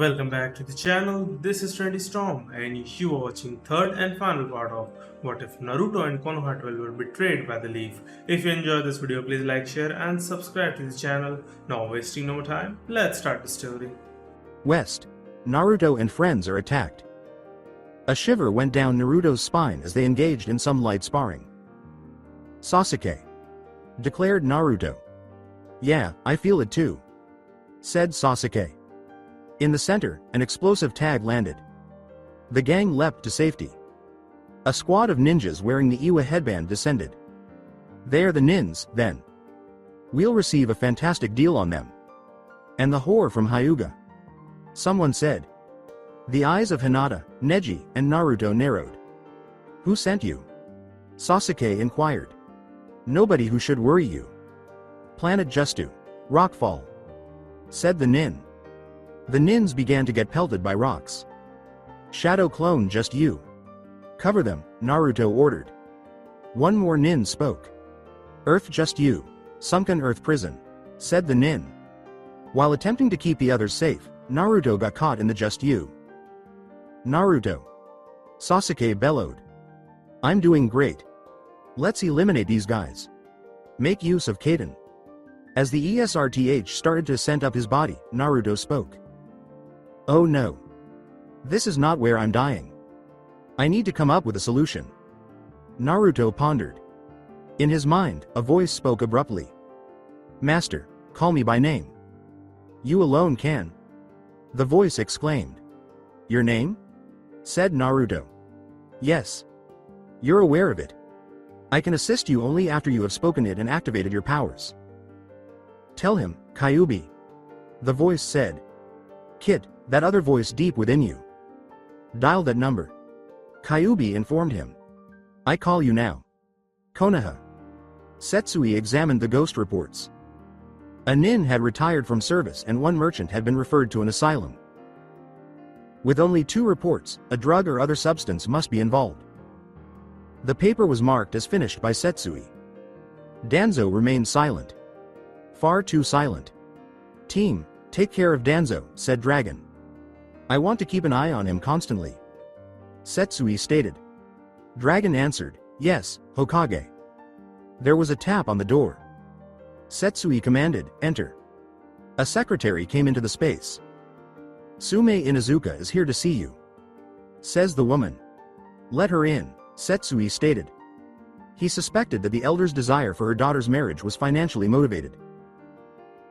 Welcome back to the channel. This is Trendy Storm and you are watching third and final part of What If Naruto and Konoha 12 were betrayed by the Leaf. If you enjoyed this video, please like, share and subscribe to the channel. Now wasting no more time, let's start the story. West. Naruto and friends are attacked. A shiver went down Naruto's spine as they engaged in some light sparring. Sasuke, declared Naruto. Yeah, I feel it too, said Sasuke. In the center, an explosive tag landed. The gang leapt to safety. A squad of ninjas wearing the Iwa headband descended. They're the nins, then. We'll receive a fantastic deal on them. And the whore from Hyuga, someone said. The eyes of Hinata, Neji, and Naruto narrowed. Who sent you? Sasuke inquired. Nobody who should worry you. Planet Justu. Rockfall, said the nin. The nins began to get pelted by rocks. Shadow clone just you. Cover them, Naruto ordered. One more nin spoke. Earth just you. Sunken earth prison, said the nin. While attempting to keep the others safe, Naruto got caught in the just you. Naruto, Sasuke bellowed. I'm doing great. Let's eliminate these guys. Make use of Kaden. As the ESRTH started to scent up his body, Naruto spoke. Oh no. This is not where I'm dying. I need to come up with a solution. Naruto pondered. In his mind, a voice spoke abruptly. Master, call me by name. You alone can. The voice exclaimed. Your name? Said Naruto. Yes. You're aware of it. I can assist you only after you have spoken it and activated your powers. Tell him, Kyuubi. The voice said. Kid, that other voice deep within you. Dial that number. Kyuubi informed him. I call you now. Konoha. Setsui examined the ghost reports. A nin had retired from service and one merchant had been referred to an asylum. With only 2 reports, a drug or other substance must be involved. The paper was marked as finished by Setsui. Danzo remained silent. Far too silent. Team, take care of Danzo, said Dragon. I want to keep an eye on him constantly. Setsui stated. Dragon answered, yes, Hokage. There was a tap on the door. Setsui commanded, enter. A secretary came into the space. Sume Inuzuka is here to see you, says the woman. Let her in, Setsui stated. He suspected that the elder's desire for her daughter's marriage was financially motivated.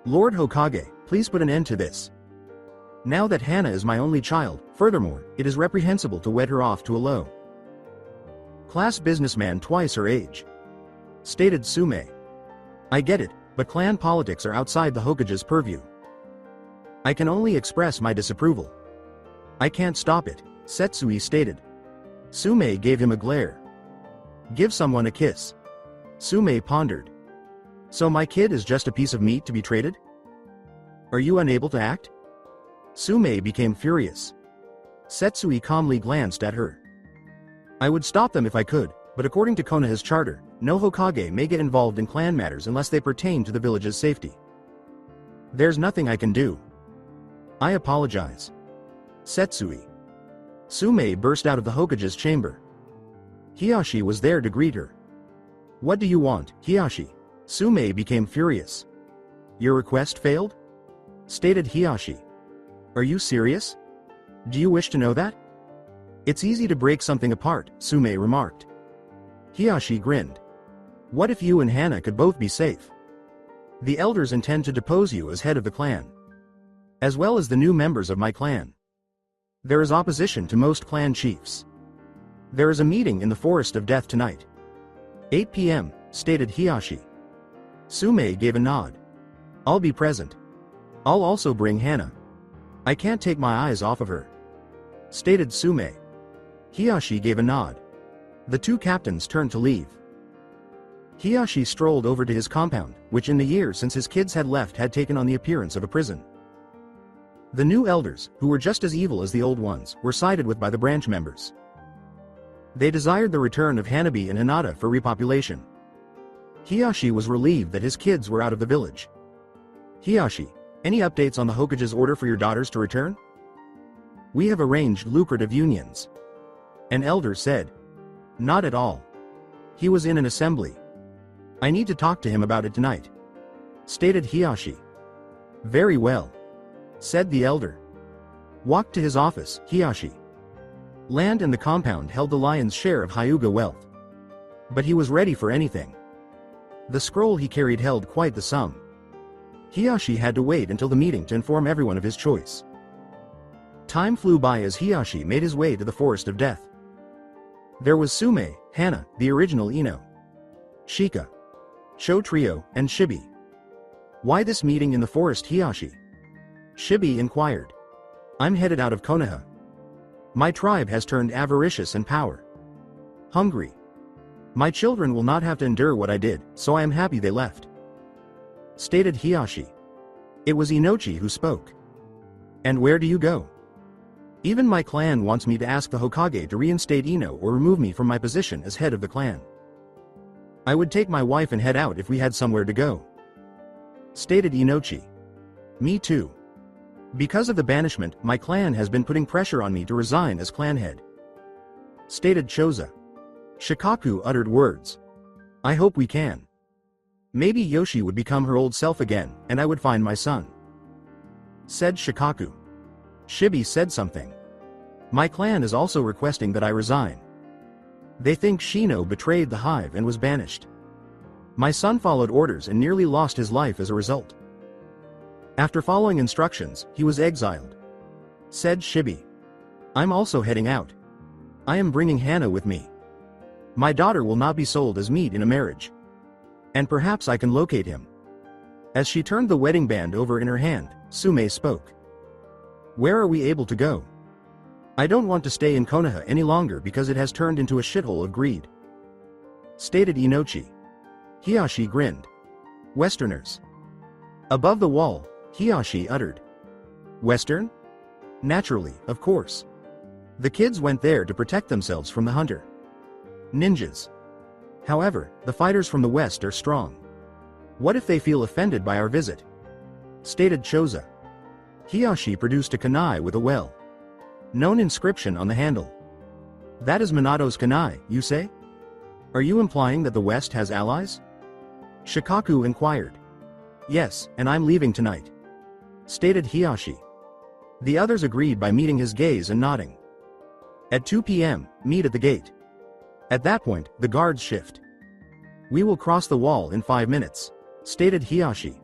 Lord Hokage, please put an end to this. Now that Hana is my only child, furthermore, it is reprehensible to wed her off to a low class businessman twice her age, stated Sume. I get it, but clan politics are outside the Hokage's purview. I can only express my disapproval. I can't stop it, Setsui stated. Sume gave him a glare. Give someone a kiss. Sume pondered. So my kid is just a piece of meat to be traded? Are you unable to act? Sume became furious. Setsui calmly glanced at her. I would stop them if I could, but according to Konoha's charter, no Hokage may get involved in clan matters unless they pertain to the village's safety. There's nothing I can do. I apologize. Setsui. Sume burst out of the Hokage's chamber. Hiyashi was there to greet her. What do you want, Hiyashi? Sume became furious. Your request failed? Stated Hiyashi. Are you serious? Do you wish to know that? It's easy to break something apart, Sume remarked. Hiyashi grinned. What if you and Hana could both be safe? The elders intend to depose you as head of the clan, as well as the new members of my clan. There is opposition to most clan chiefs. There is a meeting in the Forest of Death tonight. 8 p.m., stated Hiyashi. Sume gave a nod. I'll be present. I'll also bring Hana. I can't take my eyes off of her, stated Sume. Hiyashi gave a nod. The 2 captains turned to leave. Hiyashi strolled over to his compound, which in the years since his kids had left had taken on the appearance of a prison. The new elders, who were just as evil as the old ones, were sided with by the branch members. They desired the return of Hanabi and Hinata for repopulation. Hiyashi was relieved that his kids were out of the village. Hiyashi, any updates on the Hokage's order for your daughters to return? We have arranged lucrative unions. An elder said. Not at all. He was in an assembly. I need to talk to him about it tonight, stated Hiyashi. Very well, said the elder. Walked to his office, Hiyashi. Land and the compound held the lion's share of Hyuga wealth. But he was ready for anything. The scroll he carried held quite the sum. Hiyashi had to wait until the meeting to inform everyone of his choice. Time flew by as Hiyashi made his way to the Forest of Death. There was Sume, Hana, the original Ino, Shika, Sho Trio, and Shibi. Why this meeting in the forest, Hiyashi? Shibi inquired. I'm headed out of Konoha. My tribe has turned avaricious and power hungry. My children will not have to endure what I did, so I am happy they left, stated Hiyashi. It was Inochi who spoke. And where do you go? Even my clan wants me to ask the Hokage to reinstate Ino or remove me from my position as head of the clan. I would take my wife and head out if we had somewhere to go, stated Inochi. Me too. Because of the banishment, my clan has been putting pressure on me to resign as clan head, stated Choza. Shikaku uttered words. I hope we can. Maybe Yoshi would become her old self again, and I would find my son, said Shikaku. Shibi said something. My clan is also requesting that I resign. They think Shino betrayed the hive and was banished. My son followed orders and nearly lost his life as a result. After following instructions, he was exiled, said Shibi. I'm also heading out. I am bringing Hana with me. My daughter will not be sold as meat in a marriage. And perhaps I can locate him. As she turned the wedding band over in her hand, Sume spoke. Where are we able to go? I don't want to stay in Konoha any longer because it has turned into a shithole of greed, stated Inochi. Hiyashi grinned. Westerners. Above the wall, Hiyashi uttered. Western? Naturally, of course. The kids went there to protect themselves from the hunter ninjas. However, the fighters from the west are strong. What if they feel offended by our visit? Stated Choza. Hiyashi produced a kunai with a well-known inscription on the handle. That is Minato's kunai, you say? Are you implying that the west has allies? Shikaku inquired. Yes, and I'm leaving tonight, stated Hiyashi. The others agreed by meeting his gaze and nodding. At 2 p.m., meet at the gate. At that point, the guards shift. We will cross the wall in 5 minutes, stated Hiyashi.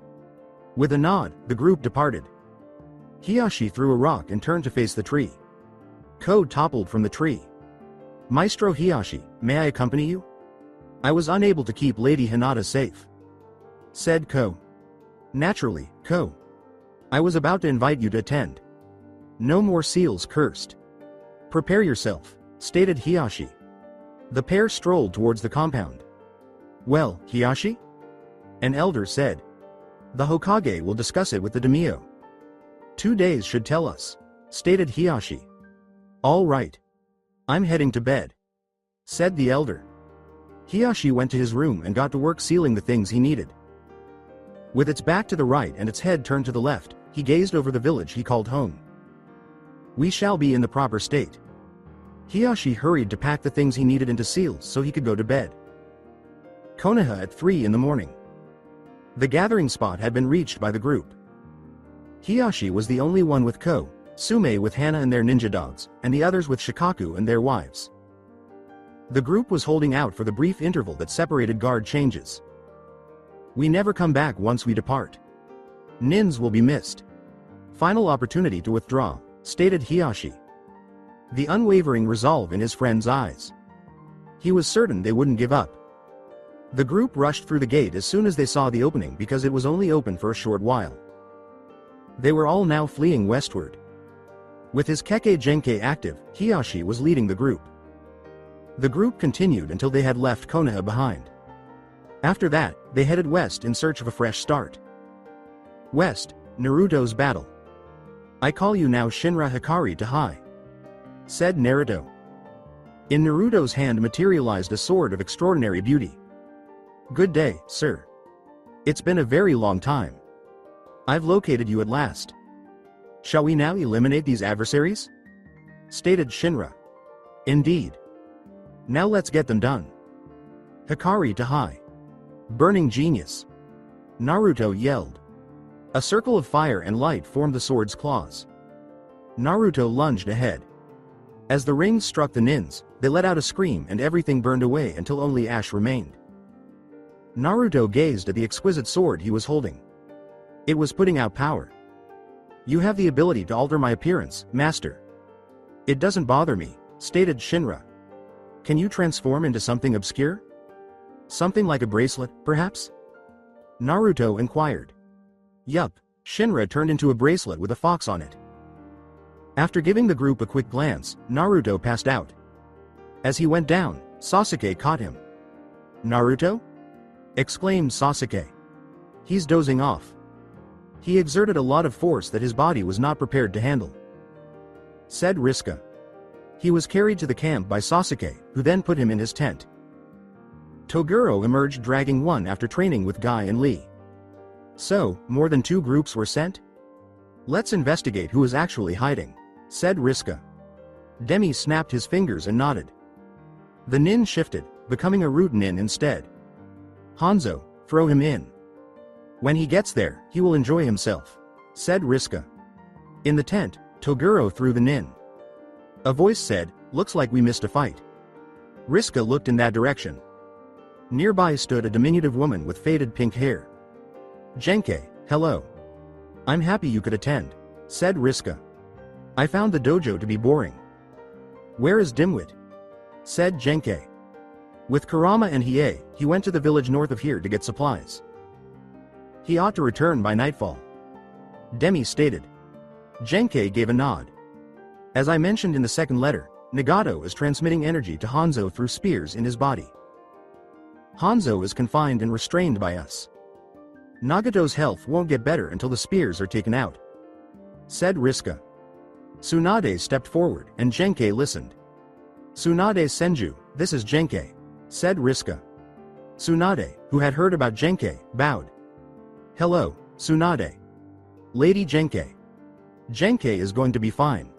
With a nod, the group departed. Hiyashi threw a rock and turned to face the tree. Ko toppled from the tree. Maestro Hiyashi, may I accompany you? I was unable to keep Lady Hinata safe, said Ko. Naturally, Ko. I was about to invite you to attend. No more seals cursed. Prepare yourself, stated Hiyashi. The pair strolled towards the compound. Well, Hiyashi? An elder said. The Hokage will discuss it with the daimyo. 2 days should tell us, stated Hiyashi. All right. I'm heading to bed, said the elder. Hiyashi went to his room and got to work sealing the things he needed. With its back to the right and its head turned to the left, he gazed over the village he called home. We shall be in the proper state. Hiyashi hurried to pack the things he needed into seals so he could go to bed. Konoha at 3 in the morning. The gathering spot had been reached by the group. Hiyashi was the only one with Ko, Sume with Hana and their ninja dogs, and the others with Shikaku and their wives. The group was holding out for the brief interval that separated guard changes. We never come back once we depart. Nins will be missed. Final opportunity to withdraw, stated Hiyashi. The unwavering resolve in his friend's eyes. He was certain they wouldn't give up. The group rushed through the gate as soon as they saw the opening because it was only open for a short while. They were all now fleeing westward. With his Kekkei Genkei active, Hiyashi was leading the group. The group continued until they had left Konoha behind. After that, they headed west in search of a fresh start. West, Naruto's battle. I call you now Shinra Hikari to Hai, said Naruto. In Naruto's hand materialized a sword of extraordinary beauty. Good day, sir. It's been a very long time. I've located you at last. Shall we now eliminate these adversaries? stated Shinra. Indeed. Now let's get them done. Hikari to high. Burning genius. Naruto yelled. A circle of fire and light formed the sword's claws. Naruto lunged ahead. As the rings struck the nins, they let out a scream and everything burned away until only ash remained. Naruto gazed at the exquisite sword he was holding. It was putting out power. You have the ability to alter my appearance, master. It doesn't bother me, stated Shinra. Can you transform into something obscure? Something like a bracelet, perhaps? Naruto inquired. Yup, Shinra turned into a bracelet with a fox on it. After giving the group a quick glance, Naruto passed out. As he went down, Sasuke caught him. Naruto? Exclaimed Sasuke. He's dozing off. He exerted a lot of force that his body was not prepared to handle, said Riska. He was carried to the camp by Sasuke, who then put him in his tent. Toguro emerged dragging one after training with Guy and Lee. So, more than 2 groups were sent? Let's investigate who is actually hiding, said Riska. Demi snapped his fingers and nodded. The nin shifted, becoming a root nin instead. Hanzo, throw him in. When he gets there, he will enjoy himself, said Riska. In the tent, Toguro threw the nin. A voice said, looks like we missed a fight. Riska looked in that direction. Nearby stood a diminutive woman with faded pink hair. Genkai, hello. I'm happy you could attend, said Riska. I found the dojo to be boring. Where is Dimwit? Said Genkai. With Kurama and Hiei, he went to the village north of here to get supplies. He ought to return by nightfall, Demi stated. Genkai gave a nod. As I mentioned in the second letter, Nagato is transmitting energy to Hanzo through spears in his body. Hanzo is confined and restrained by us. Nagato's health won't get better until the spears are taken out, said Riska. Tsunade stepped forward and Genkai listened. Tsunade Senju, this is Genkai, said Riska. Tsunade, who had heard about Genkai, bowed. Hello, Tsunade. Lady Genkai. Genkai is going to be fine.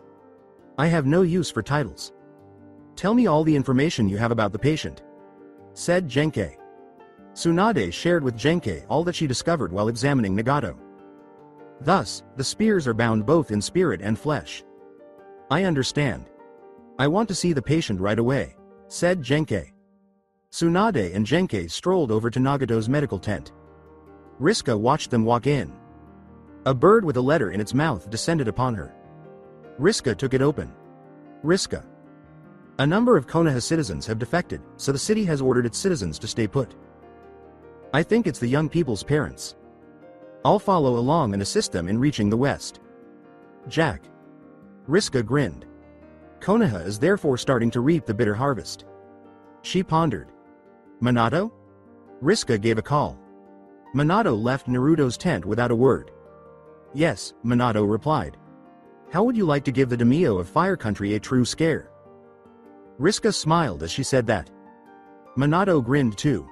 I have no use for titles. Tell me all the information you have about the patient, said Genkai. Tsunade shared with Genkai all that she discovered while examining Nagato. Thus, the spears are bound both in spirit and flesh. I understand. I want to see the patient right away, said Genkai. Tsunade and Genkai strolled over to Nagato's medical tent. Riska watched them walk in. A bird with a letter in its mouth descended upon her. Riska took it open. Riska. A number of Konoha citizens have defected, so the city has ordered its citizens to stay put. I think it's the young people's parents. I'll follow along and assist them in reaching the west. Jack. Riska grinned. Konoha is therefore starting to reap the bitter harvest. She pondered. Minato? Riska gave a call. Minato left Naruto's tent without a word. Yes, Minato replied. How would you like to give the daimyo of Fire Country a true scare? Riska smiled as she said that. Minato grinned too.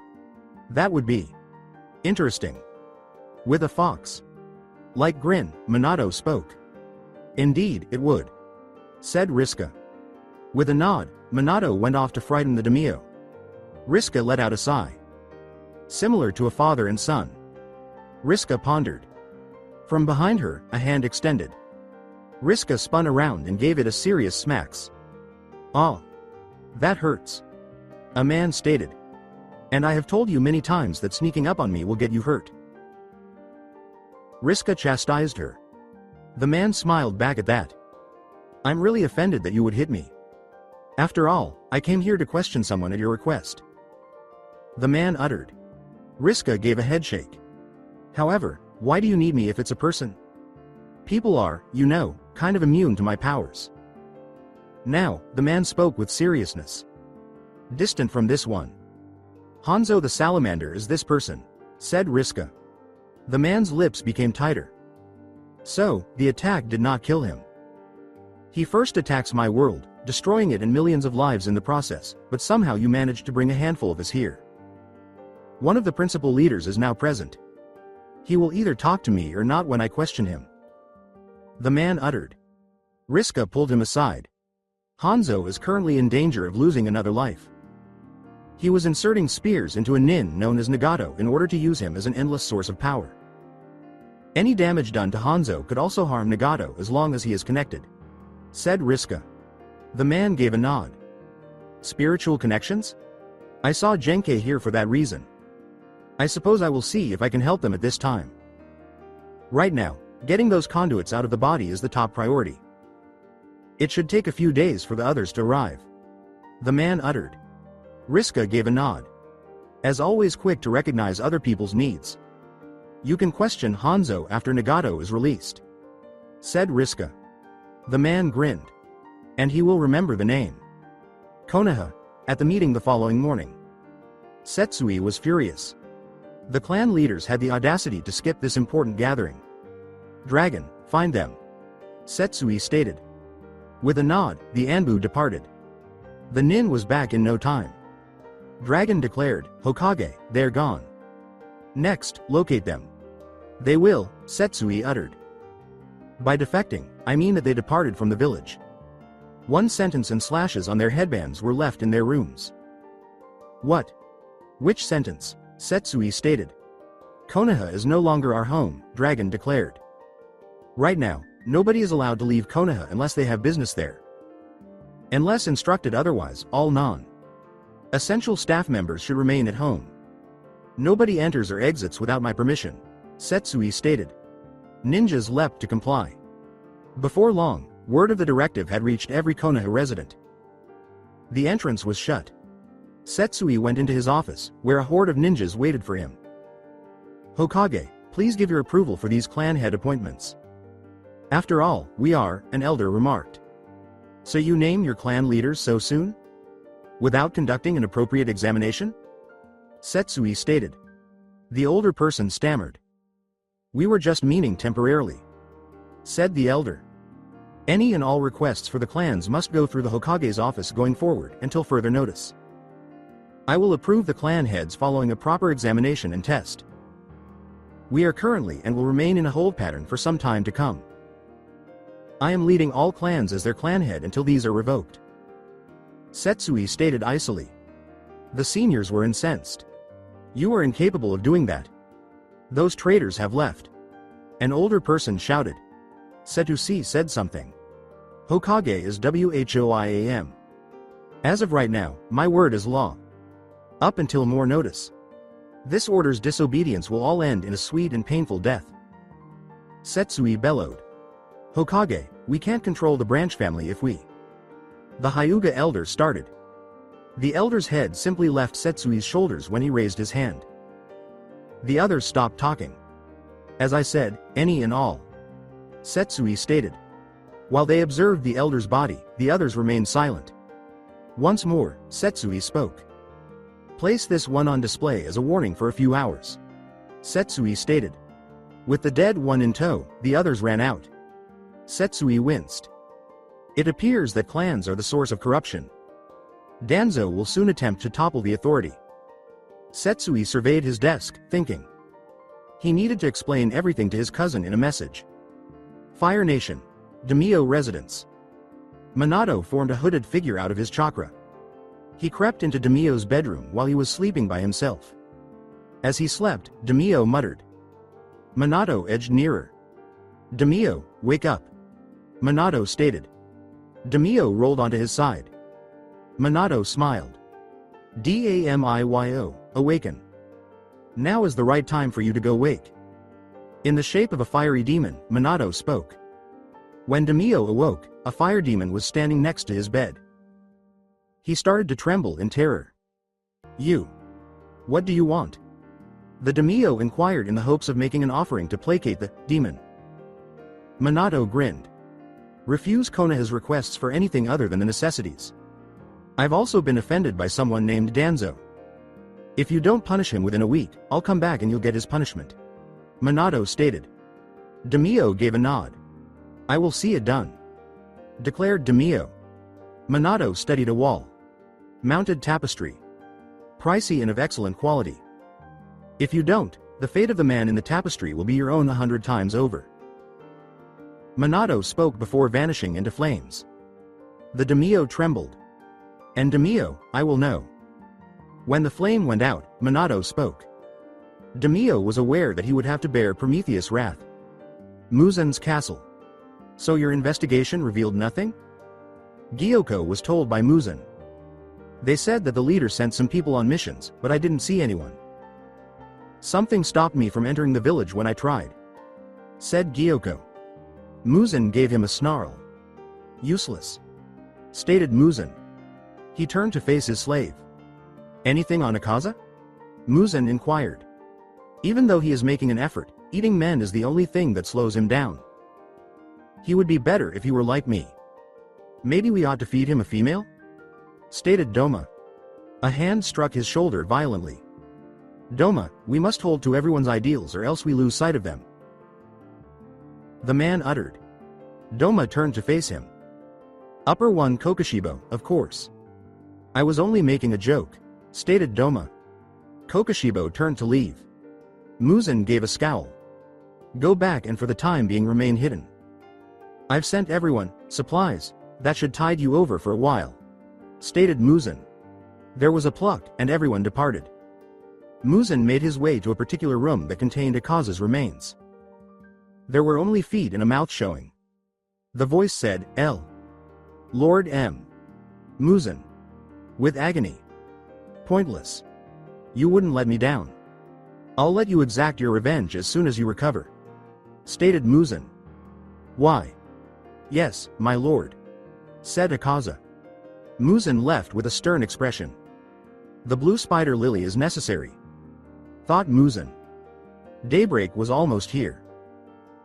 That would be interesting. With a fox. Like grin, Minato spoke. Indeed, it would, said Riska. With a nod, Minato went off to frighten the daimyo. Riska let out a sigh. Similar to a father and son. Riska pondered. From behind her, a hand extended. Riska spun around and gave it a serious smacks. Ah. That hurts. A man stated. And I have told you many times that sneaking up on me will get you hurt. Riska chastised her. The man smiled back at that. I'm really offended that you would hit me. After all, I came here to question someone at your request. The man uttered. Riska gave a headshake. However, why do you need me if it's a person? People are, you know, kind of immune to my powers. Now, the man spoke with seriousness. Distant from this one. Hanzo the salamander is this person, said Riska. The man's lips became tighter. So, the attack did not kill him. He first attacks my world, destroying it and millions of lives in the process, but somehow you managed to bring a handful of us here. One of the principal leaders is now present. He will either talk to me or not when I question him. The man uttered. Riska pulled him aside. Hanzo is currently in danger of losing another life. He was inserting spears into a nin known as Nagato in order to use him as an endless source of power. Any damage done to Hanzo could also harm Nagato as long as he is connected, said Riska. The man gave a nod. Spiritual connections? I saw Genkai here for that reason. I suppose I will see if I can help them at this time. Right now, getting those conduits out of the body is the top priority. It should take a few days for the others to arrive. The man uttered. Riska gave a nod. As always, quick to recognize other people's needs. You can question Hanzo after Nagato is released, said Riska. The man grinned. And he will remember the name. Konoha, at the meeting the following morning. Setsui was furious. The clan leaders had the audacity to skip this important gathering. Dragon, find them, Setsui stated. With a nod, the Anbu departed. The nin was back in no time. Dragon declared, Hokage, they're gone. Next, locate them. They will, Setsui uttered. By defecting, I mean that they departed from the village. One sentence and slashes on their headbands were left in their rooms. What? Which sentence? Setsui stated. Konoha is no longer our home, Dragon declared. Right now, nobody is allowed to leave Konoha unless they have business there. Unless instructed otherwise, all non-essential staff members should remain at home. Nobody enters or exits without my permission, Setsui stated. Ninjas leapt to comply. Before long, word of the directive had reached every Konoha resident. The entrance was shut. Setsui went into his office, where a horde of ninjas waited for him. Hokage, please give your approval for these clan head appointments. After all, we are, an elder remarked. So you name your clan leaders so soon? Without conducting an appropriate examination? Setsui stated. The older person stammered. We were just meaning temporarily, said the elder. Any and all requests for the clans must go through the Hokage's office going forward until further notice. I will approve the clan heads following a proper examination and test. We are currently and will remain in a hold pattern for some time to come. I am leading all clans as their clan head until these are revoked, Setsui stated icily. The seniors were incensed. You are incapable of doing that. Those traitors have left. An older person shouted. Setsuki said something. Hokage is WHOIAM. As of right now, my word is law. Up until more notice. This order's disobedience will all end in a sweet and painful death. Setsui bellowed. Hokage, we can't control the branch family if we. The Hyuga elder started. The elder's head simply left Setsui's shoulders when he raised his hand. The others stopped talking. As I said, any and all, Setsui stated. While they observed the elder's body, the others remained silent. Once more, Setsui spoke. Place this one on display as a warning for a few hours, Setsui stated. With the dead one in tow, the others ran out. Setsui winced. It appears that clans are the source of corruption. Danzo will soon attempt to topple the authority. Setsui surveyed his desk, thinking. He needed to explain everything to his cousin in a message. Fire Nation. Demio residence. Minato formed a hooded figure out of his chakra. He crept into Demio's bedroom while he was sleeping by himself. As he slept, Demio muttered. Minato edged nearer. Demio, wake up, Minato stated. Demio rolled onto his side. Minato smiled. Damiyo, awaken. Now is the right time for you to go wake. In the shape of a fiery demon, Minato spoke. When Demio awoke, a fire demon was standing next to his bed. He started to tremble in terror. You. What do you want? The Demio inquired in the hopes of making an offering to placate the demon. Minato grinned. Refuse Konoha's requests for anything other than the necessities. I've also been offended by someone named Danzo. If you don't punish him within a week, I'll come back and you'll get his punishment, Minato stated. Demio gave a nod. I will see it done, declared Demio. Minato studied a wall. Mounted tapestry. Pricey and of excellent quality. If you don't, the fate of the man in the tapestry will be your own 100 times over. Minato spoke before vanishing into flames. The daimyo trembled. And daimyo, I will know. When the flame went out, Minato spoke. Daimyo was aware that he would have to bear Prometheus' wrath. Muzan's castle. So your investigation revealed nothing? Gyoko was told by Muzan. They said that the leader sent some people on missions, but I didn't see anyone. Something stopped me from entering the village when I tried, said Gyoko. Muzan gave him a snarl. Useless, stated Muzan. He turned to face his slave. Anything on Akaza? Muzan inquired. Even though he is making an effort, eating men is the only thing that slows him down. He would be better if he were like me. Maybe we ought to feed him a female? Stated Doma. A hand struck his shoulder violently. Doma, we must hold to everyone's ideals or else we lose sight of them. The man uttered. Doma turned to face him. Upper one Kokushibo, of course. I was only making a joke, stated Doma. Kokushibo turned to leave. Muzan gave a scowl. Go back and for the time being remain hidden. I've sent everyone, supplies, that should tide you over for a while, stated Muzan. There was a pluck and everyone departed. Muzan made his way to a particular room that contained Akaza's remains. There were only feet and a mouth showing. The voice said, L. Lord M. Muzan. With agony. Pointless. You wouldn't let me down. I'll let you exact your revenge as soon as you recover, stated Muzan. Why? Yes, my lord, said Akaza. Muzan left with a stern expression. The blue spider lily is necessary, thought Muzan. Daybreak was almost here.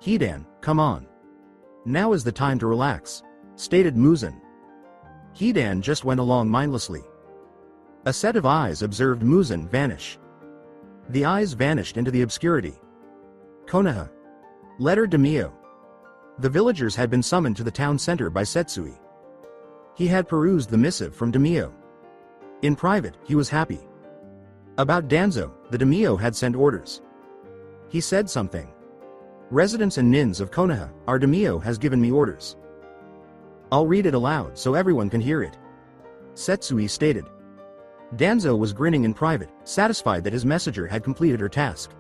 Hidan, come on. Now is the time to relax, stated Muzan. Hidan just went along mindlessly. A set of eyes observed Muzan vanish. The eyes vanished into the obscurity. Konoha. Letter daimyo. The villagers had been summoned to the town center by Setsui. He had perused the missive from daimyo. In private, he was happy. About Danzo, the daimyo had sent orders. He said something. Residents and nins of Konoha, our daimyo has given me orders. I'll read it aloud so everyone can hear it, Setsui stated. Danzo was grinning in private, satisfied that his messenger had completed her task.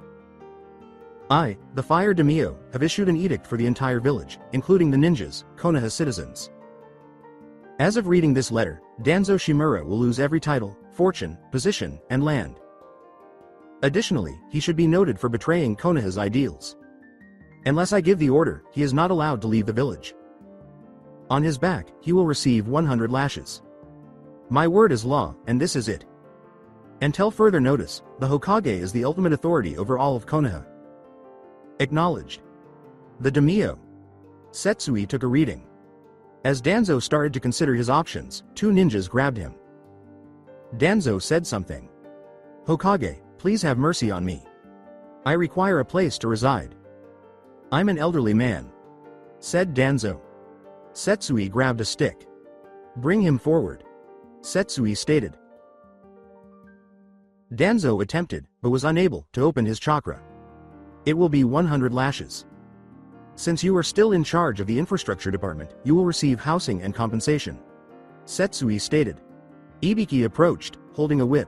I, the Fire Daimyo, have issued an edict for the entire village, including the ninjas, Konoha citizens. As of reading this letter, Danzo Shimura will lose every title, fortune, position, and land. Additionally, he should be noted for betraying Konoha's ideals. Unless I give the order, he is not allowed to leave the village. On his back, he will receive 100 lashes. My word is law, and this is it. Until further notice, the Hokage is the ultimate authority over all of Konoha. Acknowledged. The daimyo. Setsui took a reading. As Danzo started to consider his options, two ninjas grabbed him. Danzo said something. Hokage, please have mercy on me. I require a place to reside. I'm an elderly man, said Danzo. Setsui grabbed a stick. Bring him forward, Setsui stated. Danzo attempted, but was unable, to open his chakra. It will be 100 lashes. Since you are still in charge of the infrastructure department, you will receive housing and compensation, Setsui stated. Ibiki approached, holding a whip.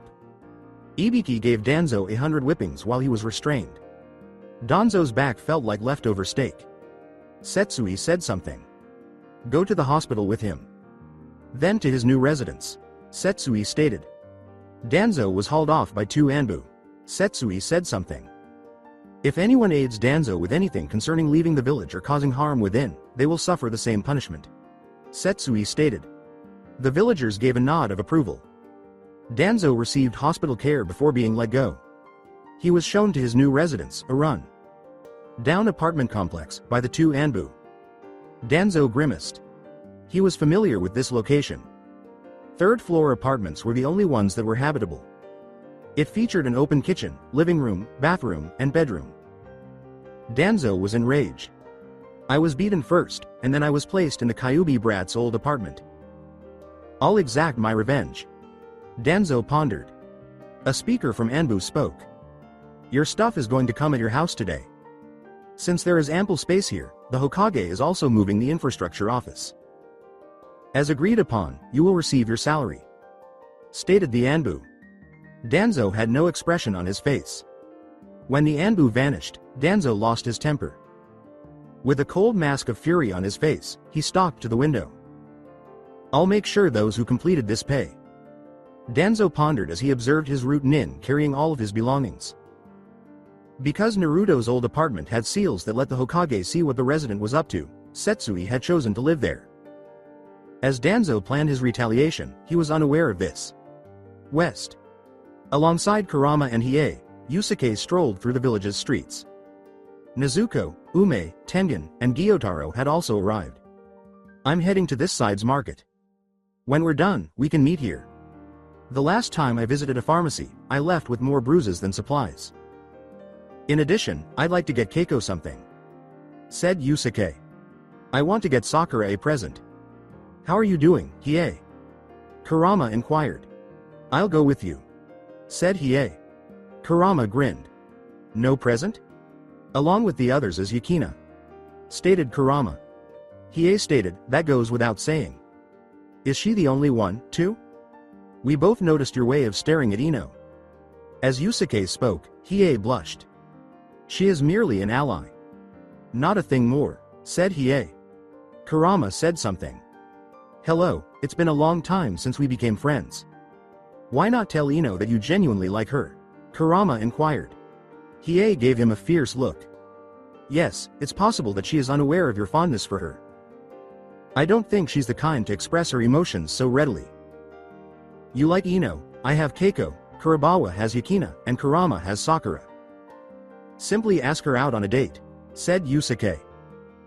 Ibiki gave Danzo 100 whippings while he was restrained. Danzo's back felt like leftover steak. Setsui said something. Go to the hospital with him. Then to his new residence, Setsui stated. Danzo was hauled off by two Anbu. Setsui said something. If anyone aids Danzo with anything concerning leaving the village or causing harm within, they will suffer the same punishment, Setsui stated. The villagers gave a nod of approval. Danzo received hospital care before being let go. He was shown to his new residence, a run down apartment complex by the two Anbu. Danzo grimaced. He was familiar with this location. Third-floor apartments were the only ones that were habitable. It featured an open kitchen, living room, bathroom, and bedroom. Danzo was enraged. I was beaten first, and then I was placed in the Kyubi brat's old apartment. I'll exact my revenge. Danzo pondered. A speaker from Anbu spoke. Your stuff is going to come at your house today. Since there is ample space here, the Hokage is also moving the infrastructure office. As agreed upon, you will receive your salary, stated the Anbu. Danzo had no expression on his face. When the Anbu vanished, Danzo lost his temper. With a cold mask of fury on his face, he stalked to the window. I'll make sure those who completed this pay. Danzo pondered as he observed his root nin carrying all of his belongings. Because Naruto's old apartment had seals that let the Hokage see what the resident was up to, Setsui had chosen to live there. As Danzo planned his retaliation, he was unaware of this. West. Alongside Kurama and Hiei, Yusuke strolled through the village's streets. Nezuko, Ume, Tengen, and Gyotaro had also arrived. I'm heading to this side's market. When we're done, we can meet here. The last time I visited a pharmacy, I left with more bruises than supplies. In addition, I'd like to get Keiko something, said Yusuke. I want to get Sakura a present. How are you doing, Hiei? Kurama inquired. I'll go with you, said Hiei. Kurama grinned. No present? Along with the others is Yukina, stated Kurama. Hiei stated, that goes without saying. Is she the only one, too? We both noticed your way of staring at Ino. As Yusuke spoke, Hiei blushed. She is merely an ally. Not a thing more, said Hiei. Kurama said something. Hello, it's been a long time since we became friends. Why not tell Ino that you genuinely like her? Kurama inquired. Hiei gave him a fierce look. Yes, it's possible that she is unaware of your fondness for her. I don't think she's the kind to express her emotions so readily. You like Ino, I have Keiko, Kurobawa has Yukina, and Kurama has Sakura. Simply ask her out on a date, said Yusuke.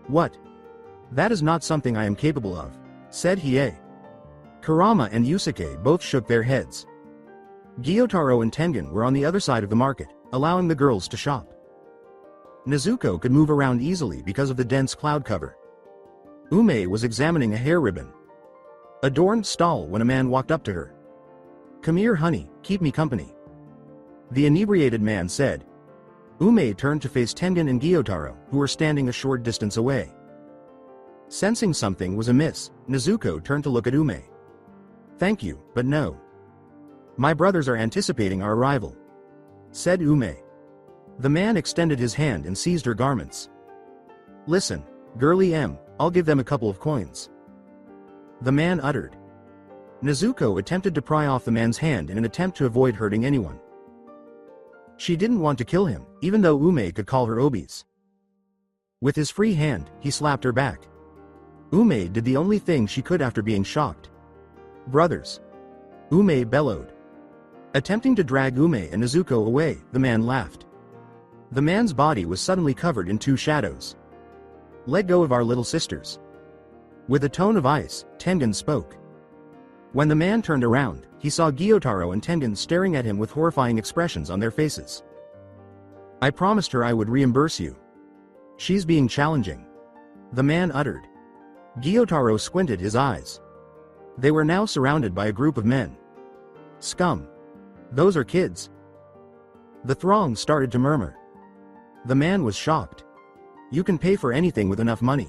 What? That is not something I am capable of, said Hiei. Kurama and Yusuke both shook their heads. Gyotaro and Tengen were on the other side of the market, allowing the girls to shop. Nezuko could move around easily because of the dense cloud cover. Ume was examining a hair ribbon. Adorned stall when a man walked up to her. Come here, honey, keep me company, the inebriated man said. Ume turned to face Tengen and Gyotaro, who were standing a short distance away. Sensing something was amiss, Nezuko turned to look at Ume. Thank you, but no. My brothers are anticipating our arrival, said Ume. The man extended his hand and seized her garments. Listen, girly I'll give them a couple of coins, the man uttered. Nezuko attempted to pry off the man's hand in an attempt to avoid hurting anyone. She didn't want to kill him, even though Ume could call her obese. With his free hand, he slapped her back. Ume did the only thing she could after being shocked. Brothers, Ume bellowed. Attempting to drag Ume and Nezuko away, the man laughed. The man's body was suddenly covered in two shadows. Let go of our little sisters. With a tone of ice, Tengen spoke. When the man turned around, he saw Gyotaro and Tengen staring at him with horrifying expressions on their faces. I promised her I would reimburse you. She's being challenging, the man uttered. Gyotaro squinted his eyes. They were now surrounded by a group of men. Scum. Those are kids. The throng started to murmur. The man was shocked. You can pay for anything with enough money.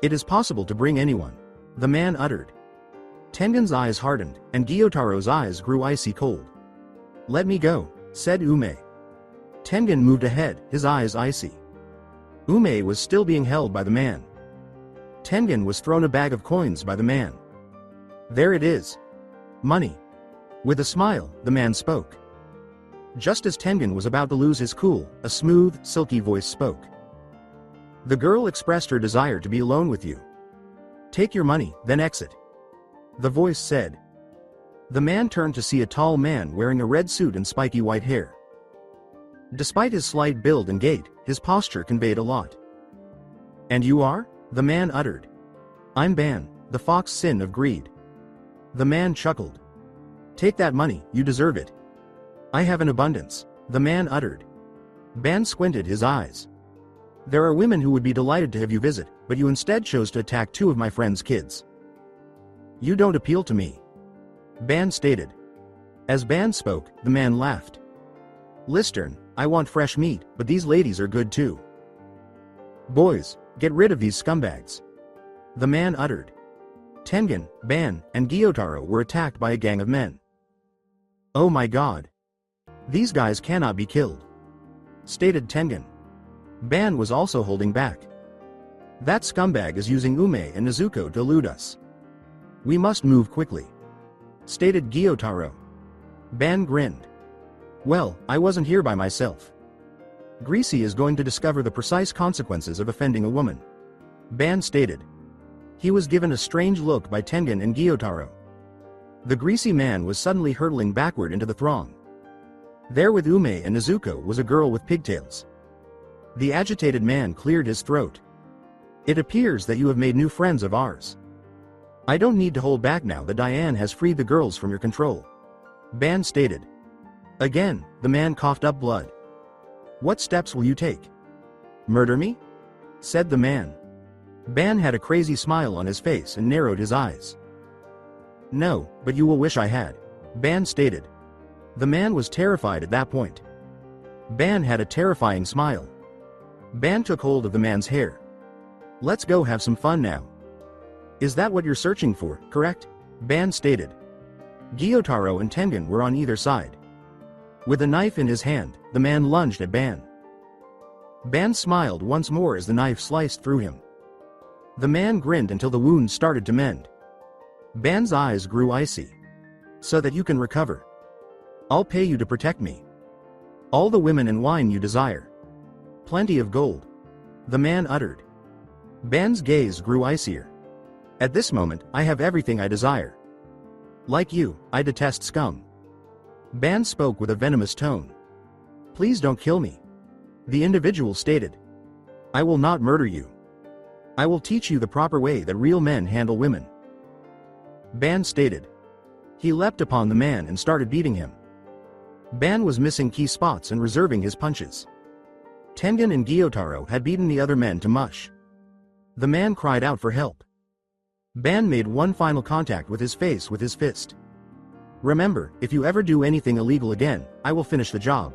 It is possible to bring anyone, the man uttered. Tengen's eyes hardened, and Gyotaro's eyes grew icy cold. Let me go, said Ume. Tengen moved ahead, his eyes icy. Ume was still being held by the man. Tengen was thrown a bag of coins by the man. There it is. Money. With a smile, the man spoke. Just as Tengen was about to lose his cool, a smooth, silky voice spoke. The girl expressed her desire to be alone with you. Take your money, then exit, the voice said. The man turned to see a tall man wearing a red suit and spiky white hair. Despite his slight build and gait, his posture conveyed a lot. And you are? The man uttered. I'm Ban, the fox sin of greed. The man chuckled. Take that money, you deserve it. I have an abundance, the man uttered. Ban squinted his eyes. There are women who would be delighted to have you visit, but you instead chose to attack two of my friend's kids. You don't appeal to me, Ban stated. As Ban spoke, the man laughed. Listern, I want fresh meat, but these ladies are good too. Boys, get rid of these scumbags, the man uttered. Tengen, Ban, and Gyotaro were attacked by a gang of men. "Oh my god. These guys cannot be killed," stated Tengen. Ban was also holding back. "That scumbag is using Ume and Nezuko to elude us. We must move quickly," stated Gyotaro. Ban grinned. "Well, I wasn't here by myself. Greasy is going to discover the precise consequences of offending a woman," Ban stated. He was given a strange look by Tengen and Gyotaro. The greasy man was suddenly hurtling backward into the throng. There with Ume and Nezuko was a girl with pigtails. The agitated man cleared his throat. "It appears that you have made new friends of ours. I don't need to hold back now that Diane has freed the girls from your control," Ban stated. Again, the man coughed up blood. "What steps will you take? Murder me?" said the man. Ban had a crazy smile on his face and narrowed his eyes. "No, but you will wish I had," Ban stated. The man was terrified at that point. Ban had a terrifying smile. Ban took hold of the man's hair. "Let's go have some fun now." "Is that what you're searching for, correct?" Ban stated. Gyotaro and Tengen were on either side. With a knife in his hand, the man lunged at Ban. Ban smiled once more as the knife sliced through him. The man grinned until the wound started to mend. Ban's eyes grew icy. "So that you can recover. I'll pay you to protect me. All the women and wine you desire. Plenty of gold," the man uttered. Ban's gaze grew icier. "At this moment, I have everything I desire. Like you, I detest scum." Ban spoke with a venomous tone. "Please don't kill me," the individual stated. "I will not murder you. I will teach you the proper way that real men handle women," Ban stated. He leapt upon the man and started beating him. Ban was missing key spots and reserving his punches. Tengen and Gyotaro had beaten the other men to mush. The man cried out for help. Ban made one final contact with his face with his fist. "Remember, if you ever do anything illegal again, I will finish the job."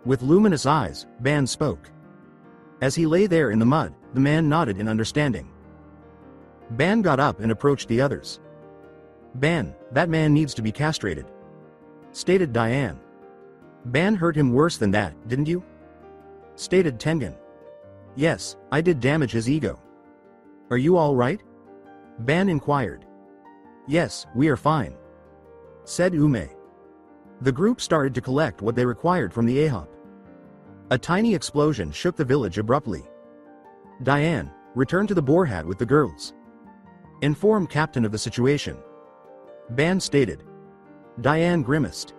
With luminous eyes, Ban spoke. As he lay there in the mud, the man nodded in understanding. Ban got up and approached the others. "Ban, that man needs to be castrated," stated Diane. "Ban hurt him worse than that, didn't you?" stated Tengen. "Yes, I did damage his ego." "Are you all right?" Ban inquired. "Yes, we are fine," said Ume. The group started to collect what they required from the AHOP. A tiny explosion shook the village abruptly. "Diane, return to the boarhat with the girls. Inform captain of the situation," Ban stated. Diane grimaced.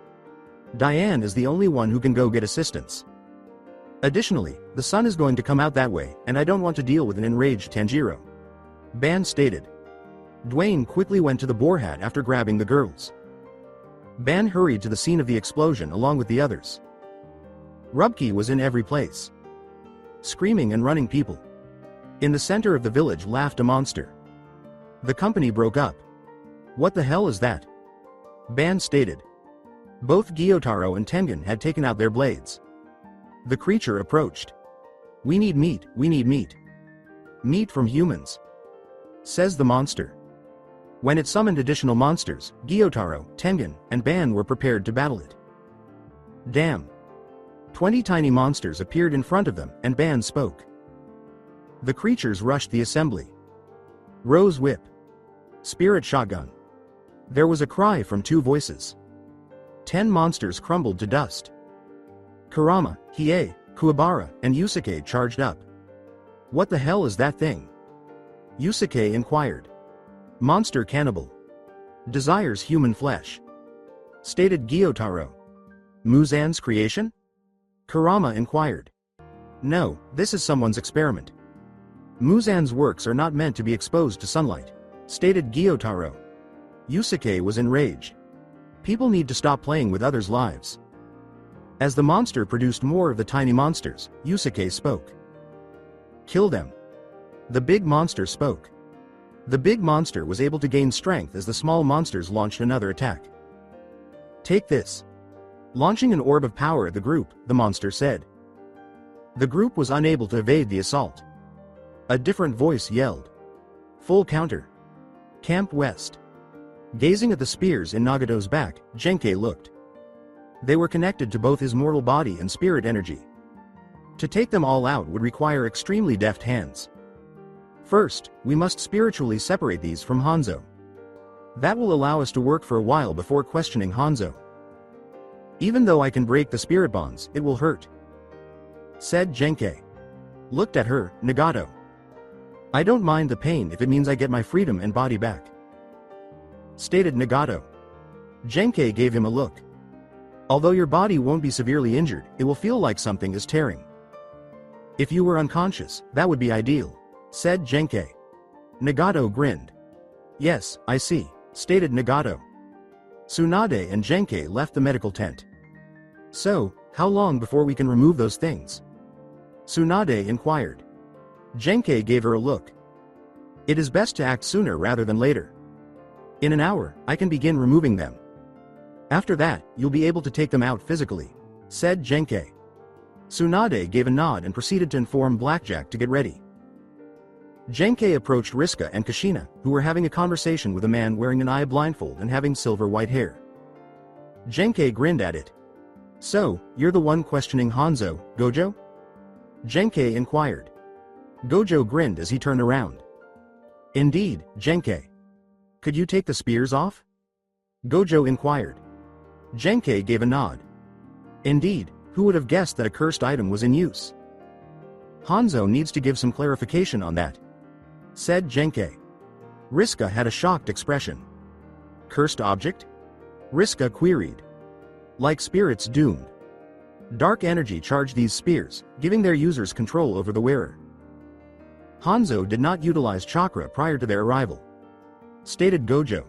Diane is the only one who can go get assistance. Additionally, the sun is going to come out that way, and I don't want to deal with an enraged Tanjiro, Ban stated. Dwayne quickly went to the boarhat after grabbing the girls. Ban hurried to the scene of the explosion along with the others. Rubke was in every place. Screaming and running people. In the center of the village laughed a monster. The company broke up. "What the hell is that?" Ban stated. Both Gyotaro and Tengen had taken out their blades. The creature approached. We need meat. Meat from humans," says the monster. When it summoned additional monsters, Gyotaro, Tengen, and Ban were prepared to battle it. Damn. 20 tiny monsters appeared in front of them, and Ban spoke. The creatures rushed the assembly. Rose whip. Spirit shotgun. There was a cry from 2 voices. 10 monsters crumbled to dust. Kurama, Hiei, Kuwabara, and Yusuke charged up. "What the hell is that thing?" Yusuke inquired. "Monster cannibal. Desires human flesh," stated Gyotaro. "Muzan's creation?" Kurama inquired. "No, this is someone's experiment. Muzan's works are not meant to be exposed to sunlight," stated Gyotaro. Yusuke was enraged. People need to stop playing with others' lives. As the monster produced more of the tiny monsters, Yusuke spoke. "Kill them." The big monster spoke. The big monster was able to gain strength as the small monsters launched another attack. "Take this." Launching an orb of power at the group, the monster said. The group was unable to evade the assault. A different voice yelled. "Full counter." Camp West. Gazing at the spears in Nagato's back, Genkai looked. They were connected to both his mortal body and spirit energy. To take them all out would require extremely deft hands. First, we must spiritually separate these from Hanzo. That will allow us to work for a while before questioning Hanzo. Even though I can break the spirit bonds, it will hurt, said Genkai. Looked at her, Nagato. I don't mind the pain if it means I get my freedom and body back, stated Nagato. Genkai gave him a look. Although your body won't be severely injured, it will feel like something is tearing. If you were unconscious, that would be ideal, said Genkai. Nagato grinned. Yes, I see, stated Nagato. Tsunade and Genkai left the medical tent. So, how long before we can remove those things? Tsunade inquired. Genkai gave her a look. It is best to act sooner rather than later. In an hour, I can begin removing them. After that, you'll be able to take them out physically, said Genkai. Tsunade gave a nod and proceeded to inform Blackjack to get ready. Genkai approached Riska and Kushina, who were having a conversation with a man wearing an eye blindfold and having silver white hair. Genkai grinned at it. So, you're the one questioning Hanzo, Gojo? Genkai inquired. Gojo grinned as he turned around. Indeed, Genkai. Could you take the spears off? Gojo inquired. Genkai gave a nod. Indeed, who would have guessed that a cursed item was in use? Hanzo needs to give some clarification on that, said Genkai. Riska had a shocked expression. Cursed object? Riska queried. Like spirits doomed. Dark energy charged these spears, giving their users control over the wearer. Hanzo did not utilize chakra prior to their arrival, stated Gojo.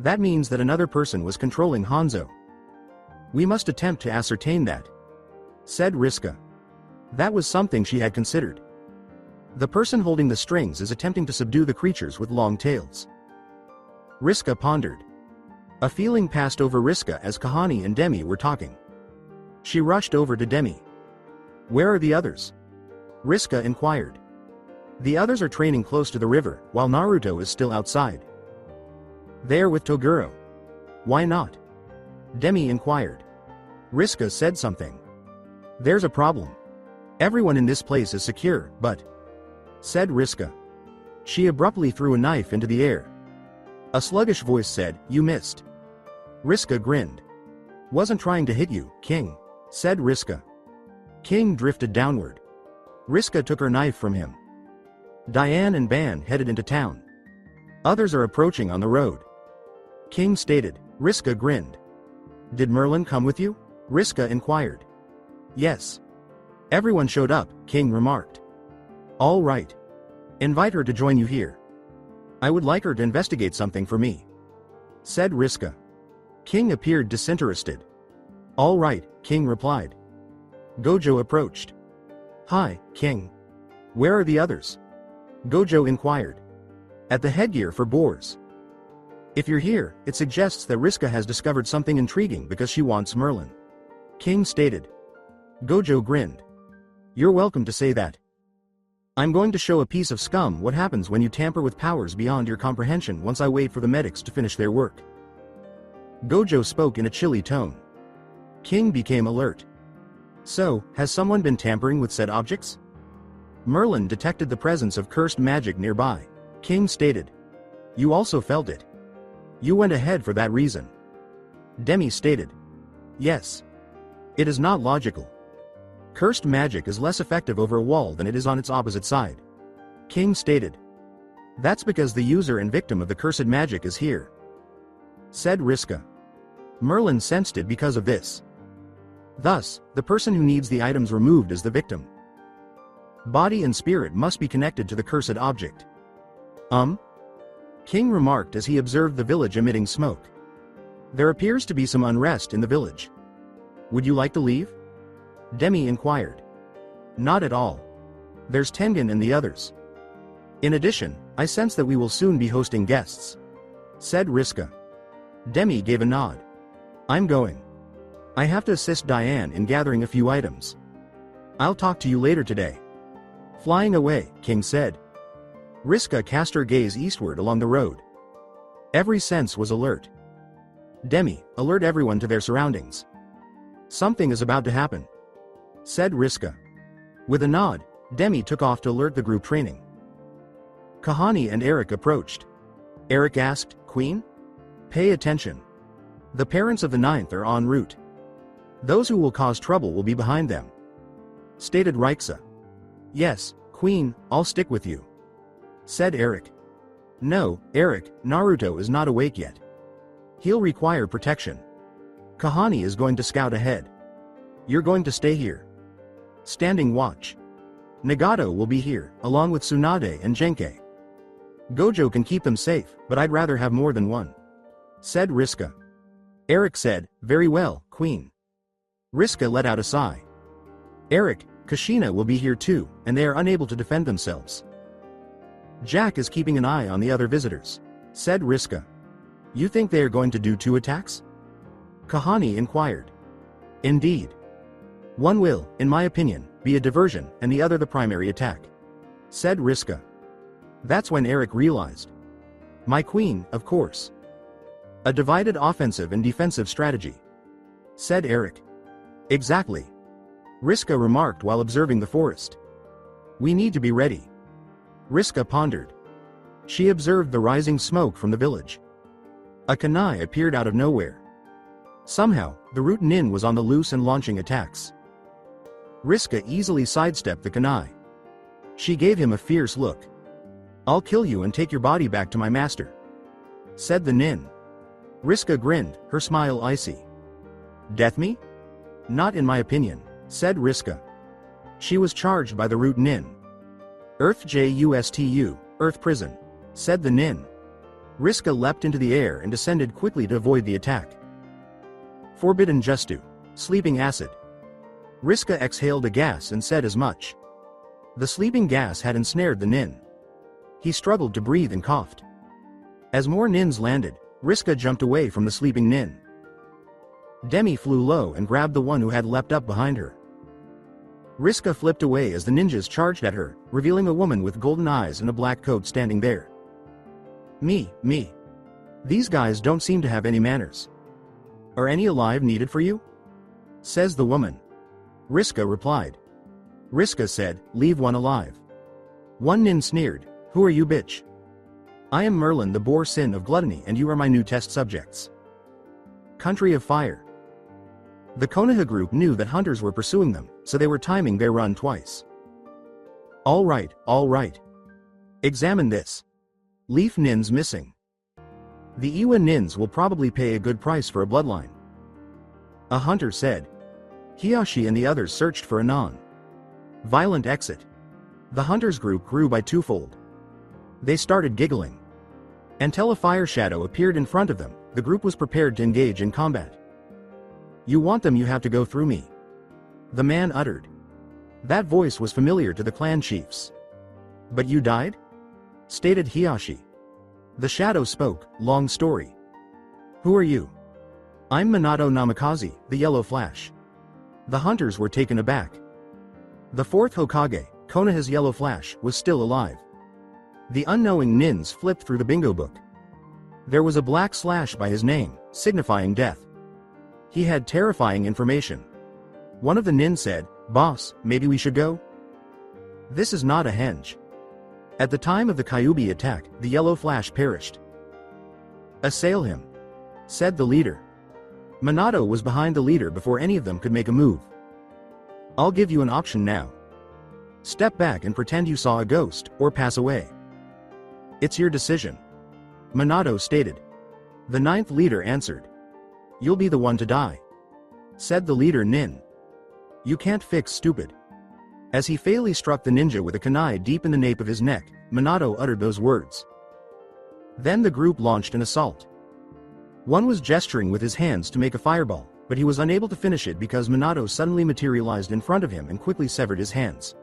That means that another person was controlling Hanzo. We must attempt to ascertain that, said Riska. That was something she had considered. The person holding the strings is attempting to subdue the creatures with long tails. Riska pondered. A feeling passed over Riska as Kahani and Demi were talking. She rushed over to Demi. Where are the others? Riska inquired. The others are training close to the river, while Naruto is still outside. There with Toguro. Why not? Demi inquired. Riska said something. There's a problem. Everyone in this place is secure, but, said Riska. She abruptly threw a knife into the air. A sluggish voice said, You missed. Riska grinned. Wasn't trying to hit you, King, said Riska. King drifted downward. Riska took her knife from him. Diane and Ban headed into town. Others are approaching on the road, King stated. Riska grinned. Did Merlin come with you? Riska inquired. Yes. Everyone showed up, King remarked. All right. Invite her to join you here. I would like her to investigate something for me, said Riska. King appeared disinterested. All right, King replied. Gojo approached. Hi, King. Where are the others? Gojo inquired. At the headgear for boars. If you're here, it suggests that Riska has discovered something intriguing because she wants Merlin, King stated. Gojo grinned. You're welcome to say that. I'm going to show a piece of scum what happens when you tamper with powers beyond your comprehension once I wait for the medics to finish their work. Gojo spoke in a chilly tone. King became alert. So, has someone been tampering with said objects? Merlin detected the presence of cursed magic nearby, King stated. You also felt it. You went ahead for that reason, Demi stated. Yes. It is not logical. Cursed magic is less effective over a wall than it is on its opposite side, King stated. That's because the user and victim of the cursed magic is here, said Riska. Merlin sensed it because of this. Thus, the person who needs the items removed is the victim. Body and spirit must be connected to the cursed object. King remarked as he observed the village emitting smoke. There appears to be some unrest in the village. Would you like to leave? Demi inquired. Not at all. There's Tengen and the others. In addition, I sense that we will soon be hosting guests, said Riska. Demi gave a nod. I'm going. I have to assist Diane in gathering a few items. I'll talk to you later today. Flying away, King said. Riska cast her gaze eastward along the road, Every sense was alert. Demi, alert everyone to their surroundings. Something is about to happen, said Riska. With a nod, Demi took off to alert the group training. Kahani and Eric approached. Eric asked, Queen? Pay attention. The parents of the ninth are en route. Those who will cause trouble will be behind them, stated Riksa. Yes, Queen, I'll stick with you, said Eric. No, Eric, Naruto is not awake yet. He'll require protection. Kahani is going to scout ahead. You're going to stay here. Standing watch. Nagato will be here, along with Tsunade and Genkai. Gojo can keep them safe, but I'd rather have more than one, said Riska. Eric said, very well, Queen. Riska let out a sigh. Eric, Kushina will be here too, and they are unable to defend themselves. Jack is keeping an eye on the other visitors, said Riska. You think they are going to do 2 attacks? Kahani inquired. Indeed. One will, in my opinion, be a diversion and the other the primary attack, said Riska. That's when Eric realized. My queen, of course. A divided offensive and defensive strategy, said Eric. Exactly. Riska remarked while observing the forest. We need to be ready. Riska pondered. She observed the rising smoke from the village. A kunai appeared out of nowhere. Somehow, the root nin was on the loose and launching attacks. Riska easily sidestepped the kunai. She gave him a fierce look. I'll kill you and take your body back to my master, said the nin. Riska grinned, her smile icy. Death me? Not in my opinion, said Riska. She was charged by the root nin. Earth Justu, Earth Prison, said the nin. Riska leapt into the air and descended quickly to avoid the attack. Forbidden Justu, Sleeping Acid. Riska exhaled a gas and said as much. The sleeping gas had ensnared the nin. He struggled to breathe and coughed. As more nins landed, Riska jumped away from the sleeping nin. Demi flew low and grabbed the one who had leapt up behind her. Riska flipped away as the ninjas charged at her, revealing a woman with golden eyes and a black coat standing there. Me. These guys don't seem to have any manners. Are any alive needed for you? Says the woman. Riska replied. Riska said, leave one alive. One nin sneered, who are you bitch? I am Merlin the boar sin of gluttony and you are my new test subjects. Country of Fire. The Konoha group knew that hunters were pursuing them, so they were timing their run twice. All right. Examine this. Leaf nins missing. The Iwa nins will probably pay a good price for a bloodline. A hunter said. Hiyashi and the others searched for a non-violent exit. The hunters group grew by twofold. They started giggling. Until a fire shadow appeared in front of them, the group was prepared to engage in combat. You want them, you have to go through me, the man uttered. That voice was familiar to the clan chiefs. But you died? Stated Hiyashi. The shadow spoke, long story. Who are you? I'm Minato Namikaze, the Yellow Flash. The hunters were taken aback. The fourth Hokage, Konoha's Yellow Flash, was still alive. The unknowing nins flipped through the bingo book. There was a black slash by his name, signifying death. He had terrifying information. One of the nins said, Boss, maybe we should go? This is not a henge. At the time of the Kyuubi attack, the Yellow Flash perished. Assail him, said the leader. Minato was behind the leader before any of them could make a move. I'll give you an option now. Step back and pretend you saw a ghost, or pass away. It's your decision, Minato stated. The ninth leader answered. You'll be the one to die, said the leader nin. You can't fix stupid. As he fatally struck the ninja with a kunai deep in the nape of his neck, Minato uttered those words. Then the group launched an assault. One was gesturing with his hands to make a fireball, but he was unable to finish it because Minato suddenly materialized in front of him and quickly severed his hands.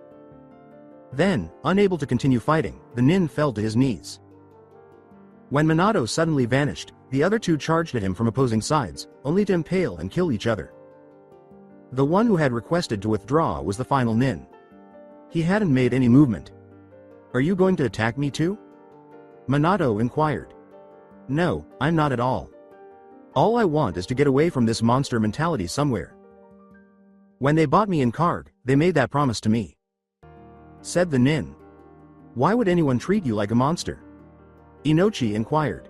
Then, unable to continue fighting, the nin fell to his knees. When Minato suddenly vanished, the other two charged at him from opposing sides, only to impale and kill each other. The one who had requested to withdraw was the final nin. He hadn't made any movement. Are you going to attack me too? Minato inquired. No, I'm not at all. All I want is to get away from this monster mentality somewhere. When they bought me in Karg, they made that promise to me. Said the nin. Why would anyone treat you like a monster? Inochi inquired.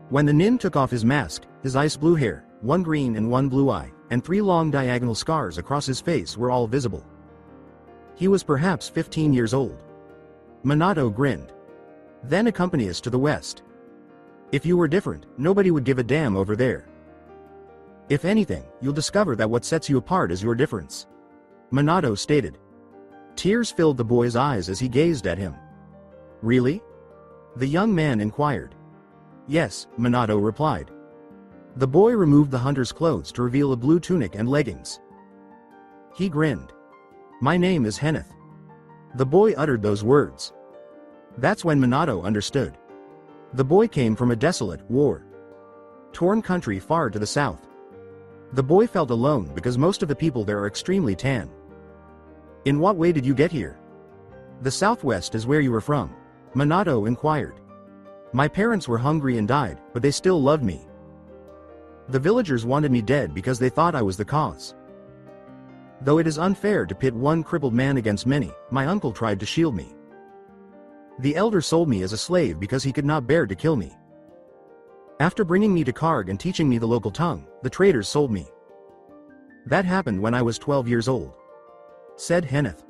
When the nin took off his mask, his ice blue hair, one green and one blue eye, and 3 long diagonal scars across his face were all visible. He was perhaps 15 years old. Minato grinned. Then accompany us to the west. If you were different, nobody would give a damn over there. If anything, you'll discover that what sets you apart is your difference. Minato stated. Tears filled the boy's eyes as he gazed at him. Really? The young man inquired. Yes, Minato replied. The boy removed the hunter's clothes to reveal a blue tunic and leggings. He grinned. My name is Henneth. The boy uttered those words. That's when Minato understood. The boy came from a desolate, war-torn country far to the south. The boy felt alone because most of the people there are extremely tan. In what way did you get here? The southwest is where you were from, Minato inquired. My parents were hungry and died, but they still loved me. The villagers wanted me dead because they thought I was the cause. Though it is unfair to pit one crippled man against many, my uncle tried to shield me. The elder sold me as a slave because he could not bear to kill me. After bringing me to Karg and teaching me the local tongue, the traders sold me. That happened when I was 12 years old. Said Henneth.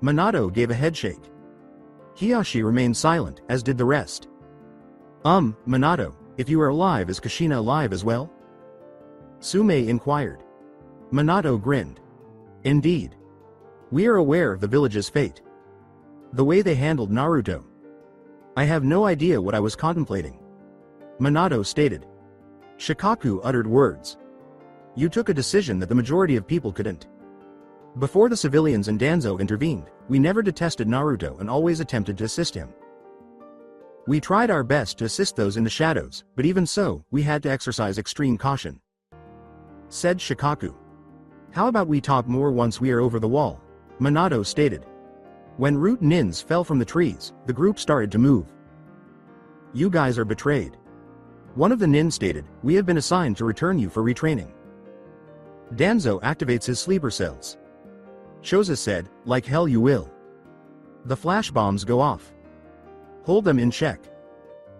Minato gave a headshake. Hiyashi remained silent, as did the rest. Minato, if you are alive, is Kushina alive as well? Sume inquired. Minato grinned. Indeed. We are aware of the village's fate. The way they handled Naruto. I have no idea what I was contemplating. Minato stated. Shikaku uttered words. You took a decision that the majority of people couldn't. Before the civilians and Danzo intervened, we never detested Naruto and always attempted to assist him. We tried our best to assist those in the shadows, but even so, we had to exercise extreme caution. Said Shikaku. How about we talk more once we are over the wall? Minato stated. When root nins fell from the trees, the group started to move. You guys are betrayed. One of the nin stated, we have been assigned to return you for retraining. Danzo activates his sleeper cells. Shoza said, like hell you will. The flash bombs go off. Hold them in check.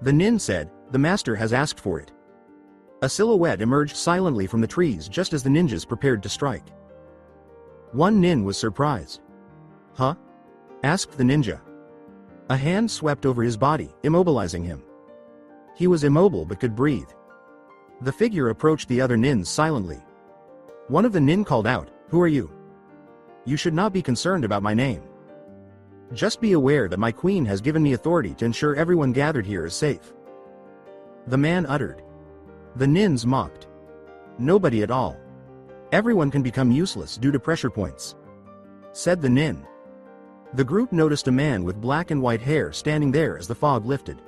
The nin said, the master has asked for it. A silhouette emerged silently from the trees just as the ninjas prepared to strike. One nin was surprised. Huh? Asked the ninja. A hand swept over his body, immobilizing him. He was immobile but could breathe. The figure approached the other nins silently. One of the nin called out, who are you? You should not be concerned about my name. Just be aware that my queen has given me authority to ensure everyone gathered here is safe. The man uttered. The nins mocked. Nobody at all. Everyone can become useless due to pressure points. Said the nin. The group noticed a man with black and white hair standing there as the fog lifted.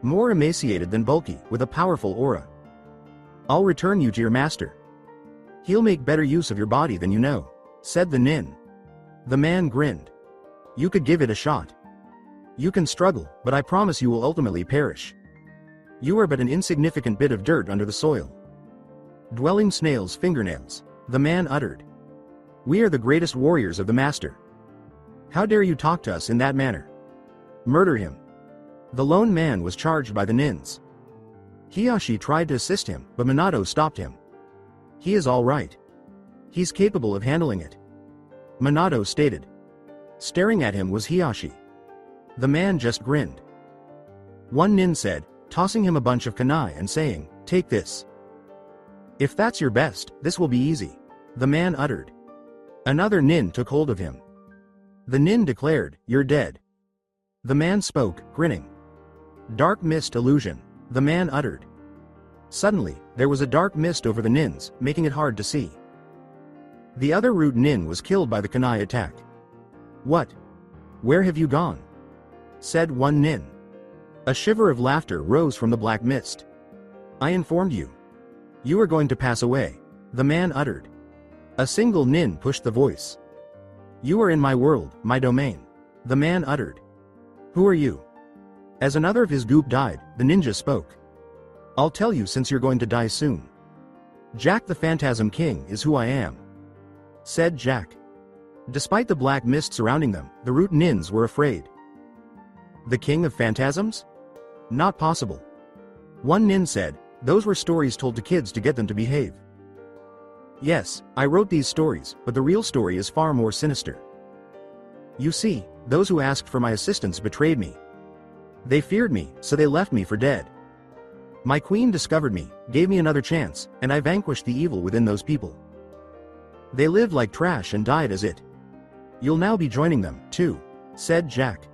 More emaciated than bulky, with a powerful aura. I'll return you to your master. He'll make better use of your body than you know, said the nin. The man grinned. You could give it a shot. You can struggle, but I promise you will ultimately perish. You are but an insignificant bit of dirt under the soil. Dwelling snail's fingernails, the man uttered. We are the greatest warriors of the master. How dare you talk to us in that manner? Murder him. The lone man was charged by the nins. Hiyashi tried to assist him, but Minato stopped him. He is all right. He's capable of handling it. Minato stated. Staring at him was Hiyashi. The man just grinned. One nin said, tossing him a bunch of kunai and saying, take this. If that's your best, this will be easy. The man uttered. Another nin took hold of him. The nin declared, you're dead. The man spoke, grinning. Dark mist illusion, the man uttered. Suddenly, there was a dark mist over the nins, making it hard to see. The other root nin was killed by the kunai attack. What? Where have you gone? Said one nin. A shiver of laughter rose from the black mist. I informed you. You are going to pass away, the man uttered. A single nin pushed the voice. You are in my world, my domain, the man uttered. Who are you? As another of his goop died, the ninja spoke. I'll tell you since you're going to die soon. Jack the Phantasm King is who I am, said Jack. Despite the black mist surrounding them, the root nins were afraid. The King of Phantasms? Not possible. One nin said, those were stories told to kids to get them to behave. Yes, I wrote these stories, but the real story is far more sinister. You see, those who asked for my assistance betrayed me. They feared me, so they left me for dead. My queen discovered me, gave me another chance, and I vanquished the evil within those people. They lived like trash and died as it. You'll now be joining them, too, said Jack.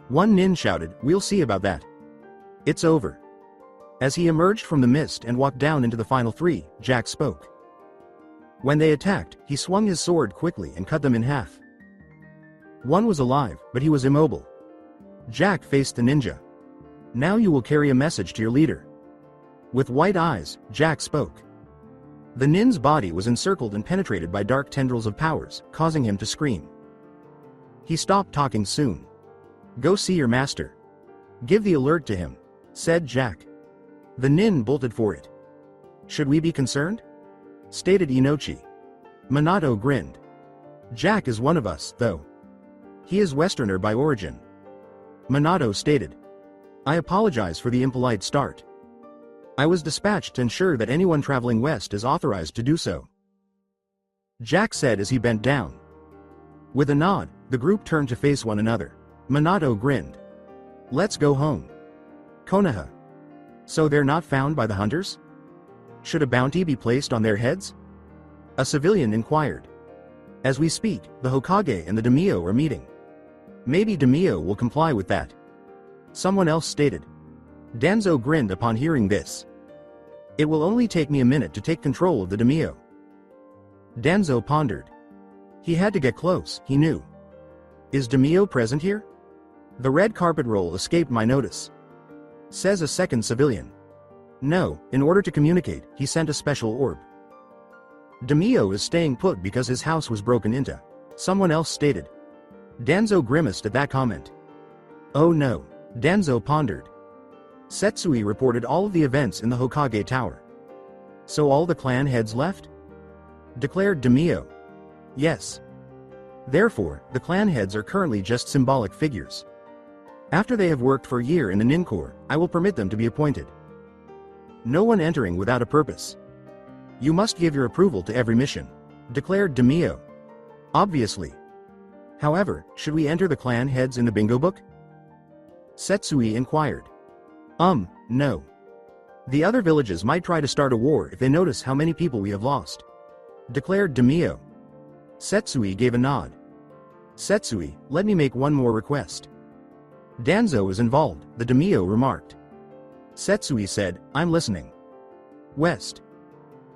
One nin shouted, we'll see about that. It's over. As he emerged from the mist and walked down into the final three, Jack spoke. When they attacked, he swung his sword quickly and cut them in half. One was alive, but he was immobile. Jack faced the ninja. Now you will carry a message to your leader. With white eyes, Jack spoke. The nin's body was encircled and penetrated by dark tendrils of powers, causing him to scream. He stopped talking soon. Go see your master. Give the alert to him, said Jack. The nin bolted for it. Should we be concerned? Stated Inochi. Minato grinned. Jack is one of us, though. He is Westerner by origin. Minato stated. I apologize for the impolite start. I was dispatched to ensure that anyone traveling west is authorized to do so, Jack said as he bent down. With a nod, the group turned to face one another. Minato grinned. Let's go home. Konoha. So they're not found by the hunters? Should a bounty be placed on their heads? A civilian inquired. As we speak, the Hokage and the daimyo are meeting. Maybe daimyo will comply with that. Someone else stated. Danzo grinned upon hearing this. It will only take me a minute to take control of the daimyo. Danzo pondered. He had to get close, he knew. Is daimyo present here? The red carpet roll escaped my notice, says a second civilian. No, in order to communicate, he sent a special orb. Daimyo is staying put because his house was broken into, someone else stated. Danzo grimaced at that comment. Oh no, Danzo pondered. Setsui reported all of the events in the Hokage Tower. So all the clan heads left? Declared daimyo. Yes. Therefore, the clan heads are currently just symbolic figures. After they have worked for a year in the Nin Corps, I will permit them to be appointed. No one entering without a purpose. You must give your approval to every mission, declared daimyo. Obviously. However, should we enter the clan heads in the bingo book? Setsui inquired. No. The other villages might try to start a war if they notice how many people we have lost, declared daimyo. Setsui gave a nod. Setsui, let me make one more request. Danzo is involved, the daimyo remarked. Setsui said, I'm listening. West.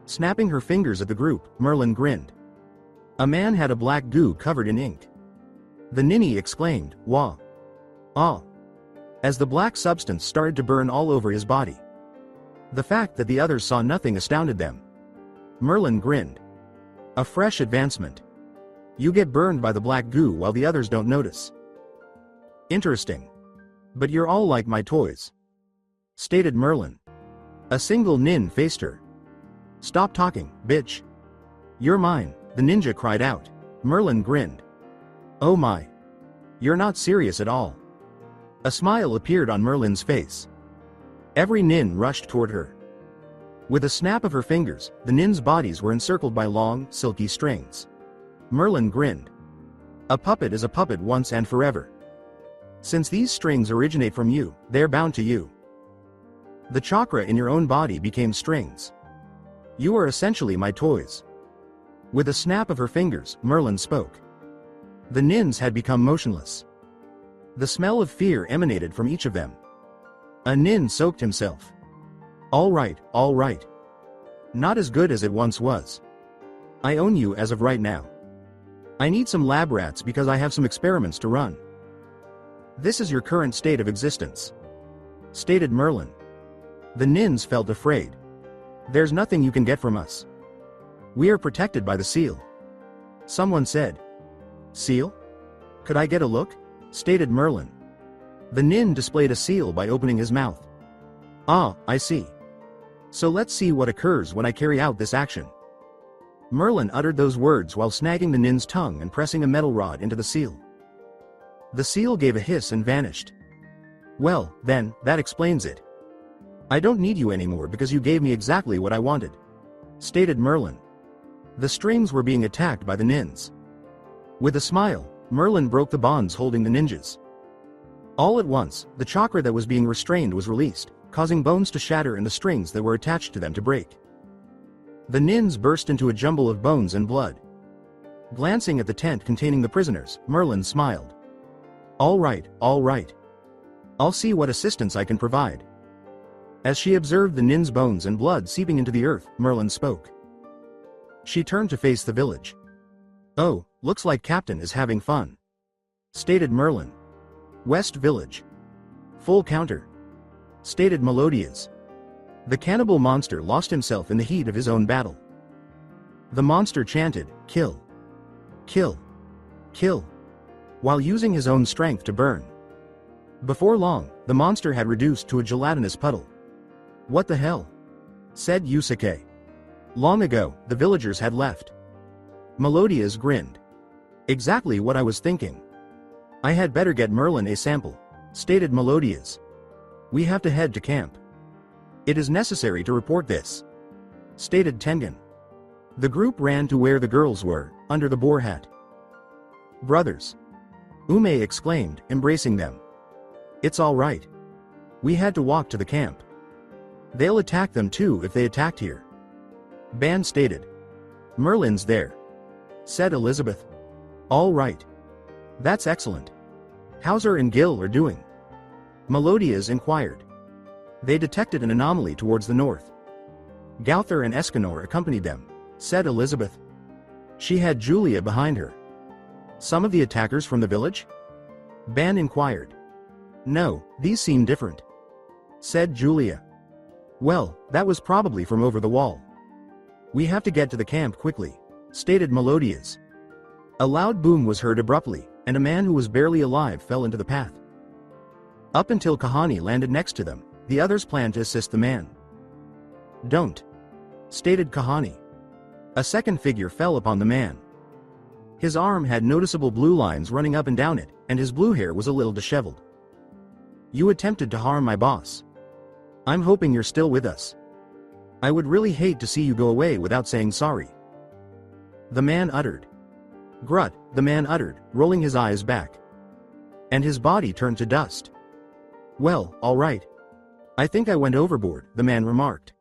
Snapping her fingers at the group, Merlin grinned. A man had a black goo covered in ink. The ninny exclaimed, Wah. Ah. As the black substance started to burn all over his body. The fact that the others saw nothing astounded them. Merlin grinned. A fresh advancement. You get burned by the black goo while the others don't notice. Interesting. But you're all like my toys, stated Merlin. A single nin faced her. Stop talking, bitch. You're mine, the ninja cried out. Merlin grinned. Oh my. You're not serious at all. A smile appeared on Merlin's face. Every nin rushed toward her. With a snap of her fingers, the nins' bodies were encircled by long, silky strings. Merlin grinned. A puppet is a puppet once and forever. Since these strings originate from you, they're bound to you. The chakra in your own body became strings. You are essentially my toys. With a snap of her fingers, Merlin spoke. The nins had become motionless. The smell of fear emanated from each of them. A nin soaked himself. All right, all right. Not as good as it once was. I own you as of right now. I need some lab rats because I have some experiments to run. This is your current state of existence, stated Merlin. The nins felt afraid. There's nothing you can get from us. We are protected by the seal. Someone said. Seal? Could I get a look? Stated Merlin. The nin displayed a seal by opening his mouth. Ah, I see. So let's see what occurs when I carry out this action. Merlin uttered those words while snagging the nin's tongue and pressing a metal rod into the seal. The seal gave a hiss and vanished. Well, then, that explains it. I don't need you anymore because you gave me exactly what I wanted, stated Merlin. The strings were being attacked by the nins. With a smile, Merlin broke the bonds holding the ninjas. All at once, the chakra that was being restrained was released, causing bones to shatter and the strings that were attached to them to break. The nins burst into a jumble of bones and blood. Glancing at the tent containing the prisoners, Merlin smiled. All right, all right. I'll see what assistance I can provide. As she observed the nin's bones and blood seeping into the earth, Merlin spoke. She turned to face the village. Oh, looks like Captain is having fun, stated Merlin. West Village. Full counter, stated Melodias. The cannibal monster lost himself in the heat of his own battle. The monster chanted, kill, kill, kill, while using his own strength to burn. Before long, the monster had reduced to a gelatinous puddle. What the hell? Said Yusuke. Long ago, the villagers had left. Melodias grinned. Exactly what I was thinking. I had better get Merlin a sample, stated Melodias. We have to head to camp. It is necessary to report this, stated Tengen. The group ran to where the girls were, under the boar hat. Brothers, Ume exclaimed, embracing them. It's all right. We had to walk to the camp. They'll attack them too if they attacked here, Ban stated. Merlin's there, said Elizabeth. All right. That's excellent. How's her and Gil are doing? Melodias inquired. They detected an anomaly towards the north. Gauther and Escanor accompanied them, said Elizabeth. She had Julia behind her. Some of the attackers from the village? Ban inquired. No, these seem different, said Julia. Well, that was probably from over the wall. We have to get to the camp quickly, stated Melodias. A loud boom was heard abruptly, and a man who was barely alive fell into the path. Up until Kahani landed next to them, the others planned to assist the man. Don't, stated Kahani. A second figure fell upon the man. His arm had noticeable blue lines running up and down it, and his blue hair was a little disheveled. You attempted to harm my boss. I'm hoping you're still with us. I would really hate to see you go away without saying sorry, the man uttered. Grut, the man uttered, rolling his eyes back. And his body turned to dust. Well, all right. I think I went overboard, the man remarked.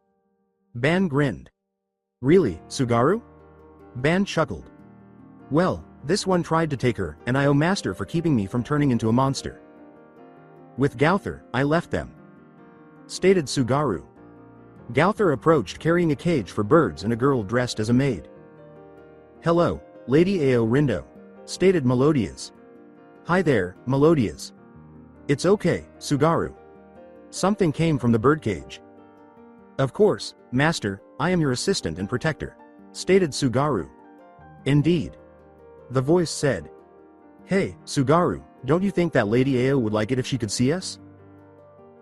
Ban grinned. Really, Sugaru? Ban chuckled. Well, this one tried to take her, and I owe Master for keeping me from turning into a monster. With Gauther, I left them, stated Sugaru. Gauther approached carrying a cage for birds and a girl dressed as a maid. Hello, Lady Ao Rindo, stated Melodias. Hi there, Melodias. It's okay, Sugaru. Something came from the birdcage. Of course, Master, I am your assistant and protector, stated Sugaru. Indeed. The voice said. Hey, Sugaru, don't you think that Lady Ao would like it if she could see us?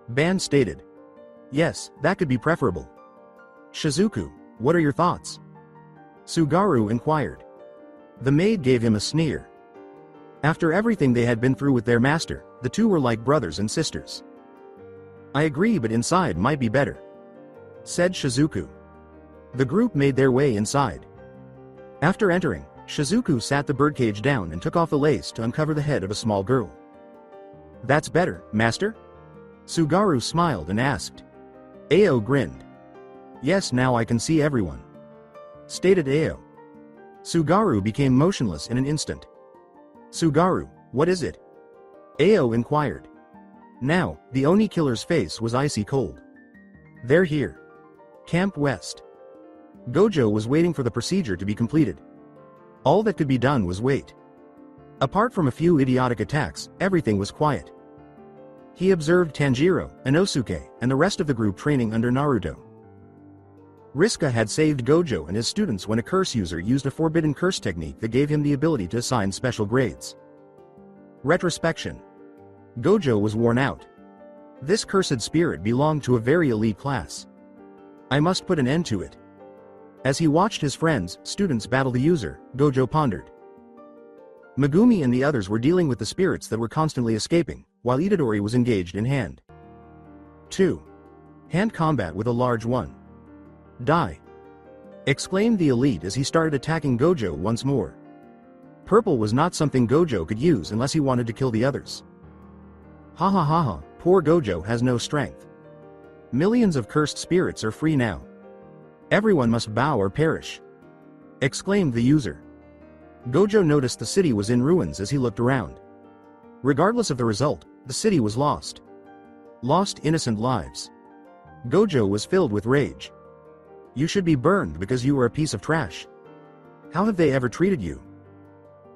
Ban stated. Yes, that could be preferable. Shizuku, what are your thoughts? Sugaru inquired. The maid gave him a sneer. After everything they had been through with their master, the two were like brothers and sisters. I agree, but inside might be better, said Shizuku. The group made their way inside. After entering, Shizuku sat the birdcage down and took off the lace to uncover the head of a small girl. That's better, Master? Sugaru smiled and asked. Ao grinned. Yes, now I can see everyone, stated Ao. Sugaru became motionless in an instant. Sugaru, what is it? Ao inquired. Now, the Oni killer's face was icy cold. They're here. Camp West. Gojo was waiting for the procedure to be completed. All that could be done was wait. Apart from a few idiotic attacks, everything was quiet. He observed Tanjiro, Inosuke, and the rest of the group training under Naruto. Riska had saved Gojo and his students when a curse user used a forbidden curse technique that gave him the ability to assign special grades. Retrospection. Gojo was worn out. This cursed spirit belonged to a very elite class. I must put an end to it. As he watched his friends, students battle the user, Gojo pondered. Megumi and the others were dealing with the spirits that were constantly escaping, while Itadori was engaged in hand 2. Hand combat with a large one. Die! Exclaimed the elite as he started attacking Gojo once more. Purple was not something Gojo could use unless he wanted to kill the others. Ha ha ha ha, poor Gojo has no strength. Millions of cursed spirits are free now. Everyone must bow or perish. Exclaimed the user. Gojo noticed the city was in ruins as he looked around. Regardless of the result, the city was lost. Lost innocent lives. Gojo was filled with rage. You should be burned because you were a piece of trash. How have they ever treated you?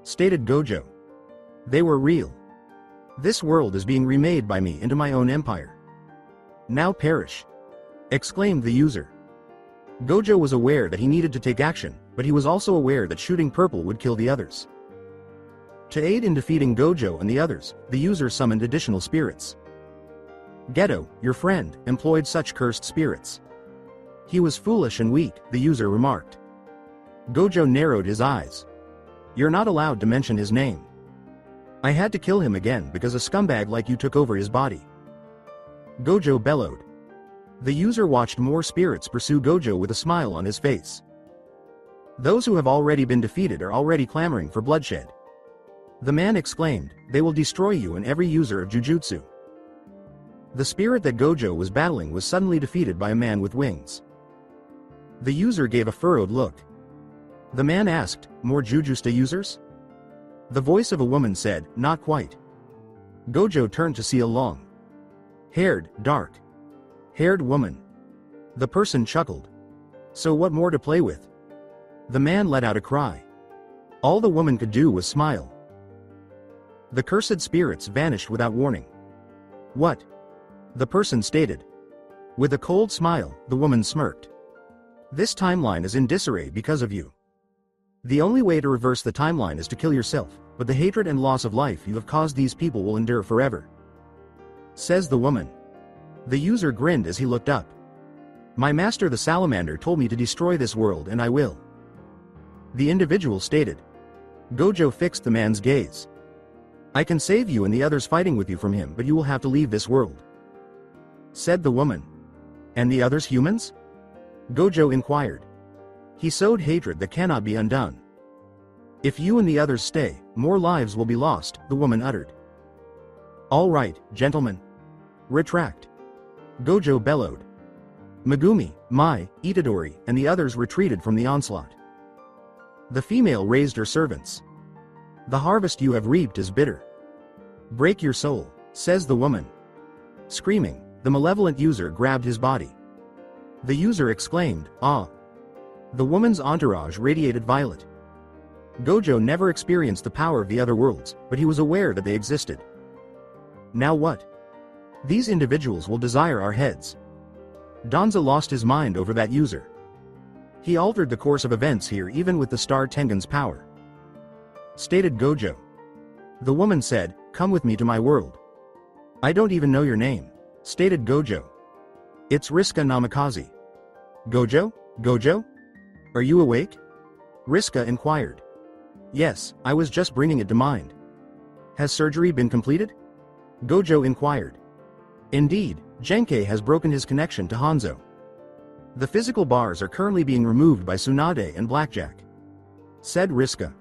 Stated Gojo. They were real. This world is being remade by me into my own empire. Now perish. Exclaimed the user. Gojo was aware that he needed to take action, but he was also aware that shooting purple would kill the others. To aid in defeating Gojo and the others, the user summoned additional spirits. Geto, your friend, employed such cursed spirits. He was foolish and weak, the user remarked. Gojo narrowed his eyes. You're not allowed to mention his name. I had to kill him again because a scumbag like you took over his body. Gojo bellowed. The user watched more spirits pursue Gojo with a smile on his face. Those who have already been defeated are already clamoring for bloodshed. The man exclaimed, they will destroy you and every user of Jujutsu. The spirit that Gojo was battling was suddenly defeated by a man with wings. The user gave a furrowed look. The man asked, more Jujutsu users? The voice of a woman said, not quite. Gojo turned to see a long-haired, dark-haired woman. The person chuckled. So what more to play with? The man let out a cry. All the woman could do was smile. The cursed spirits vanished without warning. What? The person stated. With a cold smile, the woman smirked. This timeline is in disarray because of you. The only way to reverse the timeline is to kill yourself, but the hatred and loss of life you have caused these people will endure forever. Says the woman. The user grinned as he looked up. My master the salamander told me to destroy this world and I will. The individual stated. Gojo fixed the man's gaze. I can save you and the others fighting with you from him, but you will have to leave this world. Said the woman. And the others humans? Gojo inquired. He sowed hatred that cannot be undone. If you and the others stay, more lives will be lost, the woman uttered. All right, gentlemen. Retract. Gojo bellowed. Megumi, Mai, Itadori, and the others retreated from the onslaught. The female raised her servants. The harvest you have reaped is bitter. Break your soul, says the woman. Screaming, the malevolent user grabbed his body. The user exclaimed, ah. The woman's entourage radiated violet. Gojo never experienced the power of the other worlds, but he was aware that they existed. Now what? These individuals will desire our heads. Danzo lost his mind over that user. He altered the course of events here even with the Star Tengen's power. Stated Gojo. The woman said, come with me to my world. I don't even know your name. Stated Gojo. It's Riska Namikaze. Gojo? Gojo? Are you awake? Riska inquired. Yes, I was just bringing it to mind. Has surgery been completed? Gojo inquired. Indeed, Genkei has broken his connection to Hanzo. The physical bars are currently being removed by Tsunade and Blackjack. Said Riska.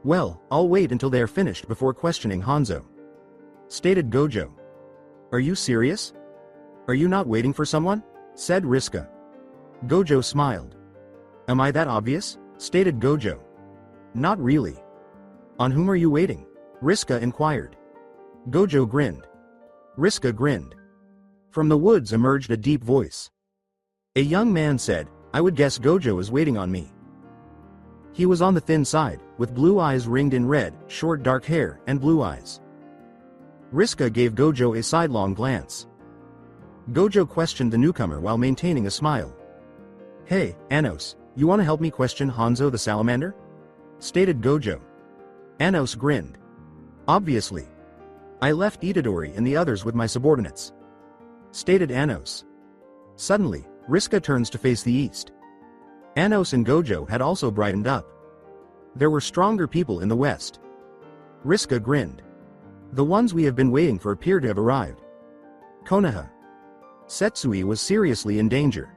Well, I'll wait until they are finished before questioning Hanzo. Stated Gojo. Are you serious? Are you not waiting for someone? Said Riska. Gojo smiled. Am I that obvious? Stated Gojo. Not really. On whom are you waiting? Riska inquired. Gojo grinned. Riska grinned. From the woods emerged a deep voice. A young man said, I would guess Gojo is waiting on me. He was on the thin side, with blue eyes ringed in red, short dark hair, and blue eyes. Riska gave Gojo a sidelong glance. Gojo questioned the newcomer while maintaining a smile. Hey, Anos, you want to help me question Hanzo the salamander? Stated Gojo. Anos grinned. Obviously. I left Itadori and the others with my subordinates. Stated Anos. Suddenly, Riska turns to face the east. Anos and Gojo had also brightened up. There were stronger people in the west. Riska grinned. The ones we have been waiting for appear to have arrived. Konoha. Setsui was seriously in danger.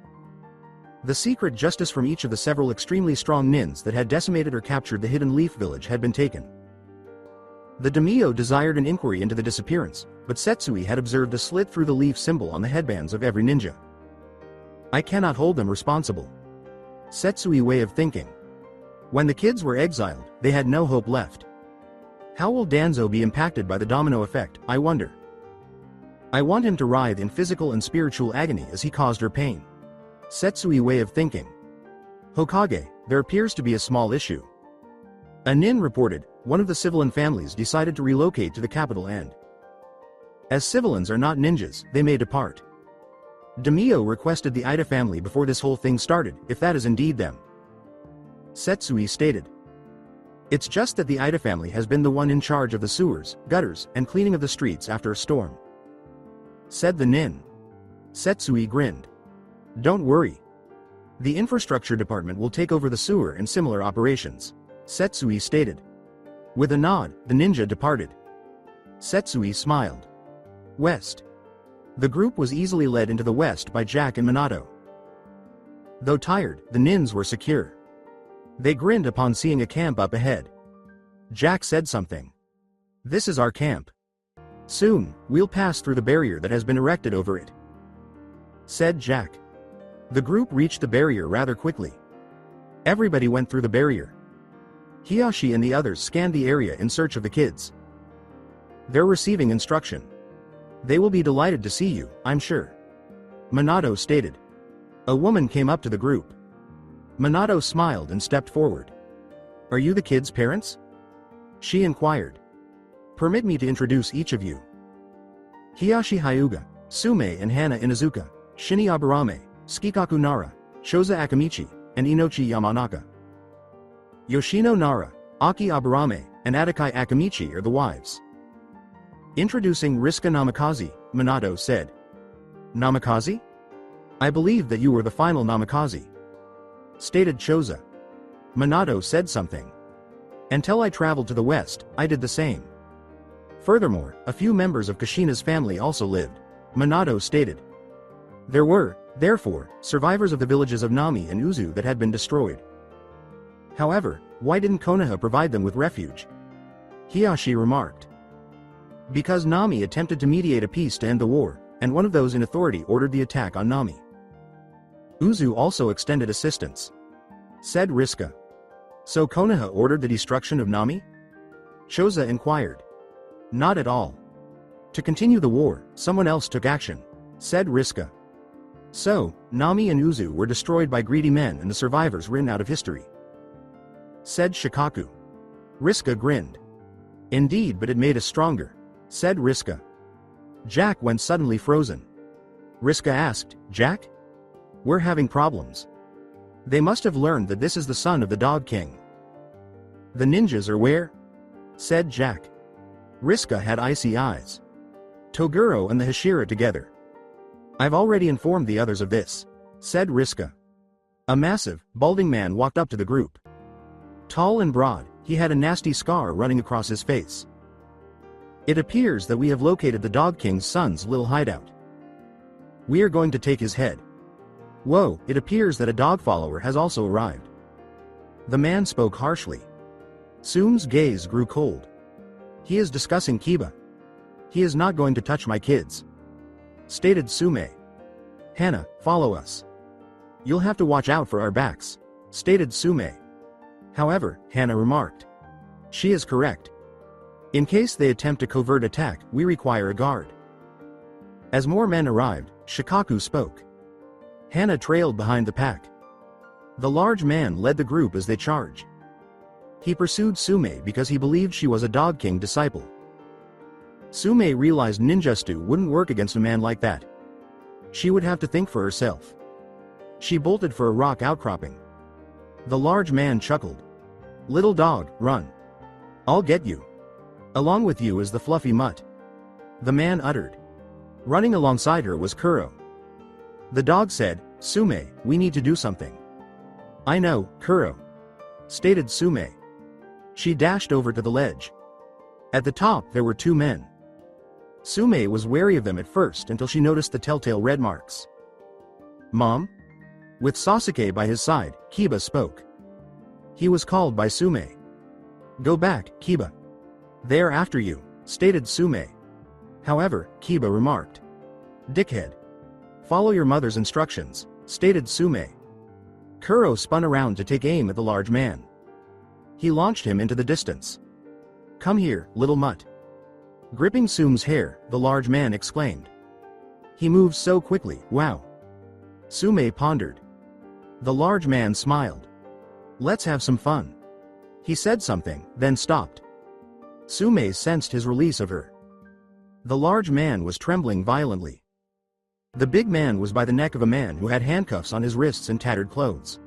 The secret justice from each of the several extremely strong nins that had decimated or captured the hidden leaf village had been taken. The daimyo desired an inquiry into the disappearance, but Setsui had observed a slit through the leaf symbol on the headbands of every ninja. I cannot hold them responsible. Setsui way of thinking. When the kids were exiled, they had no hope left. How will Danzo be impacted by the domino effect, I wonder? I want him to writhe in physical and spiritual agony as he caused her pain. Setsui way of thinking. Hokage, there appears to be a small issue. A nin reported, one of the civilian families decided to relocate to the capital and, as civilians are not ninjas, they may depart. Daimyo requested the Ida family before this whole thing started, if that is indeed them. Setsui stated. It's just that the Ida family has been the one in charge of the sewers, gutters, and cleaning of the streets after a storm. Said the nin. Setsui grinned. Don't worry. The infrastructure department will take over the sewer and similar operations. Setsui stated. With a nod, the ninja departed. Setsui smiled. West. The group was easily led into the west by Jack and Minato. Though tired, the nins were secure. They grinned upon seeing a camp up ahead. Jack said something. This is our camp. Soon, we'll pass through the barrier that has been erected over it. Said Jack. The group reached the barrier rather quickly. Everybody went through the barrier. Hiyashi and the others scanned the area in search of the kids. They're receiving instruction. They will be delighted to see you, I'm sure. Minato stated. A woman came up to the group. Minato smiled and stepped forward. Are you the kids' parents? She inquired. Permit me to introduce each of you. Hiyashi Hyuga, Sume and Hana Inazuka, Shini Aburame, Skikaku Nara, Shoza Akamichi, and Inochi Yamanaka. Yoshino Nara, Aki Aburame, and Atakai Akamichi are the wives. Introducing Riska Namikaze, Minato said. Namikaze? I believe that you were the final Namikaze. Stated Choza. Minato said something. Until I traveled to the west, I did the same. Furthermore, a few members of Kushina's family also lived. Minato stated. There were, therefore, survivors of the villages of Nami and Uzu that had been destroyed. However, why didn't Konoha provide them with refuge? Hiyashi remarked. Because Nami attempted to mediate a peace to end the war, and one of those in authority ordered the attack on Nami. Uzu also extended assistance. Said Riska. So Konoha ordered the destruction of Nami? Choza inquired. Not at all. To continue the war, someone else took action. Said Riska. So, Nami and Uzu were destroyed by greedy men and the survivors written out of history. Said Shikaku. Riska grinned. Indeed, but it made us stronger. Said Riska. Jack went suddenly frozen. Riska asked, Jack? We're having problems. They must have learned that this is the son of the Dog King. The ninjas are where? Said Jack. Riska had icy eyes. Toguro and the Hashira together. I've already informed the others of this. Said Riska. A massive, balding man walked up to the group. Tall and broad, he had a nasty scar running across his face. It appears that we have located the Dog King's son's little hideout. We are going to take his head. Whoa, it appears that a dog follower has also arrived. The man spoke harshly. Sum's gaze grew cold. He is discussing Kiba. He is not going to touch my kids. Stated Sume. Hana, follow us. You'll have to watch out for our backs. Stated Sume. However, Hana remarked. She is correct. In case they attempt a covert attack, we require a guard. As more men arrived, Shikaku spoke. Hana trailed behind the pack. The large man led the group as they charged. He pursued Sume because he believed she was a Dog King disciple. Sume realized ninjutsu wouldn't work against a man like that. She would have to think for herself. She bolted for a rock outcropping. The large man chuckled. Little dog, run. I'll get you. Along with you is the fluffy mutt. the man uttered. Running alongside her was Kuro. The dog said, "Sume, we need to do something." "I know, Kuro," stated Sume. She dashed over to the ledge. At the top there were two men. Sume was wary of them at first until she noticed the telltale red marks. "Mom?" With Sasuke by his side, Kiba spoke. He was called by Sume. "Go back, Kiba. They're after you," stated Sume. However, Kiba remarked. "Dickhead. Follow your mother's instructions," stated Sume. Kuro spun around to take aim at the large man. He launched him into the distance. "Come here, little mutt." Gripping Sume's hair, the large man exclaimed. "He moves so quickly, wow." Sume pondered. The large man smiled. "Let's have some fun." He said something, then stopped. Sume sensed his release of her. The large man was trembling violently. The big man was by the neck of a man who had handcuffs on his wrists and tattered clothes.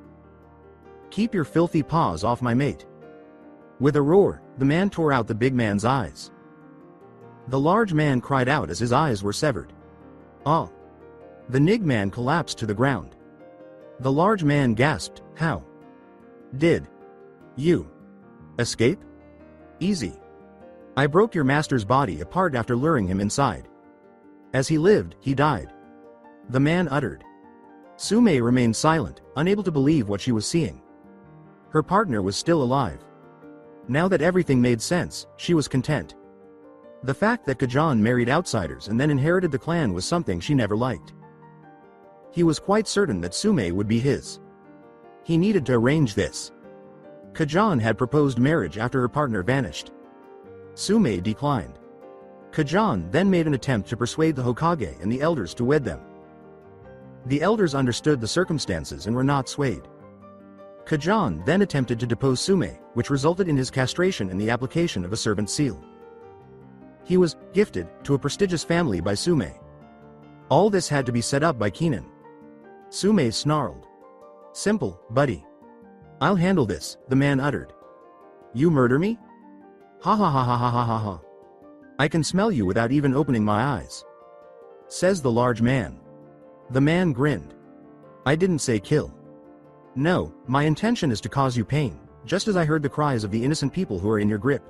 "Keep your filthy paws off my mate." With a roar, the man tore out the big man's eyes. The large man cried out as his eyes were severed. "Ah!" The nig man collapsed to the ground. The large man gasped, "How did you escape?" "Easy. I broke your master's body apart after luring him inside. As he lived, he died," the man uttered. Sume remained silent, unable to believe what she was seeing. Her partner was still alive. Now that everything made sense, she was content. The fact that Kajan married outsiders and then inherited the clan was something she never liked. He was quite certain that Sume would be his. He needed to arrange this. Kajan had proposed marriage after her partner vanished. Sume declined. Kajan then made an attempt to persuade the Hokage and the elders to wed them. The elders understood the circumstances and were not swayed. Kajan then attempted to depose Sume, which resulted in his castration and the application of a servant seal. He was gifted to a prestigious family by Sume. All this had to be set up by Keenan. Sume snarled. "Simple, buddy. I'll handle this," the man uttered. "You murder me? Ha ha ha ha ha ha ha ha. I can smell you without even opening my eyes," says the large man. The man grinned. "I didn't say kill. No, my intention is to cause you pain, just as I heard the cries of the innocent people who are in your grip.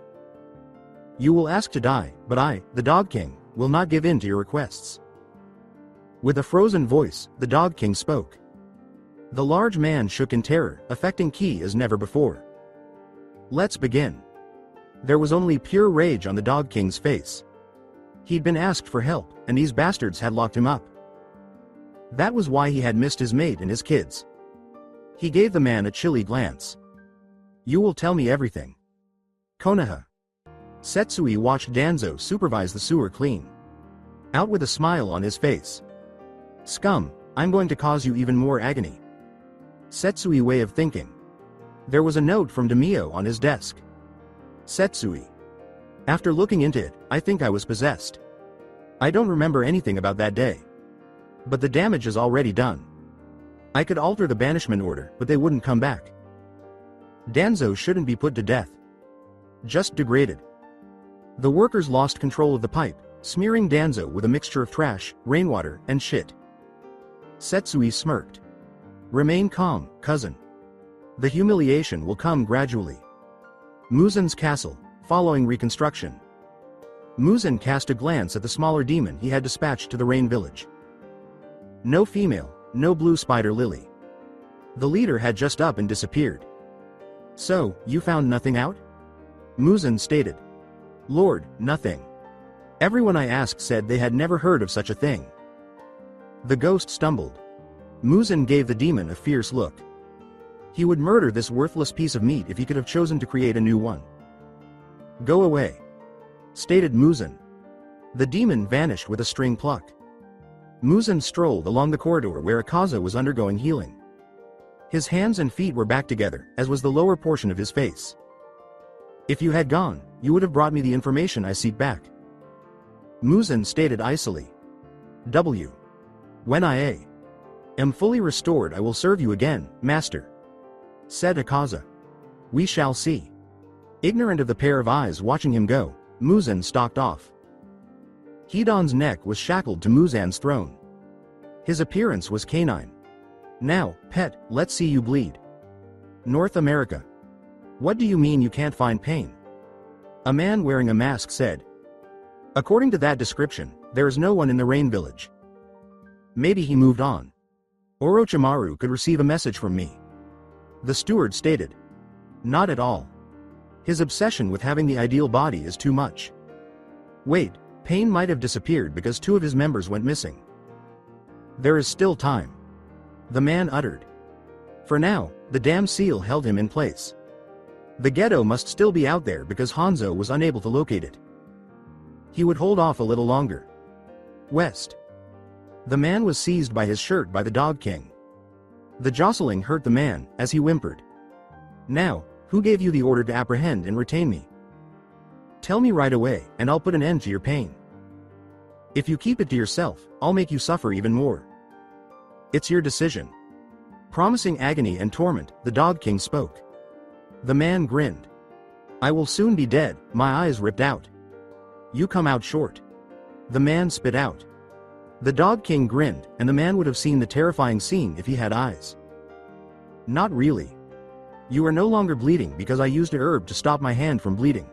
You will ask to die, but I, the Dog King, will not give in to your requests." With a frozen voice, the Dog King spoke. The large man shook in terror, affecting Ki as never before. "Let's begin." There was only pure rage on the Dog King's face. He'd been asked for help, and these bastards had locked him up. That was why he had missed his mate and his kids. He gave the man a chilly glance. "You will tell me everything." Konoha. Setsui watched Danzo supervise the sewer clean. Out with a smile on his face. "Scum, I'm going to cause you even more agony." Setsui way of thinking. There was a note from Demio on his desk. Setsui. After looking into it, I think I was possessed. I don't remember anything about that day. But the damage is already done. I could alter the banishment order, but they wouldn't come back. Danzo shouldn't be put to death. Just degraded. The workers lost control of the pipe, smearing Danzo with a mixture of trash, rainwater, and shit. Setsui smirked. "Remain calm, cousin. The humiliation will come gradually." Muzen's castle, following reconstruction. Muzen cast a glance at the smaller demon he had dispatched to the rain village. No female, no blue spider lily. The leader had just up and disappeared. "So, you found nothing out?" Muzen stated. "Lord, nothing. Everyone I asked said they had never heard of such a thing." The ghost stumbled. Muzen gave the demon a fierce look. He would murder this worthless piece of meat if he could have chosen to create a new one. "Go away," stated Muzen. The demon vanished with a string pluck. Muzen strolled along the corridor where Akaza was undergoing healing. His hands and feet were back together, as was the lower portion of his face. "If you had gone, you would have brought me the information I seek back," Muzen stated icily. "When I am fully restored, I will serve you again, master," said Akaza. "We shall see." Ignorant of the pair of eyes watching him go, Muzen stalked off. Hidan's neck was shackled to Muzan's throne. His appearance was canine. Now, pet, let's see you bleed. North America. What do you mean you can't find pain? A man wearing a mask said. According to that description, there is no one in the Rain Village. Maybe he moved on. Orochimaru could receive a message from me. The steward stated. Not at all. His obsession with having the ideal body is too much. Wait, Pain might have disappeared because 2 of his members went missing. There is still time. The man uttered. For now, the damn seal held him in place. The ghetto must still be out there because Hanzo was unable to locate it. He would hold off a little longer. West. The man was seized by his shirt by the Dog King. The jostling hurt the man, as he whimpered. Now, who gave you the order to apprehend and retain me? Tell me right away, and I'll put an end to your pain. If you keep it to yourself, I'll make you suffer even more. It's your decision. Promising agony and torment, the Dog King spoke. The man grinned. I will soon be dead, my eyes ripped out. You come out short. The man spit out. The Dog King grinned, and the man would have seen the terrifying scene if he had eyes. Not really. You are no longer bleeding because I used a herb to stop my hand from bleeding.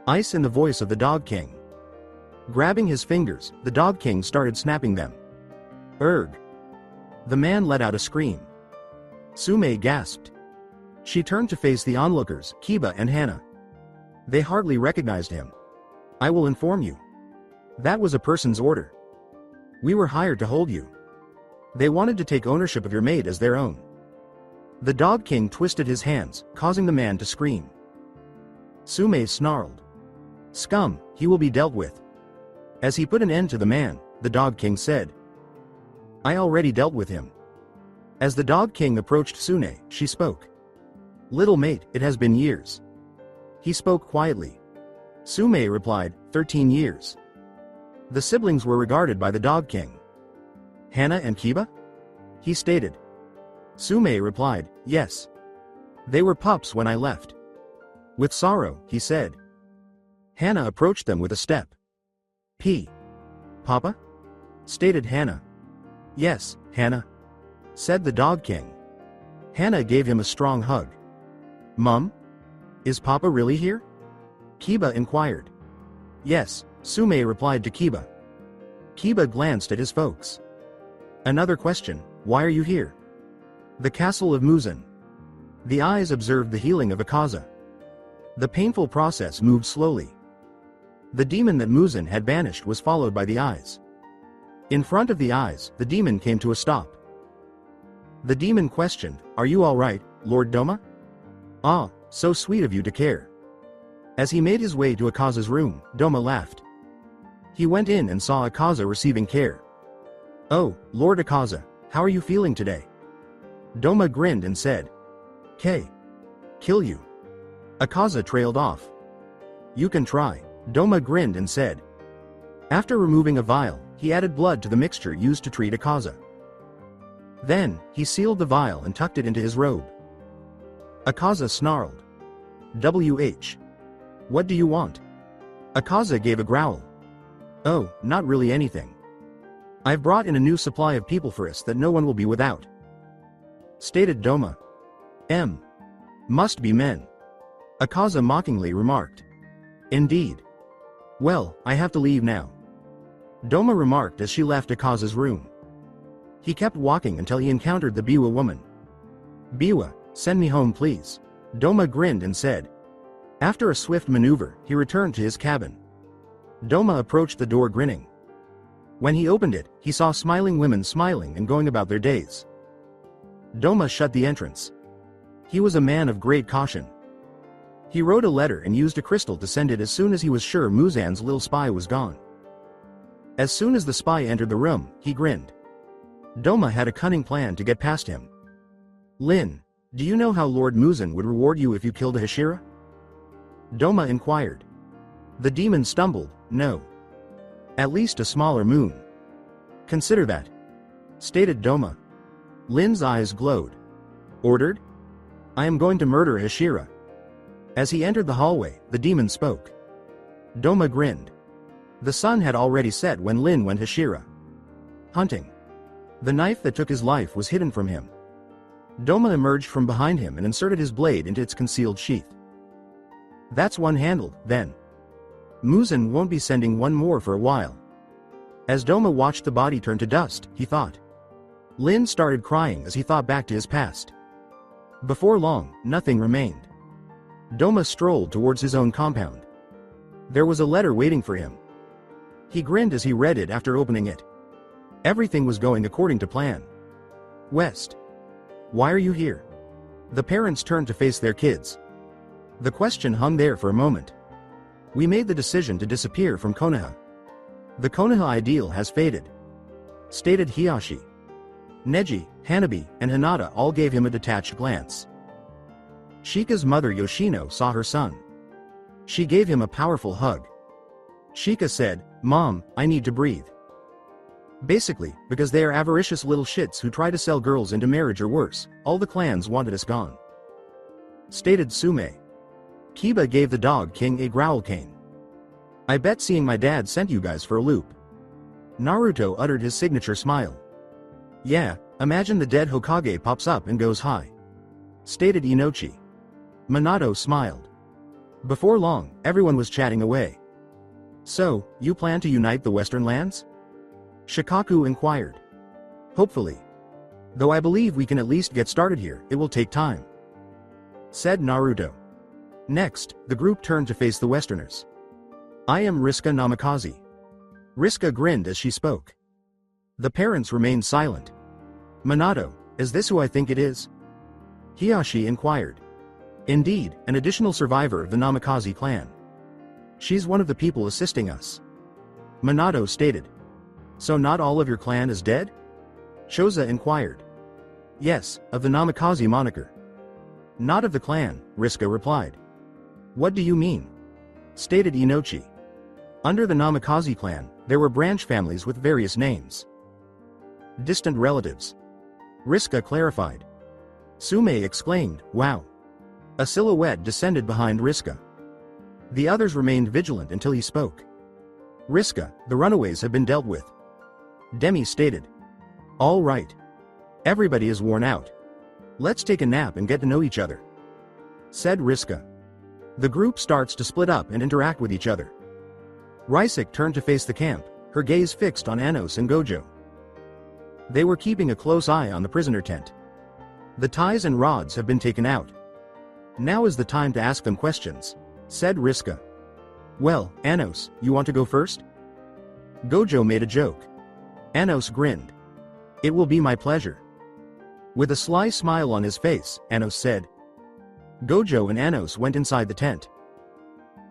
Ice in the voice of the Dog King. Grabbing his fingers, the Dog King started snapping them. Erg. The man let out a scream. Sume gasped. She turned to face the onlookers, Kiba and Hana. They hardly recognized him. I will inform you. That was a person's order. We were hired to hold you. They wanted to take ownership of your maid as their own. The Dog King twisted his hands, causing the man to scream. Sume snarled. Scum, he will be dealt with. As he put an end to the man, the Dog King said. I already dealt with him. As the Dog King approached Sune, she spoke. Little mate, it has been years. He spoke quietly. Sume replied, 13 years. The siblings were regarded by the Dog King. Hana and Kiba? He stated. Sume replied, yes. They were pups when I left. With sorrow, he said. Hana approached them with a step. Papa? Stated Hana. Yes, Hana. Said the Dog King. Hana gave him a strong hug. Mum? Is Papa really here? Kiba inquired. Yes, Sume replied to Kiba. Kiba glanced at his folks. Another question, why are you here? The castle of Muzan. The eyes observed the healing of Akaza. The painful process moved slowly. The demon that Muzan had banished was followed by the eyes. In front of the eyes, the demon came to a stop. The demon questioned, Are you all right, Lord Doma? Ah, so sweet of you to care. As he made his way to Akaza's room, Doma laughed. He went in and saw Akaza receiving care. Oh, Lord Akaza, how are you feeling today? Doma grinned and said. Kill you. Akaza trailed off. You can try, Doma grinned and said. After removing a vial, he added blood to the mixture used to treat Akaza. Then, he sealed the vial and tucked it into his robe. Akaza snarled. WH. What do you want? Akaza gave a growl. Oh, not really anything. I've brought in a new supply of people for us that no one will be without. Stated Doma. Must be men. Akaza mockingly remarked. Indeed. Well, I have to leave now. Doma remarked as she left Akaza's room. He kept walking until he encountered the Biwa woman. Biwa, send me home please. Doma grinned and said. After a swift maneuver, he returned to his cabin. Doma approached the door grinning. When he opened it, he saw smiling women smiling and going about their days. Doma shut the entrance. He was a man of great caution. He wrote a letter and used a crystal to send it as soon as he was sure Muzan's little spy was gone. As soon as the spy entered the room, he grinned. Doma had a cunning plan to get past him. Lin, do you know how Lord Muzan would reward you if you killed a Hashira? Doma inquired. The demon stumbled, no. At least a smaller moon. Consider that. Stated Doma. Lin's eyes glowed. Ordered? I am going to murder Hashira. As he entered the hallway, the demon spoke. Doma grinned. The sun had already set when Lin went Hashira hunting. The knife that took his life was hidden from him. Doma emerged from behind him and inserted his blade into its concealed sheath. That's one-handled, then. Muzan won't be sending one more for a while. As Doma watched the body turn to dust, he thought. Lin started crying as he thought back to his past. Before long, nothing remained. Doma strolled towards his own compound. There was a letter waiting for him. He grinned as he read it after opening it. Everything was going according to plan. West. Why are you here? The parents turned to face their kids. The question hung there for a moment. We made the decision to disappear from Konoha. The Konoha ideal has faded, stated Hiyashi. Neji, Hanabi, and Hinata all gave him a detached glance. Shika's mother Yoshino saw her son. She gave him a powerful hug. Shika said, "Mom, I need to breathe." Basically, because they are avaricious little shits who try to sell girls into marriage or worse, all the clans wanted us gone, stated Sume. Kiba gave the dog king a growl cane. I bet seeing my dad sent you guys for a loop. Naruto uttered his signature smile. Yeah, imagine the dead Hokage pops up and goes hi, stated Inochi. Minato smiled. Before long, everyone was chatting away. So, you plan to unite the Western lands? Shikaku inquired. Hopefully. Though I believe we can at least get started here, it will take time, said Naruto. Next, the group turned to face the Westerners. I am Riska Namikaze. Riska grinned as she spoke. The parents remained silent. Minato, is this who I think it is? Hiyashi inquired. Indeed, an additional survivor of the Namikaze clan. She's one of the people assisting us, Minato stated. So not all of your clan is dead? Shoza inquired. Yes, of the Namikaze moniker. Not of the clan, Riska replied. What do you mean? Stated Inochi. Under the Namikaze clan, there were branch families with various names. Distant relatives. Riska clarified. Sume exclaimed, wow. A silhouette descended behind Riska. The others remained vigilant until he spoke. Riska, the runaways have been dealt with, Demi stated. All right. Everybody is worn out. Let's take a nap and get to know each other, said Riska. The group starts to split up and interact with each other. Rysik turned to face the camp, her gaze fixed on Anos and Gojo. They were keeping a close eye on the prisoner tent. The ties and rods have been taken out. Now is the time to ask them questions, said Riska. Well, Anos, you want to go first? Gojo made a joke. Anos grinned. It will be my pleasure. With a sly smile on his face, Anos said. Gojo and Anos went inside the tent.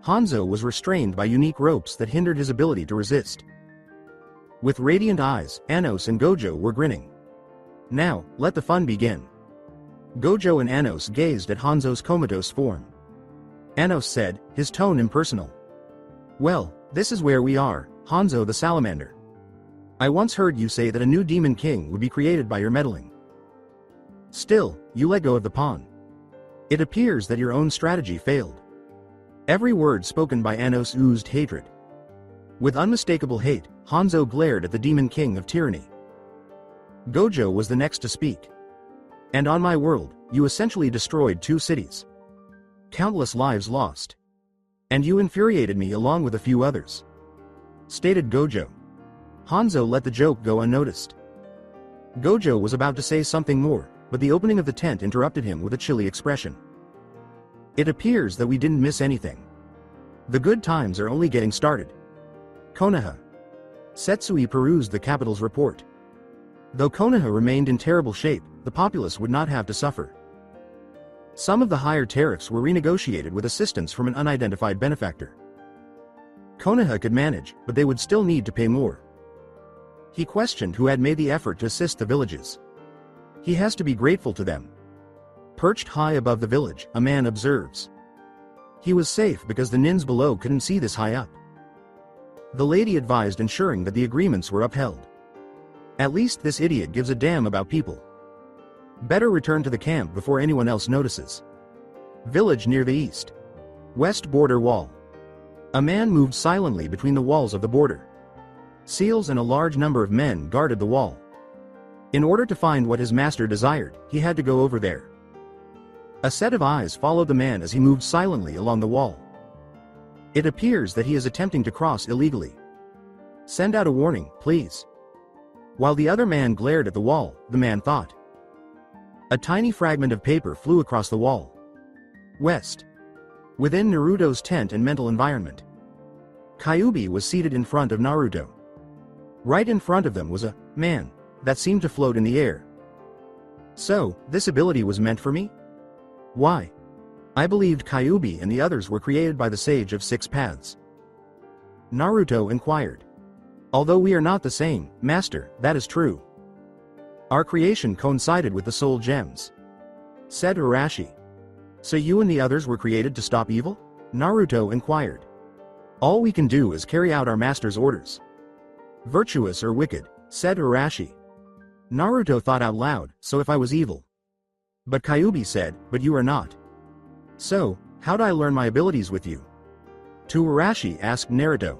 Hanzo was restrained by unique ropes that hindered his ability to resist. With radiant eyes, Anos and Gojo were grinning. Now, let the fun begin. Gojo and Anos gazed at Hanzo's comatose form. Anos said, his tone impersonal. Well, this is where we are, Hanzo the Salamander. I once heard you say that a new demon king would be created by your meddling. Still, you let go of the pawn. It appears that your own strategy failed. Every word spoken by Anos oozed hatred. With unmistakable hate, Hanzo glared at the demon king of tyranny. Gojo was the next to speak. And on my world, you essentially destroyed 2 cities. Countless lives lost. And you infuriated me along with a few others, stated Gojo. Hanzo let the joke go unnoticed. Gojo was about to say something more, but the opening of the tent interrupted him with a chilly expression. It appears that we didn't miss anything. The good times are only getting started. Konoha. Setsui perused the capital's report. Though Konoha remained in terrible shape, the populace would not have to suffer. Some of the higher tariffs were renegotiated with assistance from an unidentified benefactor. Konoha could manage, but they would still need to pay more. He questioned who had made the effort to assist the villages. He has to be grateful to them. Perched high above the village, a man observes. He was safe because the nins below couldn't see this high up. The lady advised ensuring that the agreements were upheld. At least this idiot gives a damn about people. Better return to the camp before anyone else notices. Village near the east. West border wall. A man moved silently between the walls of the border. Seals and a large number of men guarded the wall. In order to find what his master desired, he had to go over there. A set of eyes followed the man as he moved silently along the wall. It appears that he is attempting to cross illegally. Send out a warning, please. While the other man glared at the wall, the man thought. A tiny fragment of paper flew across the wall. West. Within Naruto's tent and mental environment. Kyuubi was seated in front of Naruto. Right in front of them was a man that seemed to float in the air. So, this ability was meant for me? Why? I believed Kyuubi and the others were created by the Sage of Six Paths. Naruto inquired. Although we are not the same, Master, that is true. Our creation coincided with the Soul Gems. Said Urashi. So you and the others were created to stop evil? Naruto inquired. All we can do is carry out our master's orders. Virtuous or wicked, said Urashi. Naruto thought out loud, so if I was evil. But Kyuubi said, but you are not. So, how'd I learn my abilities with you? To Urashi asked Naruto.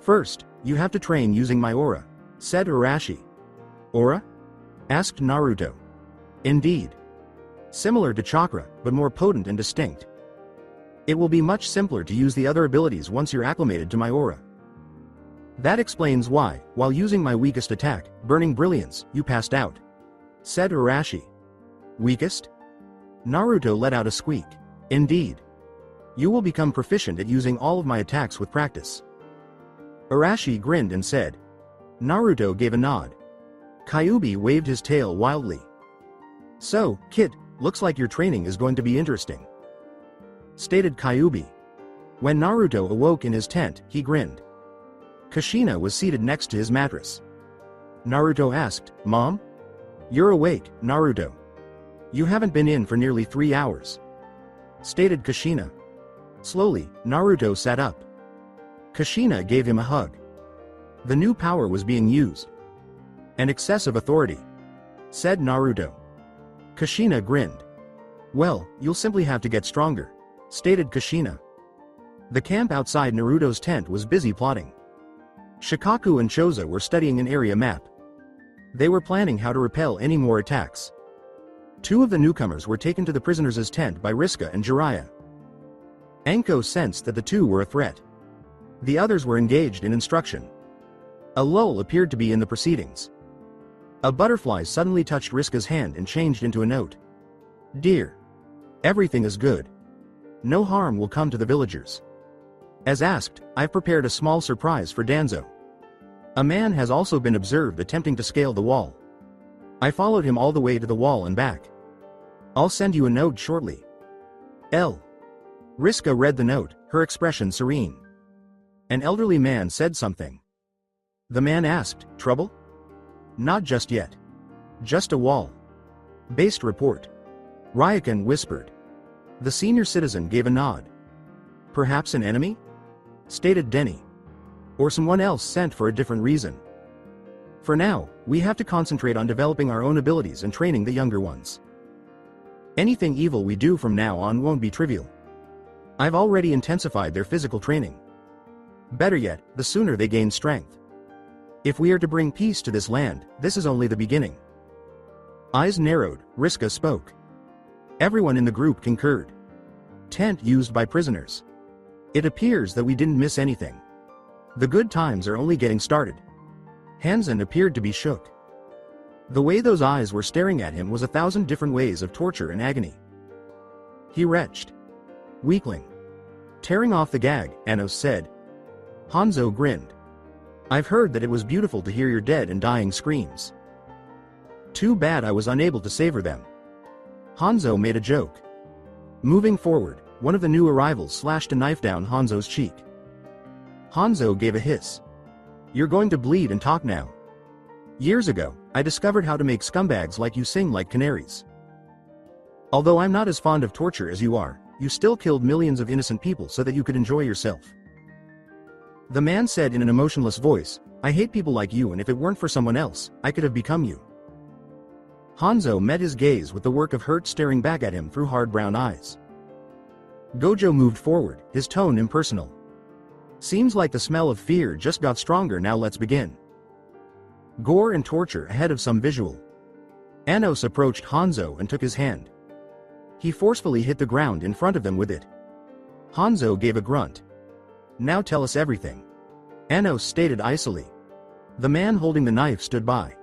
First, you have to train using my aura, said Urashi. Aura? Asked Naruto. Indeed. Similar to chakra, but more potent and distinct. It will be much simpler to use the other abilities once you're acclimated to my aura. That explains why, while using my weakest attack, Burning Brilliance, you passed out. Said Urashi. Weakest? Naruto let out a squeak. Indeed. You will become proficient at using all of my attacks with practice. Urashi grinned and said. Naruto gave a nod. Kyuubi waved his tail wildly. So, kid, looks like your training is going to be interesting. Stated Kyuubi. When Naruto awoke in his tent, he grinned. Kushina was seated next to his mattress. Naruto asked, Mom? You're awake, Naruto. You haven't been in for nearly 3 hours. Stated Kushina. Slowly, Naruto sat up. Kushina gave him a hug. The new power was being used. An excessive authority. Said Naruto. Kushina grinned. Well, you'll simply have to get stronger. Stated Kushina. The camp outside Naruto's tent was busy plotting. Shikaku and Choza were studying an area map. They were planning how to repel any more attacks. 2 of the newcomers were taken to the prisoners' tent by Riska and Jiraiya. Anko sensed that the 2 were a threat. The others were engaged in instruction. A lull appeared to be in the proceedings. A butterfly suddenly touched Riska's hand and changed into a note. Dear. Everything is good. No harm will come to the villagers. As asked, I've prepared a small surprise for Danzo. A man has also been observed attempting to scale the wall. I followed him all the way to the wall and back. I'll send you a note shortly. L. Riska read the note, her expression serene. An elderly man said something. The man asked, Trouble? Not just yet. Just a wall. Based report. Ryakan whispered. The senior citizen gave a nod. Perhaps an enemy? Stated Denny. Or someone else sent for a different reason. For now, we have to concentrate on developing our own abilities and training the younger ones. Anything evil we do from now on won't be trivial. I've already intensified their physical training. Better yet, the sooner they gain strength. If we are to bring peace to this land, this is only the beginning. Eyes narrowed, Riska spoke. Everyone in the group concurred. Tent used by prisoners. It appears that we didn't miss anything. The good times are only getting started. Hanzo appeared to be shook. The way those eyes were staring at him was 1,000 different ways of torture and agony. He retched. Weakling. Tearing off the gag, Anos said. Hanzo grinned. I've heard that it was beautiful to hear your dead and dying screams. Too bad I was unable to savor them. Hanzo made a joke. Moving forward, one of the new arrivals slashed a knife down Hanzo's cheek. Hanzo gave a hiss. You're going to bleed and talk now. Years ago, I discovered how to make scumbags like you sing like canaries. Although I'm not as fond of torture as you are, you still killed millions of innocent people so that you could enjoy yourself. The man said in an emotionless voice, I hate people like you, and if it weren't for someone else, I could have become you. Hanzo met his gaze with the work of hurt staring back at him through hard brown eyes. Gojo moved forward, his tone impersonal. Seems like the smell of fear just got stronger. Now let's begin. Gore and torture ahead of some visual. Anos approached Hanzo and took his hand. He forcefully hit the ground in front of them with it. Hanzo gave a grunt. Now tell us everything. Anos stated icily. The man holding the knife stood by.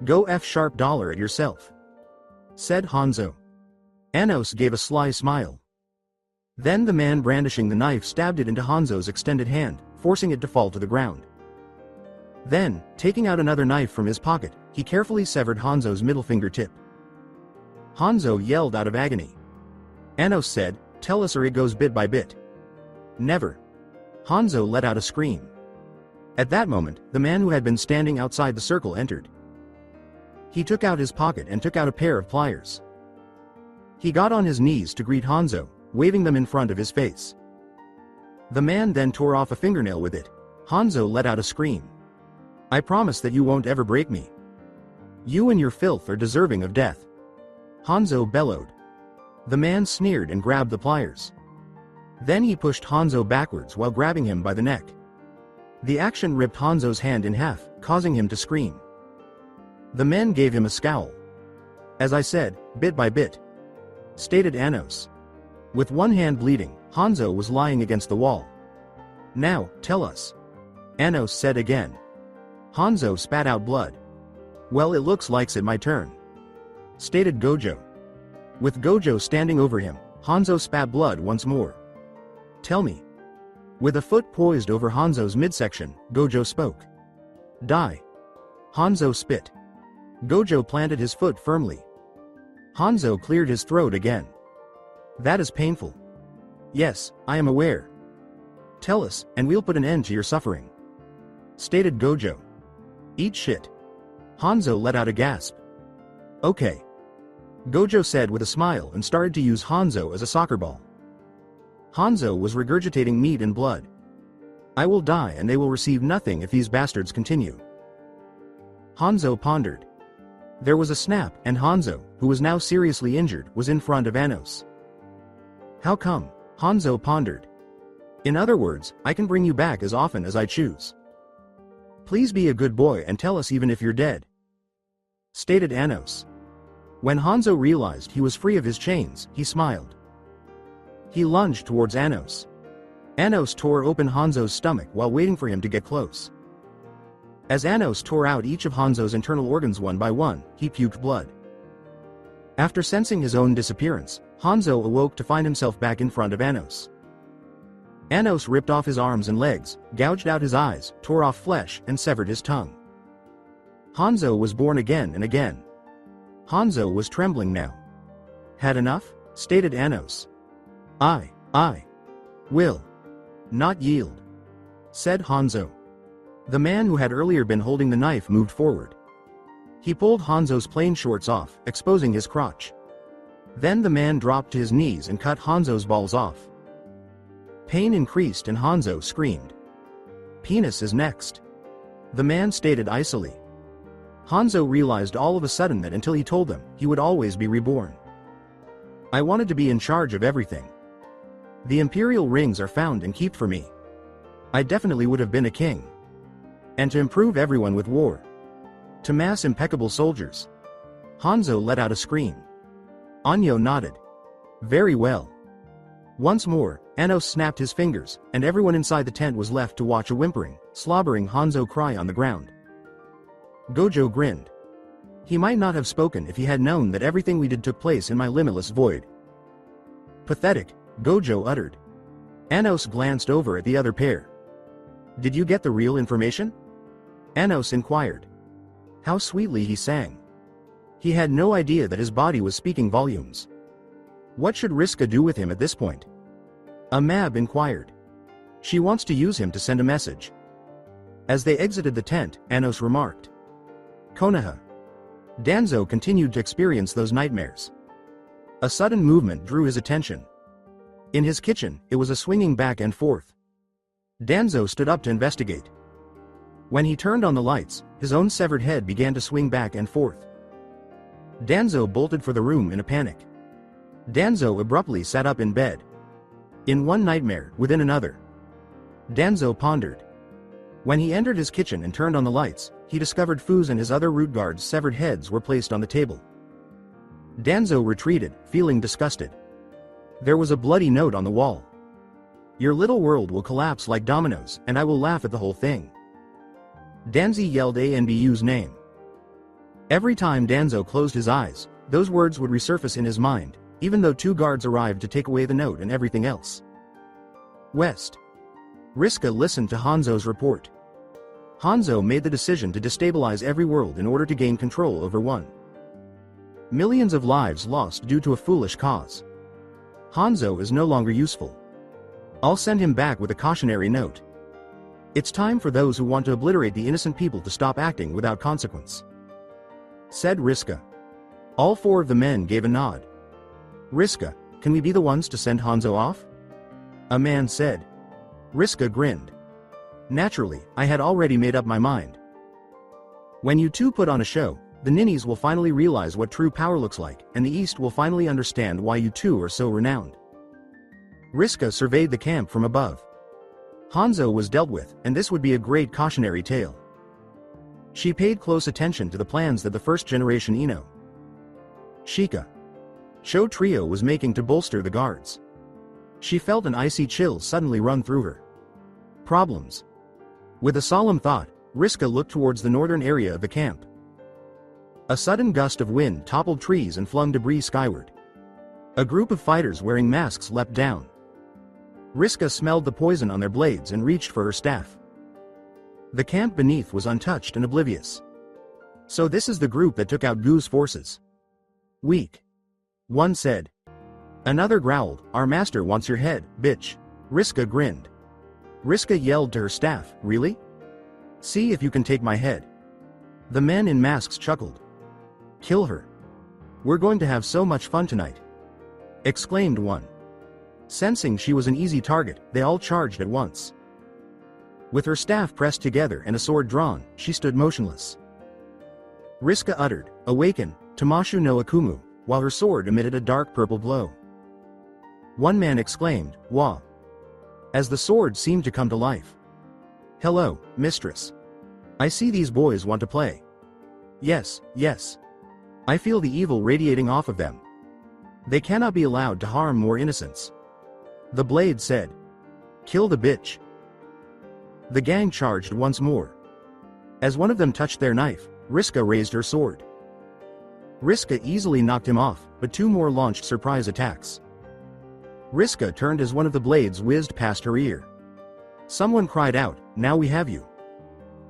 Go F# dollar at yourself, said Hanzo. Anos gave a sly smile. Then the man brandishing the knife stabbed it into Hanzo's extended hand, forcing it to fall to the ground. Then, taking out another knife from his pocket, he carefully severed Hanzo's middle finger tip. Hanzo yelled out of agony. Anos said, tell us or it goes bit by bit. Never. Hanzo let out a scream. At that moment, the man who had been standing outside the circle entered. He took out his pocket and took out a pair of pliers. He got on his knees to greet Hanzo, waving them in front of his face. The man then tore off a fingernail with it. Hanzo let out a scream. I promise that you won't ever break me. You and your filth are deserving of death. Hanzo bellowed. The man sneered and grabbed the pliers. Then he pushed Hanzo backwards while grabbing him by the neck. The action ripped Hanzo's hand in half, causing him to scream. The men gave him a scowl. As I said, bit by bit, stated Anos. With one hand bleeding, Hanzo was lying against the wall. Now, tell us, Anos said again. Hanzo spat out blood. Well, it looks like it's my turn, stated Gojo. With Gojo standing over him, Hanzo spat blood once more. Tell me. With a foot poised over Hanzo's midsection, Gojo spoke. Die. Hanzo spit. Gojo planted his foot firmly. Hanzo cleared his throat again. That is painful. Yes, I am aware. Tell us, and we'll put an end to your suffering, stated Gojo. Eat shit. Hanzo let out a gasp. Okay. Gojo said with a smile and started to use Hanzo as a soccer ball. Hanzo was regurgitating meat and blood. I will die and they will receive nothing if these bastards continue. Hanzo pondered. There was a snap, and Hanzo, who was now seriously injured, was in front of Anos. How come? Hanzo pondered. In other words, I can bring you back as often as I choose. Please be a good boy and tell us even if you're dead, stated Anos. When Hanzo realized he was free of his chains, he smiled. He lunged towards Anos. Anos tore open Hanzo's stomach while waiting for him to get close. As Anos tore out each of Hanzo's internal organs one by one, he puked blood. After sensing his own disappearance, Hanzo awoke to find himself back in front of Anos. Anos ripped off his arms and legs, gouged out his eyes, tore off flesh, and severed his tongue. Hanzo was born again and again. Hanzo was trembling now. Had enough? Stated Anos. I will not yield, said Hanzo. The man who had earlier been holding the knife moved forward. He pulled Hanzo's plain shorts off, exposing his crotch. Then the man dropped to his knees and cut Hanzo's balls off. Pain increased and Hanzo screamed. Penis is next, the man stated icily. Hanzo realized all of a sudden that until he told them, he would always be reborn. I wanted to be in charge of everything. The imperial rings are found and kept for me. I definitely would have been a king. And to improve everyone with war. To mass impeccable soldiers. Hanzo let out a scream. Anyo nodded. Very well. Once more, Anos snapped his fingers, and everyone inside the tent was left to watch a whimpering, slobbering Hanzo cry on the ground. Gojo grinned. He might not have spoken if he had known that everything we did took place in my limitless void. Pathetic, Gojo uttered. Anos glanced over at the other pair. Did you get the real information? Anos inquired. How sweetly he sang. He had no idea that his body was speaking volumes. What should Riska do with him at this point? Amab inquired. She wants to use him to send a message. As they exited the tent, Anos remarked. Konoha. Danzo continued to experience those nightmares. A sudden movement drew his attention. In his kitchen, it was a swinging back and forth. Danzo stood up to investigate. When he turned on the lights, his own severed head began to swing back and forth. Danzo bolted for the room in a panic. Danzo abruptly sat up in bed. In one nightmare, within another. Danzo pondered. When he entered his kitchen and turned on the lights, he discovered Fu's and his other root guards' severed heads were placed on the table. Danzo retreated, feeling disgusted. There was a bloody note on the wall. Your little world will collapse like dominoes, and I will laugh at the whole thing. Danzi yelled Anbu's name. Every time Danzo closed his eyes, those words would resurface in his mind, even though 2 guards arrived to take away the note and everything else. West. Riska listened to Hanzo's report. Hanzo made the decision to destabilize every world in order to gain control over one. Millions of lives lost due to a foolish cause. Hanzo is no longer useful. I'll send him back with a cautionary note. It's time for those who want to obliterate the innocent people to stop acting without consequence, said Riska. All 4 of the men gave a nod. Riska, can we be the ones to send Hanzo off? A man said. Riska grinned. Naturally, I had already made up my mind. When you 2 put on a show, the ninnies will finally realize what true power looks like, and the East will finally understand why you 2 are so renowned. Riska surveyed the camp from above. Hanzo was dealt with, and this would be a great cautionary tale. She paid close attention to the plans that the first-generation Ino Shika Sho trio was making to bolster the guards. She felt an icy chill suddenly run through her. Problems. With a solemn thought, Riska looked towards the northern area of the camp. A sudden gust of wind toppled trees and flung debris skyward. A group of fighters wearing masks leapt down. Riska smelled the poison on their blades and reached for her staff. The camp beneath was untouched and oblivious. So this is the group that took out Gu's forces. Weak. One said. Another growled, our master wants your head, bitch. Riska grinned. Riska yelled to her staff, really? See if you can take my head. The men in masks chuckled. Kill her. We're going to have so much fun tonight, exclaimed one. Sensing she was an easy target, they all charged at once. With her staff pressed together and a sword drawn, she stood motionless. Riska uttered, awaken, Tamashu no Akumu, while her sword emitted a dark purple glow. One man exclaimed, Wah! As the sword seemed to come to life. Hello, mistress. I see these boys want to play. Yes, yes. I feel the evil radiating off of them. They cannot be allowed to harm more innocents. The blade said. Kill the bitch. The gang charged once more. As one of them touched their knife, Riska raised her sword. Riska easily knocked him off, but 2 more launched surprise attacks. Riska turned as one of the blades whizzed past her ear. Someone cried out, now we have you.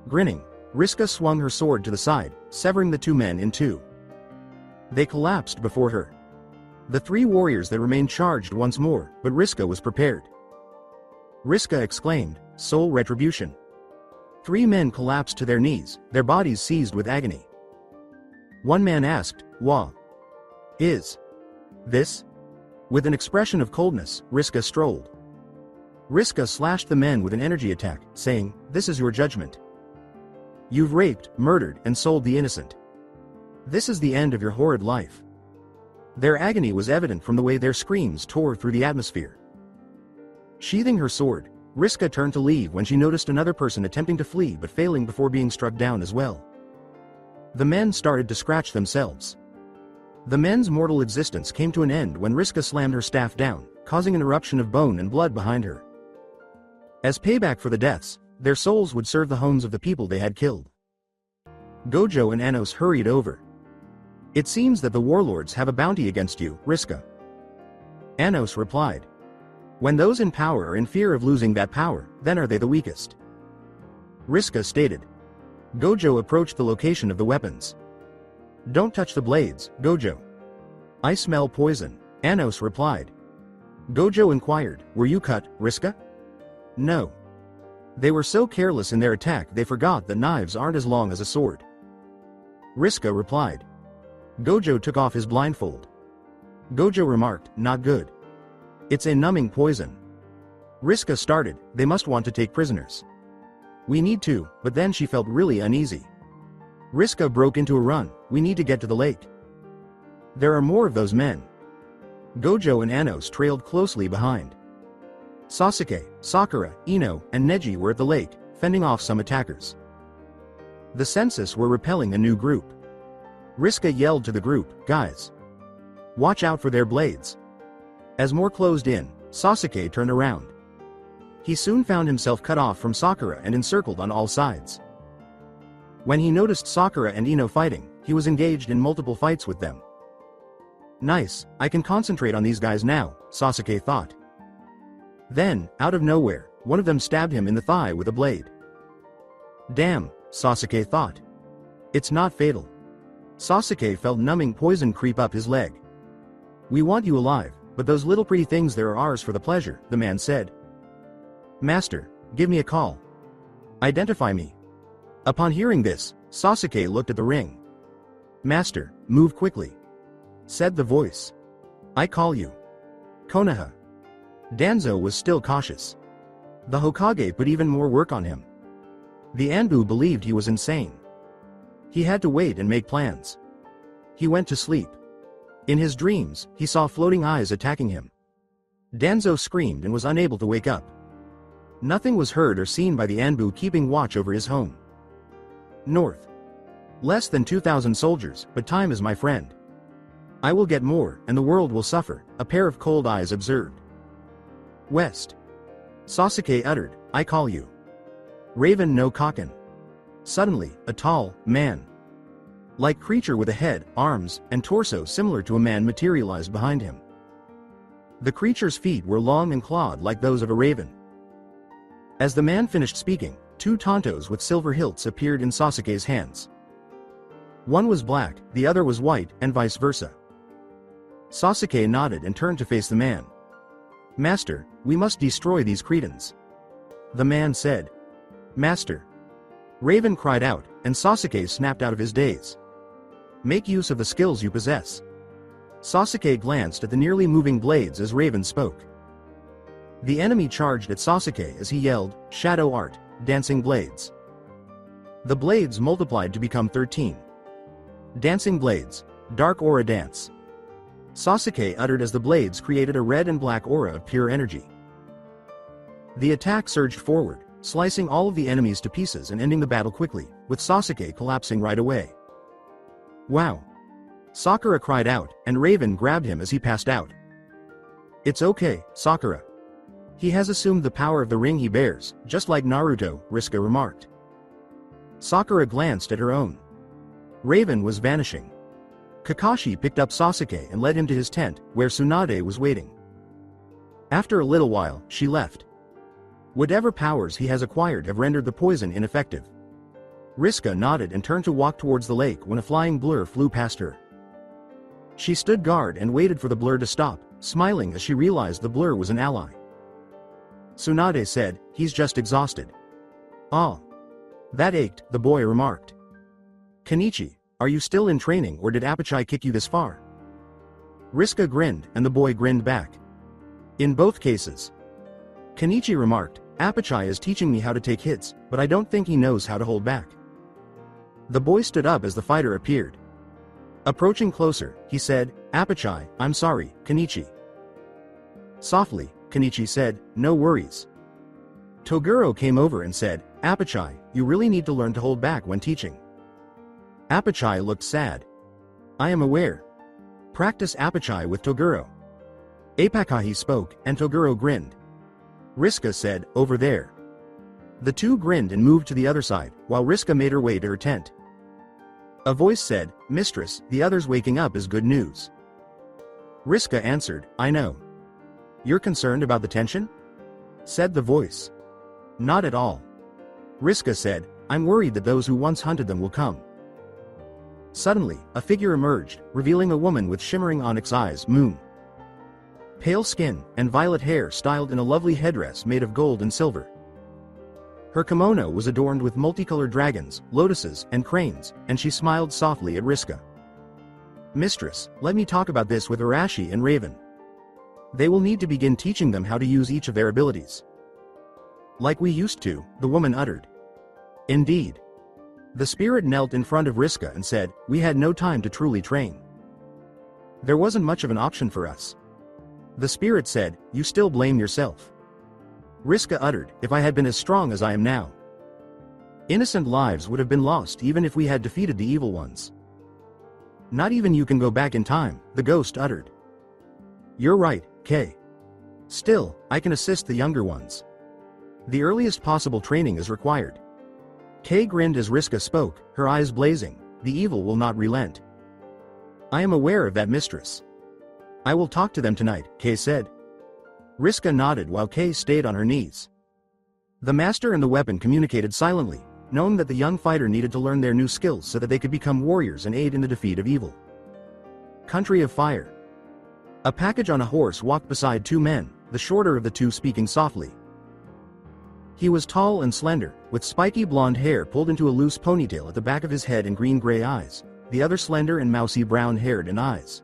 Grinning, Riska swung her sword to the side, severing the 2 men in 2. They collapsed before her. The 3 warriors that remained charged once more, but Riska was prepared. Riska exclaimed, soul retribution. 3 men collapsed to their knees, their bodies seized with agony. One man asked, Wah! Is this? With an expression of coldness, Riska strolled. Riska slashed the men with an energy attack, saying, this is your judgment. You've raped, murdered, and sold the innocent. This is the end of your horrid life. Their agony was evident from the way their screams tore through the atmosphere. Sheathing her sword, Riska turned to leave when she noticed another person attempting to flee but failing before being struck down as well. The men started to scratch themselves. The men's mortal existence came to an end when Riska slammed her staff down, causing an eruption of bone and blood behind her. As payback for the deaths, their souls would serve the homes of the people they had killed. Gojo and Anos hurried over. It seems that the warlords have a bounty against you, Riska. Anos replied. When those in power are in fear of losing that power, then are they the weakest. Riska stated. Gojo approached the location of the weapons. Don't touch the blades, Gojo. I smell poison, Anos replied. Gojo inquired, were you cut, Riska? No. They were so careless in their attack they forgot that knives aren't as long as a sword. Riska replied. Gojo took off his blindfold. Gojo remarked, not good. It's a numbing poison. Riska started, they must want to take prisoners. We need to, but then she felt really uneasy. Riska broke into a run, we need to get to the lake. There are more of those men. Gojo and Anos trailed closely behind. Sasuke, Sakura, Ino, and Neji were at the lake, fending off some attackers. The census were repelling a new group. Riska yelled to the group, "Guys! Watch out for their blades." As more closed in, Sasuke turned around. He soon found himself cut off from Sakura and encircled on all sides. When he noticed Sakura and Ino fighting, he was engaged in multiple fights with them. "Nice, I can concentrate on these guys now," Sasuke thought. Then, out of nowhere, one of them stabbed him in the thigh with a blade. "Damn," Sasuke thought. "It's not fatal." Sasuke felt numbing poison creep up his leg. "We want you alive, but those little pretty things there are ours for the pleasure," the man said. "Master, give me a call. Identify me." Upon hearing this, Sasuke looked at the ring. "Master, move quickly," said the voice. "I call you Konoha." Danzo was still cautious. The Hokage put even more work on him. The Anbu believed he was insane. He had to wait and make plans. He went to sleep. In his dreams, he saw floating eyes attacking him. Danzo screamed and was unable to wake up. Nothing was heard or seen by the Anbu keeping watch over his home. North. Less than 2,000 soldiers, but time is my friend. I will get more, and the world will suffer, a pair of cold eyes observed. West. Sasuke uttered, "I call you Raven no Kaken." Suddenly, a tall, man-like creature with a head, arms, and torso similar to a man materialized behind him. The creature's feet were long and clawed like those of a raven. As the man finished speaking, two tantos with silver hilts appeared in Sasuke's hands. One was black, the other was white, and vice versa. Sasuke nodded and turned to face the man. "Master, we must destroy these cretins," the man said. "Master!" Raven cried out, and Sasuke snapped out of his daze. "Make use of the skills you possess." Sasuke glanced at the nearly moving blades as Raven spoke. The enemy charged at Sasuke as he yelled, "Shadow Art, Dancing Blades." The blades multiplied to become 13. Dancing Blades, Dark Aura Dance. Sasuke uttered as the blades created a red and black aura of pure energy. The attack surged forward, slicing all of the enemies to pieces and ending the battle quickly, with Sasuke collapsing right away. "Wow!" Sakura cried out, and Raven grabbed him as he passed out. "It's okay, Sakura. He has assumed the power of the ring he bears, just like Naruto," Riska remarked. Sakura glanced at her own. Raven was vanishing. Kakashi picked up Sasuke and led him to his tent, where Tsunade was waiting. After a little while, she left. Whatever powers he has acquired have rendered the poison ineffective. Riska nodded and turned to walk towards the lake when a flying blur flew past her. She stood guard and waited for the blur to stop, smiling as she realized the blur was an ally. Tsunade said, "He's just exhausted." "Ah. That ached," the boy remarked. "Kenichi, are you still in training or did Apachai kick you this far?" Riska grinned and the boy grinned back. "In both cases." Kenichi remarked, "Apachai is teaching me how to take hits, but I don't think he knows how to hold back." The boy stood up as the fighter appeared. Approaching closer, he said, "Apachai, I'm sorry, Kenichi." Softly, Kenichi said, "No worries." Toguro came over and said, "Apachai, you really need to learn to hold back when teaching." Apachai looked sad. "I am aware. Practice Apachai with Toguro." Apakahi spoke, and Toguro grinned. Riska said, "Over there." The two grinned and moved to the other side, while Riska made her way to her tent. A voice said, "Mistress, the others waking up is good news." Riska answered, "I know." "You're concerned about the tension?" said the voice. "Not at all." Riska said, "I'm worried that those who once hunted them will come." Suddenly, a figure emerged, revealing a woman with shimmering onyx eyes, Moon. Pale skin, and violet hair styled in a lovely headdress made of gold and silver. Her kimono was adorned with multicolored dragons, lotuses, and cranes, and she smiled softly at Riska. "Mistress, let me talk about this with Arashi and Raven. They will need to begin teaching them how to use each of their abilities." "Like we used to," the woman uttered. "Indeed." The spirit knelt in front of Riska and said, "We had no time to truly train. There wasn't much of an option for us." The spirit said, "You still blame yourself. Riska uttered, if I had been as strong as I am now. Innocent lives would have been lost even if we had defeated the evil ones. Not even you can go back in time, the ghost uttered. You're right, Kay. Still, I can assist the younger ones. The earliest possible training is required. Kay grinned as Riska spoke, her eyes blazing. The evil will not relent. I am aware of that, mistress. I will talk to them tonight, Kay said. Riska nodded while Kay stayed on her knees. The master and the weapon communicated silently, knowing that the young fighter needed to learn their new skills so that they could become warriors and aid in the defeat of evil. Country of Fire. A package on a horse walked beside two men, the shorter of the two speaking softly. He was tall and slender, with spiky blonde hair pulled into a loose ponytail at the back of his head and green-gray eyes, the other slender and mousy brown-haired and eyes.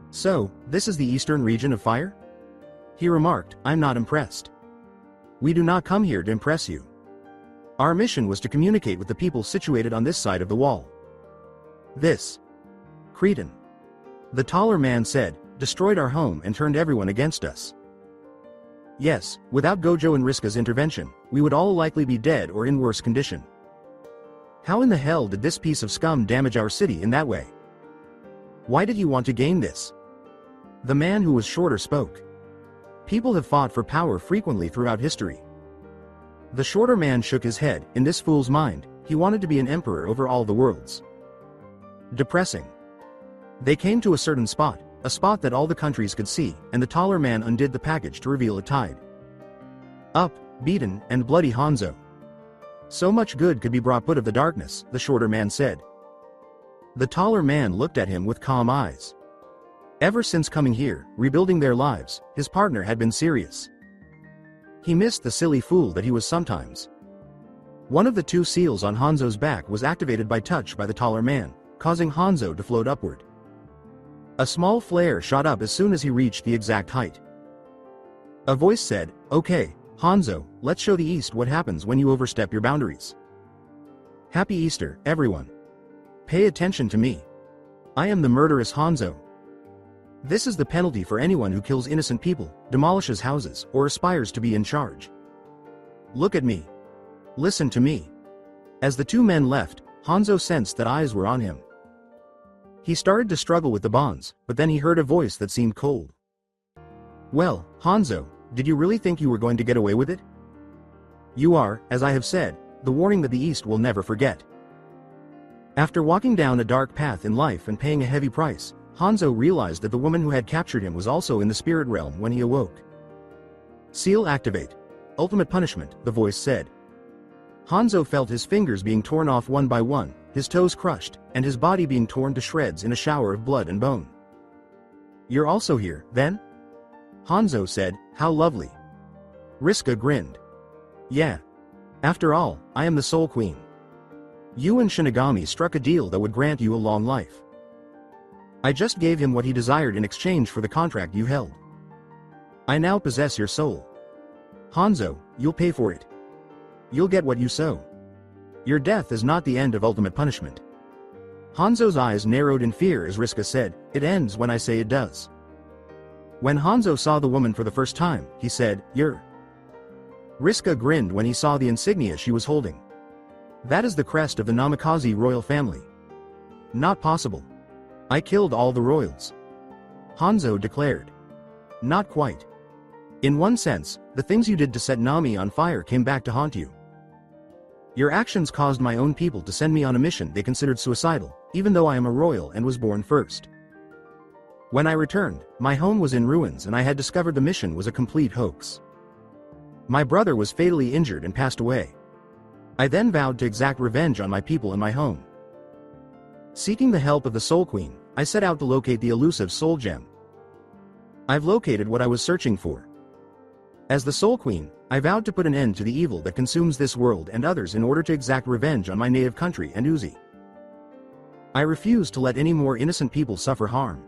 So, this is the eastern region of fire? He remarked, I'm not impressed. We do not come here to impress you. Our mission was to communicate with the people situated on this side of the wall. This Cretan, the taller man said, destroyed our home and turned everyone against us. Yes, without Gojo and Riska's intervention, we would all likely be dead or in worse condition. How in the hell did this piece of scum damage our city in that way? Why did you want to gain this? The man who was shorter spoke. People have fought for power frequently throughout history. The shorter man shook his head. In this fool's mind, he wanted to be an emperor over all the worlds. Depressing. They came to a certain spot, a spot that all the countries could see, and the taller man undid the package to reveal a tied up, beaten, and bloody Hanzo. So much good could be brought out of the darkness, the shorter man said. The taller man looked at him with calm eyes. Ever since coming here, rebuilding their lives, his partner had been serious. He missed the silly fool that he was sometimes. One of the two seals on Hanzo's back was activated by touch by the taller man, causing Hanzo to float upward. A small flare shot up as soon as he reached the exact height. A voice said, Okay, Hanzo, let's show the East what happens when you overstep your boundaries. Happy Easter, everyone. Pay attention to me. I am the murderous Hanzo. This is the penalty for anyone who kills innocent people, demolishes houses, or aspires to be in charge. Look at me. Listen to me. As the two men left, Hanzo sensed that eyes were on him. He started to struggle with the bonds, but then he heard a voice that seemed cold. Well, Hanzo, did you really think you were going to get away with it? You are, as I have said, the warning that the East will never forget. After walking down a dark path in life and paying a heavy price, Hanzo realized that the woman who had captured him was also in the spirit realm when he awoke. Seal activate. Ultimate punishment, the voice said. Hanzo felt his fingers being torn off one by one, his toes crushed, and his body being torn to shreds in a shower of blood and bone. You're also here, then? Hanzo said, how lovely. Riska grinned. Yeah. After all, I am the Soul Queen. You and Shinigami struck a deal that would grant you a long life. I just gave him what he desired in exchange for the contract you held. I now possess your soul. Hanzo, you'll pay for it. You'll get what you sow. Your death is not the end of ultimate punishment. Hanzo's eyes narrowed in fear as Riska said, it ends when I say it does. When Hanzo saw the woman for the first time, he said, You're. Riska grinned when he saw the insignia she was holding. That is the crest of the Namikaze royal family. Not possible. I killed all the royals. Hanzo declared. Not quite. In one sense, the things you did to set Nami on fire came back to haunt you. Your actions caused my own people to send me on a mission they considered suicidal, even though I am a royal and was born first. When I returned, my home was in ruins and I had discovered the mission was a complete hoax. My brother was fatally injured and passed away. I then vowed to exact revenge on my people and my home. Seeking the help of the Soul Queen, I set out to locate the elusive Soul Gem. I've located what I was searching for. As the Soul Queen, I vowed to put an end to the evil that consumes this world and others in order to exact revenge on my native country and Uzi. I refuse to let any more innocent people suffer harm.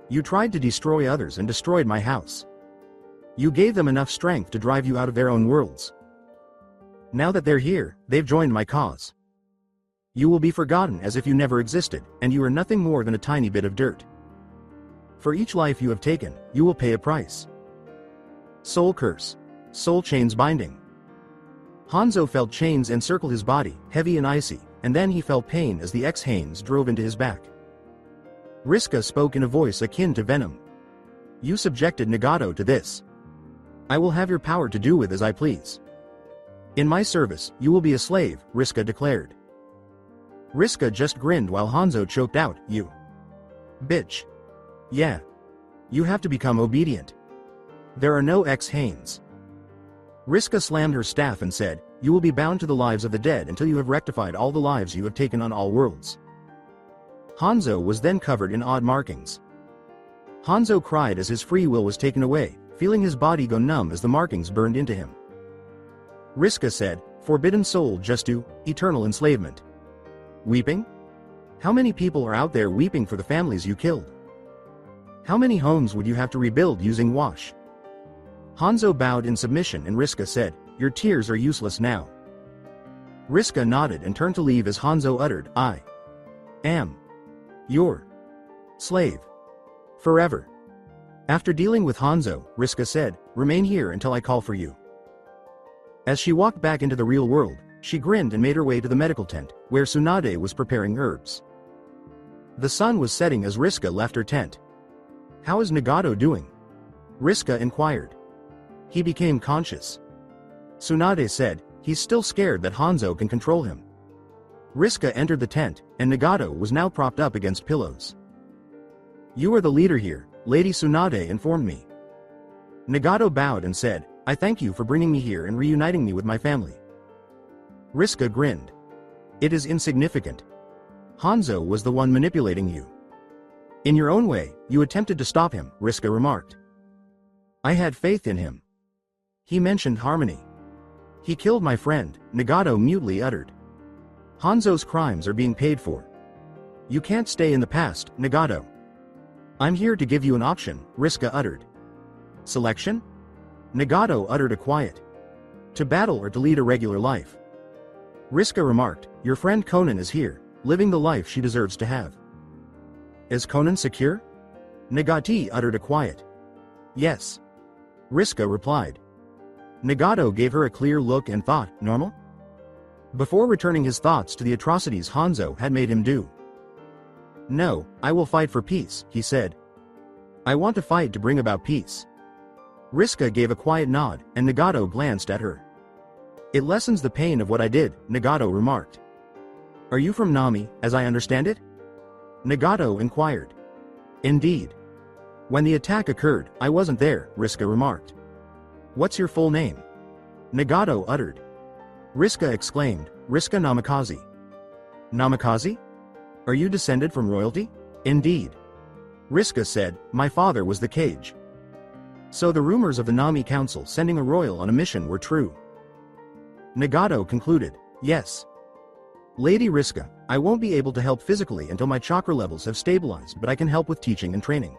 You tried to destroy others and destroyed my house. You gave them enough strength to drive you out of their own worlds. Now that they're here, they've joined my cause. You will be forgotten as if you never existed, and you are nothing more than a tiny bit of dirt. For each life you have taken, you will pay a price. Soul Curse. soul chains binding. Hanzo felt chains encircle his body, heavy and icy, and then he felt pain as the X-Hanes drove into his back. Riska spoke in a voice akin to venom. You subjected Nagato to this. I will have your power to do with as I please. In my service, you will be a slave, Riska declared. Riska just grinned while Hanzo choked out, you bitch. Yeah. You have to become obedient. There are no X-Hanes. Riska slammed her staff and said, you will be bound to the lives of the dead until you have rectified all the lives you have taken on all worlds. Hanzo was then covered in odd markings. Hanzo cried as his free will was taken away, feeling his body go numb as the markings burned into him. Riska said, forbidden soul just to, eternal enslavement. Weeping? How many people are out there weeping for the families you killed? How many homes would you have to rebuild using wash? Hanzo bowed in submission and Riska said, your tears are useless now. Riska nodded and turned to leave as Hanzo uttered, I am your slave. Forever. After dealing with Hanzo, Riska said, remain here until I call for you. As she walked back into the real world, she grinned and made her way to the medical tent, where Tsunade was preparing herbs. The sun was setting as Riska left her tent. How is Nagato doing? Riska inquired. He became conscious. Tsunade said, he's still scared that Hanzo can control him. Riska entered the tent, and Nagato was now propped up against pillows. You are the leader here, Lady Tsunade informed me. Nagato bowed and said, I thank you for bringing me here and reuniting me with my family. Riska grinned. It is insignificant. Hanzo was the one manipulating you. In your own way, you attempted to stop him, Riska remarked. I had faith in him. He mentioned harmony. He killed my friend, Nagato mutely uttered. Hanzo's crimes are being paid for. You can't stay in the past, Nagato. I'm here to give you an option, Riska uttered. Selection? Nagato uttered a quiet. To battle or to lead a regular life. Riska remarked, your friend Conan is here, living the life she deserves to have. Is Conan secure? Nagati uttered a quiet. Yes. Riska replied. Nagato gave her a clear look and thought, normal? Before returning his thoughts to the atrocities Hanzo had made him do. No, I will fight for peace, he said. I want to fight to bring about peace. Riska gave a quiet nod, and Nagato glanced at her. It lessens the pain of what I did, Nagato remarked. Are you from Nami, as I understand it? Nagato inquired. Indeed. When the attack occurred, I wasn't there, Riska remarked. What's your full name? Nagato uttered. Riska exclaimed, Riska Namikaze. Namikaze? Are you descended from royalty? Indeed. Riska said, my father was the Cage. So the rumors of the Nami Council sending a royal on a mission were true. Nagato concluded, yes. Lady Riska, I won't be able to help physically until my chakra levels have stabilized, but I can help with teaching and training.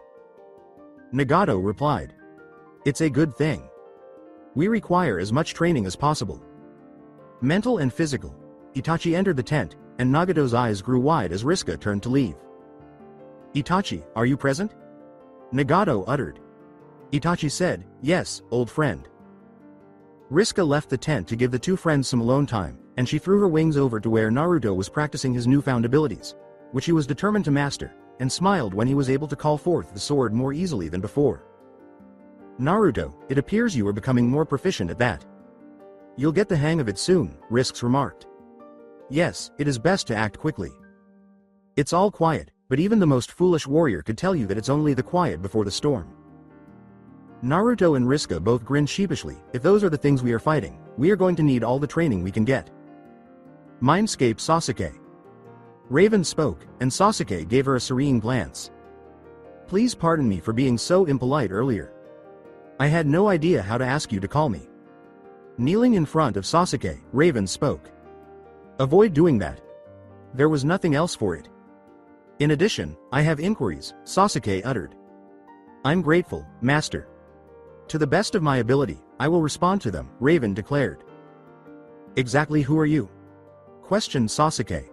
Nagato replied. It's a good thing. We require as much training as possible. Mental and physical. Itachi entered the tent, and Nagato's eyes grew wide as Riska turned to leave. Itachi, are you present? Nagato uttered. Itachi said, yes, old friend. Riska left the tent to give the two friends some alone time, and she threw her wings over to where Naruto was practicing his newfound abilities, which he was determined to master, and smiled when he was able to call forth the sword more easily than before. Naruto, it appears you are becoming more proficient at that. You'll get the hang of it soon, Risks remarked. Yes, it is best to act quickly. It's all quiet, but even the most foolish warrior could tell you that it's only the quiet before the storm. Naruto and Riska both grinned sheepishly. If those are the things we are fighting, we are going to need all the training we can get. Mindscape Sasuke. Raven spoke, and Sasuke gave her a serene glance. Please pardon me for being so impolite earlier. I had no idea how to ask you to call me. Kneeling in front of Sasuke, Raven spoke. Avoid doing that. There was nothing else for it. In addition, I have inquiries, Sasuke uttered. I'm grateful, Master. To the best of my ability, I will respond to them, Raven declared. Exactly who are you? Questioned Sasuke.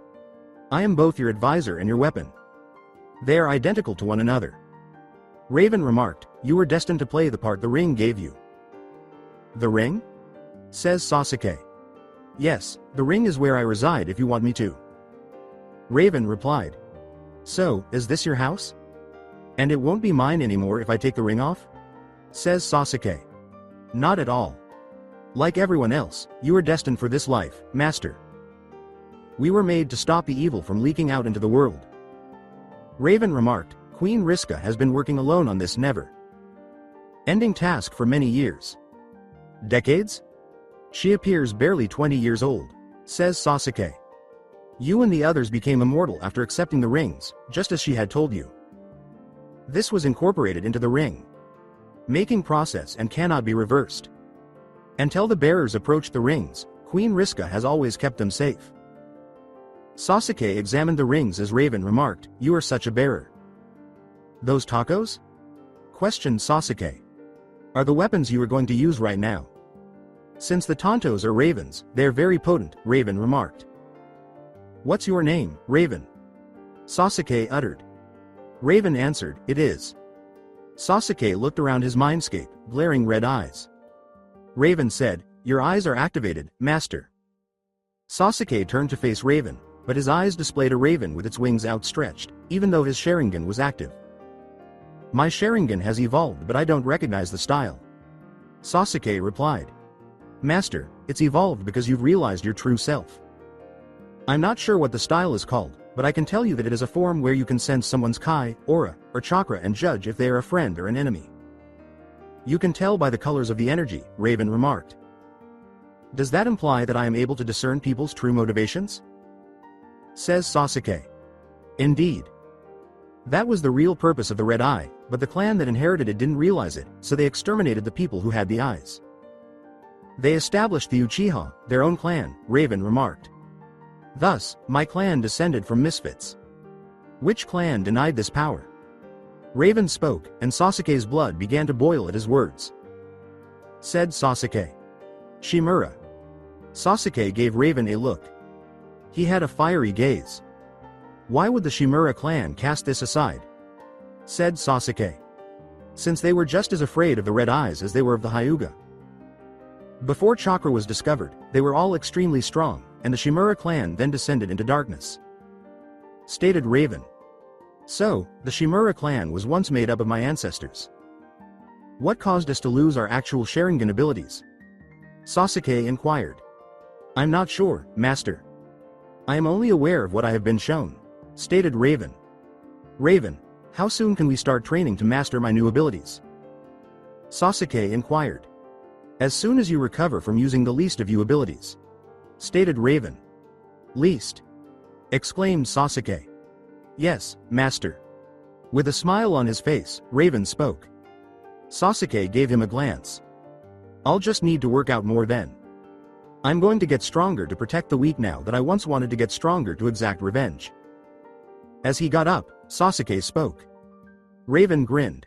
I am both your advisor and your weapon. They are identical to one another. Raven remarked, you were destined to play the part the ring gave you. The ring? Says Sasuke. Yes, the ring is where I reside if you want me to. Raven replied. So, is this your house? And it won't be mine anymore if I take the ring off? Says Sasuke. Not at all. Like everyone else, you are destined for this life, master. We were made to stop the evil from leaking out into the world. Raven remarked, Queen Riska has been working alone on this never-ending task for many years. Decades? She appears barely 20 years old, says Sasuke. You and the others became immortal after accepting the rings, just as she had told you. This was incorporated into the ring-making process and cannot be reversed. Until the bearers approached the rings, Queen Riska has always kept them safe. Sasuke examined the rings as Raven remarked, You are such a bearer. Those tacos? Questioned Sasuke. Are the weapons you are going to use right now? Since the Tontos are ravens, they are very potent, Raven remarked. What's your name, Raven? Sasuke uttered. Raven answered, It is. Sasuke looked around his mindscape, glaring red eyes. Raven said, Your eyes are activated, master. Sasuke turned to face Raven, but his eyes displayed a raven with its wings outstretched, even though his Sharingan was active. My Sharingan has evolved, but I don't recognize the style. Sasuke replied. Master, it's evolved because you've realized your true self. I'm not sure what the style is called, but I can tell you that it is a form where you can sense someone's kai, aura, or chakra and judge if they are a friend or an enemy. You can tell by the colors of the energy, Raven remarked. Does that imply that I am able to discern people's true motivations? Says Sasuke. Indeed. That was the real purpose of the red eye, but the clan that inherited it didn't realize it, so they exterminated the people who had the eyes. They established the Uchiha, their own clan, Raven remarked. Thus, my clan descended from misfits. Which clan denied this power? Raven spoke, and Sasuke's blood began to boil at his words. Said Sasuke. Shimura. Sasuke gave Raven a look. He had a fiery gaze. Why would the Shimura clan cast this aside? Said Sasuke. Since they were just as afraid of the red eyes as they were of the Hyuga. Before chakra was discovered, they were all extremely strong, and the Shimura clan then descended into darkness. Stated Raven. So, the Shimura clan was once made up of my ancestors. What caused us to lose our actual Sharingan abilities? Sasuke inquired. I'm not sure, master. I am only aware of what I have been shown. Stated Raven. Raven, how soon can we start training to master my new abilities? Sasuke inquired. As soon as you recover from using the least of you abilities. Stated Raven. Least? Exclaimed Sasuke. Yes, master. With a smile on his face, Raven spoke. Sasuke gave him a glance. I'll just need to work out more then. I'm going to get stronger to protect the weak now that I once wanted to get stronger to exact revenge. As he got up, Sasuke spoke. Raven grinned.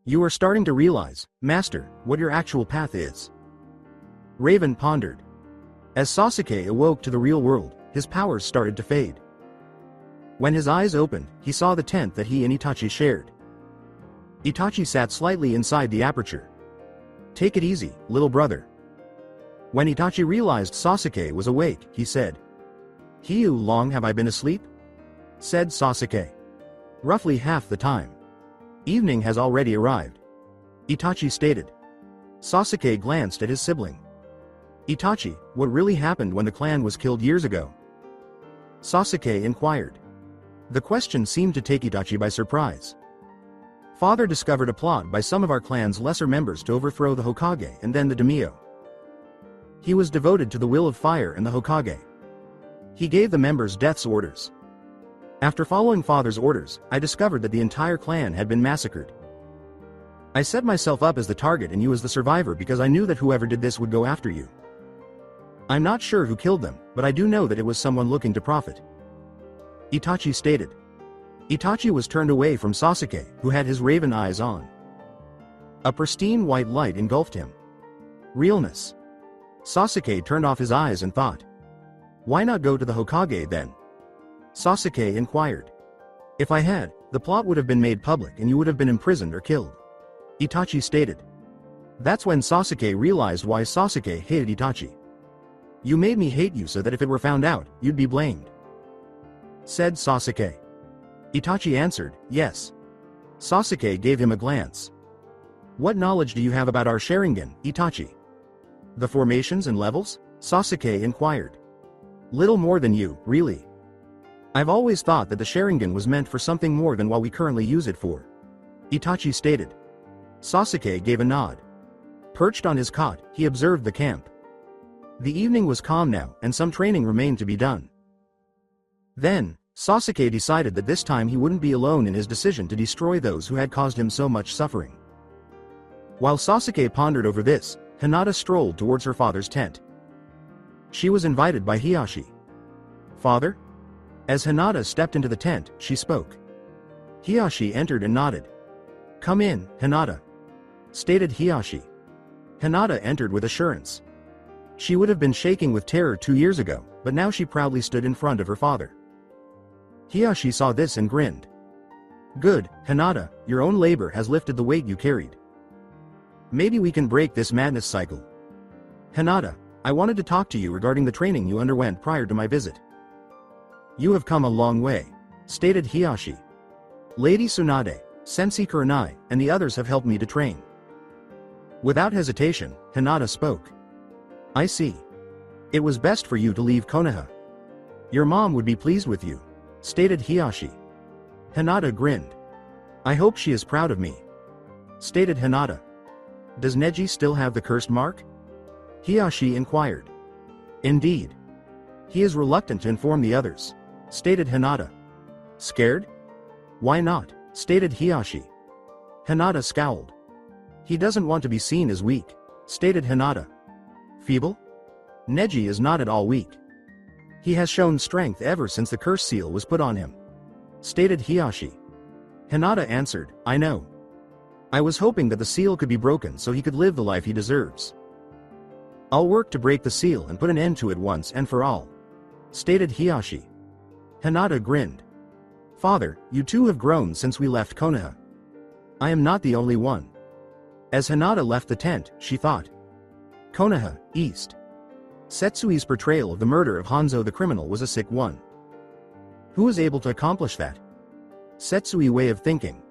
You are starting to realize, master, what your actual path is. Raven pondered. As Sasuke awoke to the real world, his powers started to fade. When his eyes opened, he saw the tent that he and Itachi shared. Itachi sat slightly inside the aperture. Take it easy, little brother. When Itachi realized Sasuke was awake, he said. How long have I been asleep? Said Sasuke. Roughly half the time. Evening has already arrived. Itachi stated. Sasuke glanced at his sibling. Itachi, what really happened when the clan was killed years ago? Sasuke inquired. The question seemed to take Itachi by surprise. Father discovered a plot by some of our clan's lesser members to overthrow the Hokage and then the daimyo. He was devoted to the will of fire and the Hokage. He gave the members death's orders. After following Father's orders, I discovered that the entire clan had been massacred. I set myself up as the target and you as the survivor because I knew that whoever did this would go after you. I'm not sure who killed them, but I do know that it was someone looking to profit. Itachi stated. Itachi was turned away from Sasuke, who had his raven eyes on. A pristine white light engulfed him. Realness. Sasuke turned off his eyes and thought. Why not go to the Hokage then? Sasuke inquired. If I had, the plot would have been made public and you would have been imprisoned or killed. Itachi stated. That's when Sasuke realized why Sasuke hated Itachi. "You made me hate you so that if it were found out, you'd be blamed," said Sasuke. Itachi answered, "Yes." Sasuke gave him a glance. "What knowledge do you have about our Sharingan, Itachi?" "The formations and levels?" Sasuke inquired. "Little more than you, really. I've always thought that the Sharingan was meant for something more than what we currently use it for," Itachi stated. Sasuke gave a nod. Perched on his cot, he observed the camp. The evening was calm now, and some training remained to be done. Then, Sasuke decided that this time he wouldn't be alone in his decision to destroy those who had caused him so much suffering. While Sasuke pondered over this, Hinata strolled towards her father's tent. She was invited by Hiashi. "Father?" As Hinata stepped into the tent, she spoke. Hiashi entered and nodded. "Come in, Hinata," stated Hiashi. Hinata entered with assurance. She would have been shaking with terror 2 years ago, but now she proudly stood in front of her father. Hiashi saw this and grinned. "Good, Hinata, your own labor has lifted the weight you carried. Maybe we can break this madness cycle." "Hinata, I wanted to talk to you regarding the training you underwent prior to my visit." "You have come a long way," stated Hiashi. "Lady Tsunade, Sensei Kurenai, and the others have helped me to train." Without hesitation, Hinata spoke. "I see. It was best for you to leave Konoha. Your mom would be pleased with you," stated Hiashi. Hinata grinned. "I hope she is proud of me," stated Hinata. "Does Neji still have the cursed mark?" Hiashi inquired. "Indeed. He is reluctant to inform the others," stated Hinata. "Scared?" "Why not?" stated Hiashi. Hinata scowled. "He doesn't want to be seen as weak," stated Hinata. "Feeble? Neji is not at all weak. He has shown strength ever since the curse seal was put on him," stated Hiashi. Hinata answered, "I know. I was hoping that the seal could be broken so he could live the life he deserves. I'll work to break the seal and put an end to it once and for all," stated Hiashi. Hinata grinned. "Father, you too have grown since we left Konoha. I am not the only one." As Hinata left the tent, she thought. Konoha, East. Setsui's portrayal of the murder of Hanzo the criminal was a sick one. Who was able to accomplish that? Setsui way of thinking.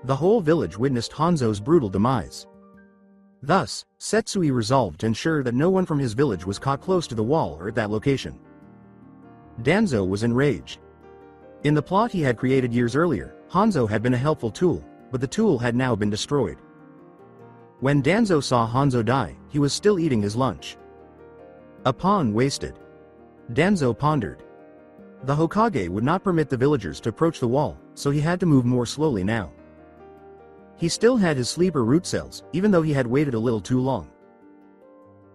The whole village witnessed Hanzo's brutal demise. Thus, Setsui resolved to ensure that no one from his village was caught close to the wall or at that location. Danzo was enraged. In the plot he had created years earlier, Hanzo had been a helpful tool, but the tool had now been destroyed. When Danzo saw Hanzo die, he was still eating his lunch. A pawn wasted. Danzo pondered. The Hokage would not permit the villagers to approach the wall, so he had to move more slowly now. He still had his sleeper root cells, even though he had waited a little too long.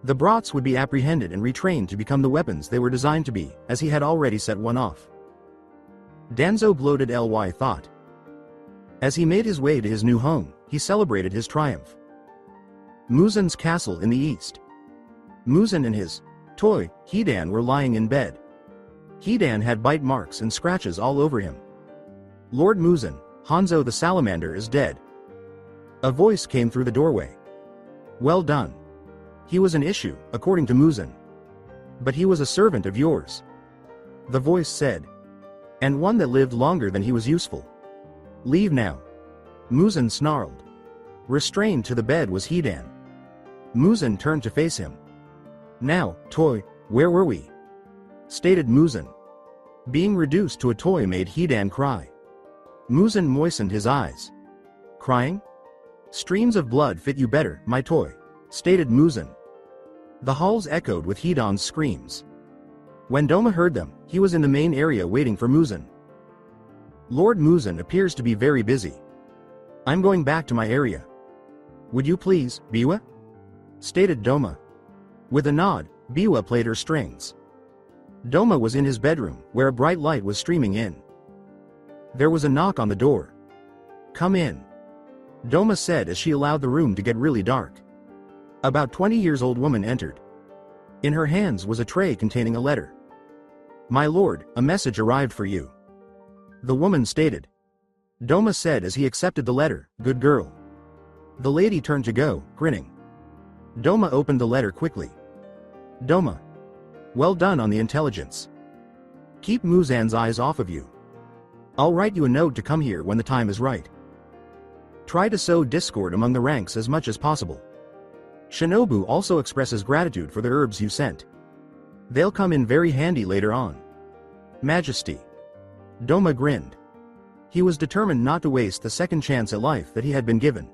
The brats would be apprehended and retrained to become the weapons they were designed to be, as he had already set one off. Danzo bloated ly thought. As he made his way to his new home, he celebrated his triumph. Muzan's castle in the east. Muzan and his toy, Hidan, were lying in bed. Hidan had bite marks and scratches all over him. "Lord Muzan, Hanzo the salamander is dead." A voice came through the doorway. "Well done. He was an issue, according to Muzan. But he was a servant of yours," the voice said. "And one that lived longer than he was useful. Leave now." Muzan snarled. Restrained to the bed was Hidan. Muzan turned to face him. "Now, toy, where were we?" stated Muzan. Being reduced to a toy made Hidan cry. Muzan moistened his eyes. "Crying? Streams of blood fit you better, my toy," stated Muzan. The halls echoed with Hidan's screams. When Doma heard them, he was in the main area waiting for Muzan. "Lord Muzan appears to be very busy. I'm going back to my area. Would you please, Biwa?" stated Doma. With a nod, Biwa played her strings. Doma was in his bedroom, where a bright light was streaming in. There was a knock on the door. "Come in," Doma said as she allowed the room to get really dark. About 20 years old woman entered. In her hands was a tray containing a letter. "My lord, a message arrived for you," the woman stated. Doma said as he accepted the letter, "Good girl." The lady turned to go, grinning. Doma opened the letter quickly. Doma. Well done on the intelligence. Keep Muzan's eyes off of you. I'll write you a note to come here when the time is right. Try to sow discord among the ranks as much as possible. Shinobu also expresses gratitude for the herbs you sent. They'll come in very handy later on. Majesty. Doma grinned. He was determined not to waste the second chance at life that he had been given.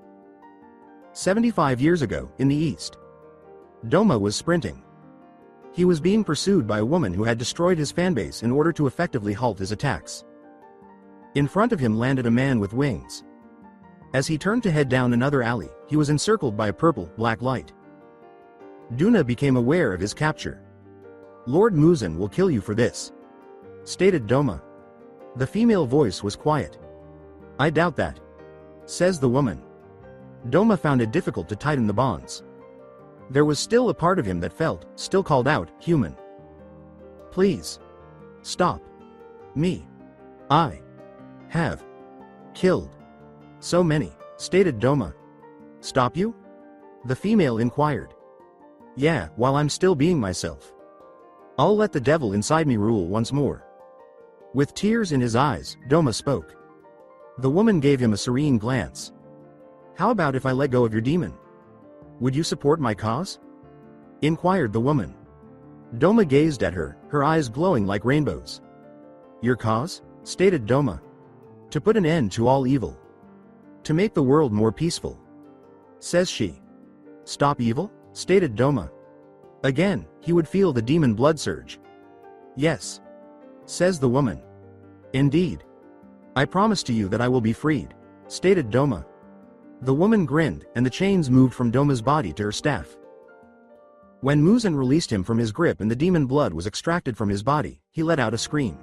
75 years ago, in the east, Doma was sprinting. He was being pursued by a woman who had destroyed his fanbase in order to effectively halt his attacks. In front of him landed a man with wings. As he turned to head down another alley, he was encircled by a purple-black light. Duna became aware of his capture. Lord Muzan will kill you for this, stated Doma. The female voice was quiet. I doubt that, says the woman. Doma found it difficult to tighten the bonds. There was still a part of him that still called out, human. Please. Stop. Me. I have killed so many, stated Doma. Stop you? The female inquired. Yeah, while I'm still being myself. I'll let the devil inside me rule once more. With tears in his eyes, Doma spoke. The woman gave him a serene glance. How about if I let go of your demon? Would you support my cause? Inquired the woman. Doma gazed at her, her eyes glowing like rainbows. Your cause? Stated Doma. To put an end to all evil. To make the world more peaceful. Says she. Stop evil? Stated Doma. Again, he would feel the demon blood surge. Yes. Says the woman. Indeed. I promise to you that I will be freed. Stated Doma. The woman grinned, and the chains moved from Doma's body to her staff. When Muzan released him from his grip and the demon blood was extracted from his body, he let out a scream.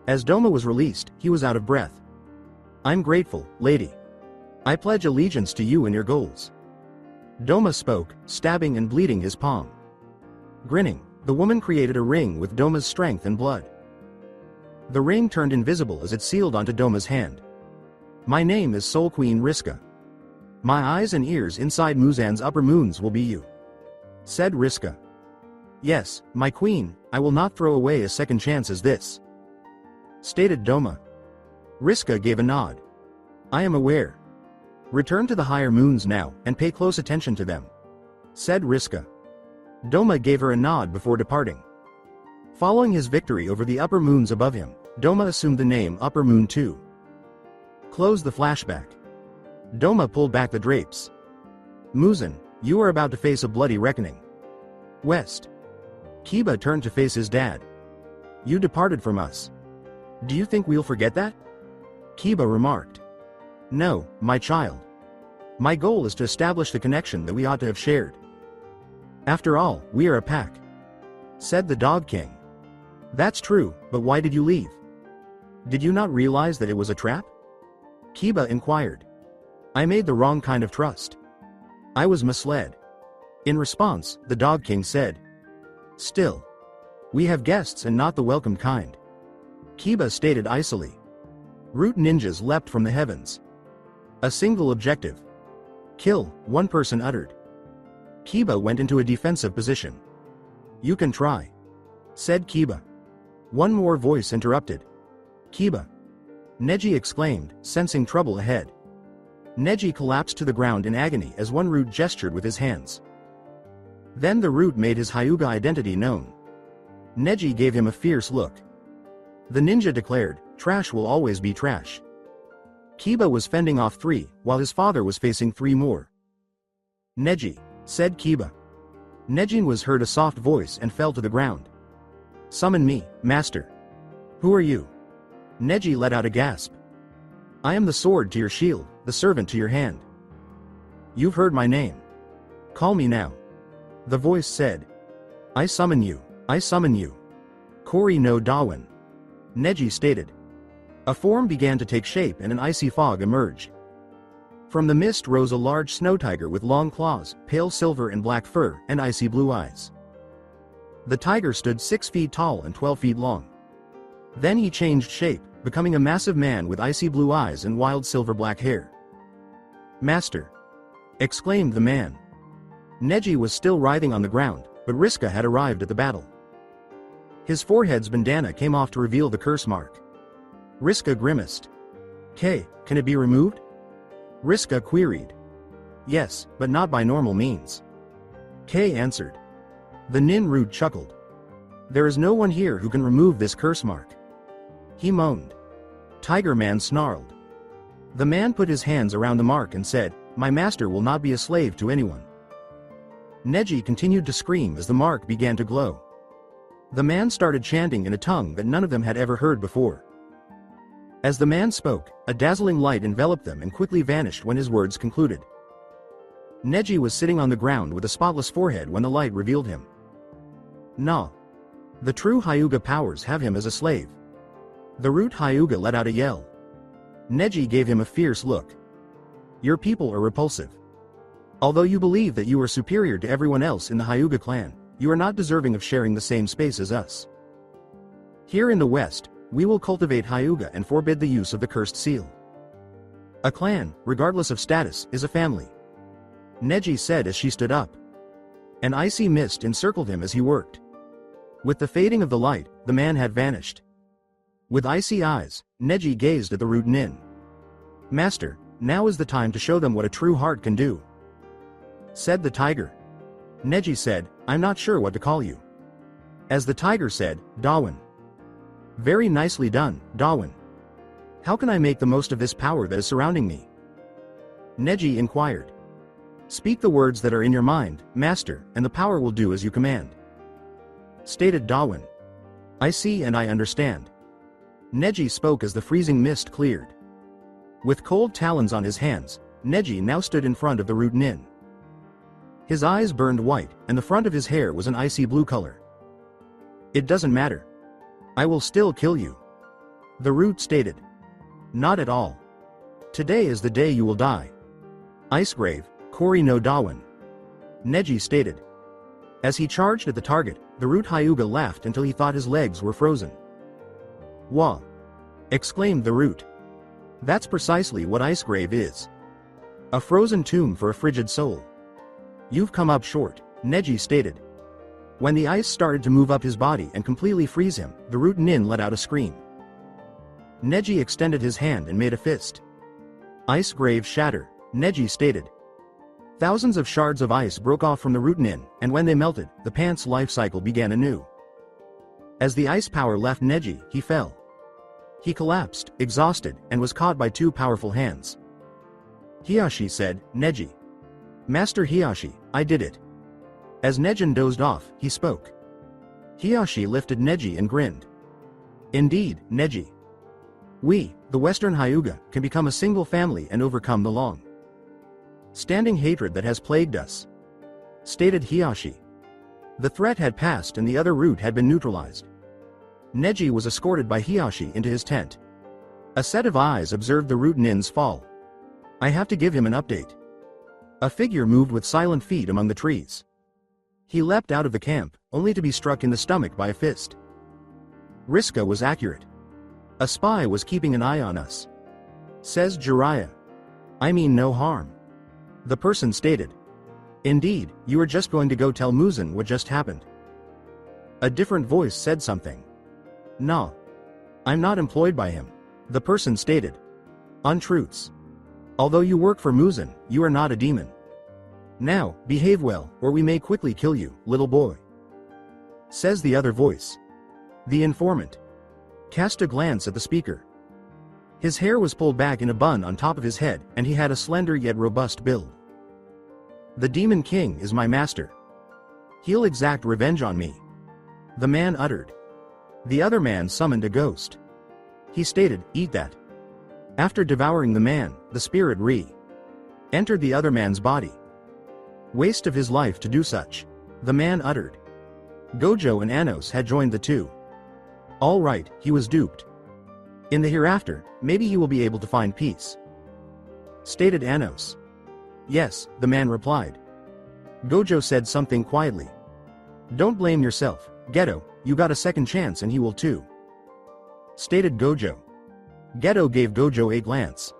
As Doma was released, he was out of breath. I'm grateful, lady. I pledge allegiance to you and your goals. Doma spoke, stabbing and bleeding his palm. Grinning, the woman created a ring with Doma's strength and blood. The ring turned invisible as it sealed onto Doma's hand. My name is Soul Queen Riska. My eyes and ears inside Muzan's upper moons will be you. Said Riska. Yes, my queen, I will not throw away a second chance as this. Stated Doma. Riska gave a nod. I am aware. Return to the higher moons now, and pay close attention to them. Said Riska. Doma gave her a nod before departing. Following his victory over the upper moons above him, Doma assumed the name Upper Moon 2. Close the flashback. Doma pulled back the drapes. Muzan, you are about to face a bloody reckoning. West. Kiba turned to face his dad. You departed from us. Do you think we'll forget that? Kiba remarked. No, my child. My goal is to establish the connection that we ought to have shared. After all, we are a pack. Said the Dog King. That's true, but why did you leave? Did you not realize that it was a trap? Kiba inquired. I made the wrong kind of trust. I was misled. In response, the Dog King said. Still. We have guests and not the welcomed kind. Kiba stated icily. Root ninjas leapt from the heavens. A single objective. Kill, one person uttered. Kiba went into a defensive position. You can try. Said Kiba. One more voice interrupted. Kiba. Neji exclaimed, sensing trouble ahead. Neji collapsed to the ground in agony as one root gestured with his hands. Then the root made his Hyuga identity known. Neji gave him a fierce look. The ninja declared, trash will always be trash. Kiba was fending off 3, while his father was facing 3 more. Neji, said Kiba. Nejin was heard a soft voice and fell to the ground. Summon me, master. Who are you? Neji let out a gasp. I am the sword to your shield, the servant to your hand. You've heard my name. Call me now. The voice said. I summon you, I summon you. Kori no Dawan. Neji stated. A form began to take shape and an icy fog emerged. From the mist rose a large snow tiger with long claws, pale silver and black fur, and icy blue eyes. The tiger stood 6 feet tall and 12 feet long. Then he changed shape, becoming a massive man with icy blue eyes and wild silver black hair. Master! Exclaimed the man. Neji was still writhing on the ground, but Riska had arrived at the battle. His forehead's bandana came off to reveal the curse mark. Riska grimaced. Can it be removed? Riska queried. Yes, but not by normal means. Kay answered. The Ninrud chuckled. There is no one here who can remove this curse mark. He moaned. Tiger Man snarled. The man put his hands around the mark and said, My master will not be a slave to anyone. Neji continued to scream as the mark began to glow. The man started chanting in a tongue that none of them had ever heard before. As the man spoke, a dazzling light enveloped them and quickly vanished when his words concluded. Neji was sitting on the ground with a spotless forehead when the light revealed him. Nah. The true Hyuga powers have him as a slave. The root Hyuga let out a yell. Neji gave him a fierce look. Your people are repulsive. Although you believe that you are superior to everyone else in the Hyuga clan, you are not deserving of sharing the same space as us. Here in the West, we will cultivate Hyuga and forbid the use of the cursed seal. A clan, regardless of status, is a family. Neji said as she stood up. An icy mist encircled him as he worked. With the fading of the light, the man had vanished. With icy eyes, Neji gazed at the root nin. Master, now is the time to show them what a true heart can do. Said the tiger. Neji said, I'm not sure what to call you. As the tiger said, Dawin. Very nicely done, Dawin. How can I make the most of this power that is surrounding me? Neji inquired. Speak the words that are in your mind, master, and the power will do as you command. Stated Dawin. I see and I understand. Neji spoke as the freezing mist cleared. With cold talons on his hands, Neji now stood in front of the root nin. His eyes burned white, and the front of his hair was an icy blue color. It doesn't matter. I will still kill you. The root stated. Not at all. Today is the day you will die. Icegrave, Kori no Dawin. Neji stated. As he charged at the target, the root Hyuga laughed until he thought his legs were frozen. Wah! Exclaimed the root. That's precisely what Icegrave is. A frozen tomb for a frigid soul. You've come up short, Neji stated. When the ice started to move up his body and completely freeze him, the root nin let out a scream. Neji extended his hand and made a fist. Ice grave shatter, Neji stated. Thousands of shards of ice broke off from the root nin, and when they melted, the pant's life cycle began anew. As the ice power left Neji, he fell. He collapsed, exhausted, and was caught by two powerful hands. Hiyashi said, Neji. Master Hiyashi, I did it. As Nejin dozed off, he spoke. Hiyashi lifted Neji and grinned. Indeed, Neji. We, the Western Hyuga, can become a single family and overcome the long-standing hatred that has plagued us. Stated Hiyashi. The threat had passed and the other root had been neutralized. Neji was escorted by Hiyashi into his tent. A set of eyes observed the root nin's fall. I have to give him an update. A figure moved with silent feet among the trees. He leapt out of the camp, only to be struck in the stomach by a fist. Riska was accurate. A spy was keeping an eye on us. Says Jiraiya. I mean no harm. The person stated. Indeed, you are just going to go tell Muzan what just happened. A different voice said something. Nah. I'm not employed by him. The person stated. Untruths. Although you work for Muzan, you are not a demon. Now, behave well, or we may quickly kill you, little boy. Says the other voice. The informant cast a glance at the speaker. His hair was pulled back in a bun on top of his head, and he had a slender yet robust build. The Demon King is my master. He'll exact revenge on me. The man uttered. The other man summoned a ghost. He stated, eat that. After devouring the man, the spirit entered the other man's body. Waste of his life to do such. The man uttered. Gojo and Anos had joined the two. All right, he was duped. In the hereafter, maybe he will be able to find peace. Stated Anos. Yes, the man replied. Gojo said something quietly. Don't blame yourself, Geto, you got a second chance and he will too. Stated Gojo. Geto gave Gojo a glance.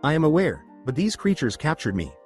I am aware, but these creatures captured me,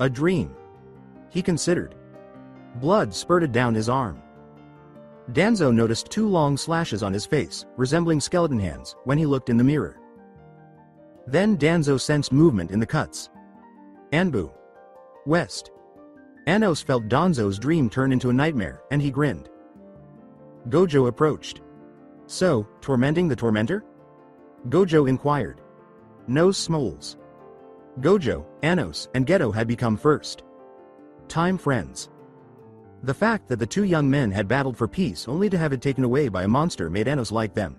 A dream. He considered. Blood spurted down his arm. Danzo noticed 2 long slashes on his face, resembling skeleton hands, when he looked in the mirror. Then Danzo sensed movement in the cuts. Anbu. West. Anos felt Danzo's dream turn into a nightmare, and he grinned. Gojo approached. So, tormenting the tormentor? Gojo inquired. Nose smoles. Gojo, Anos, and Geto had become first-time friends. The fact that the 2 young men had battled for peace only to have it taken away by a monster made Anos like them.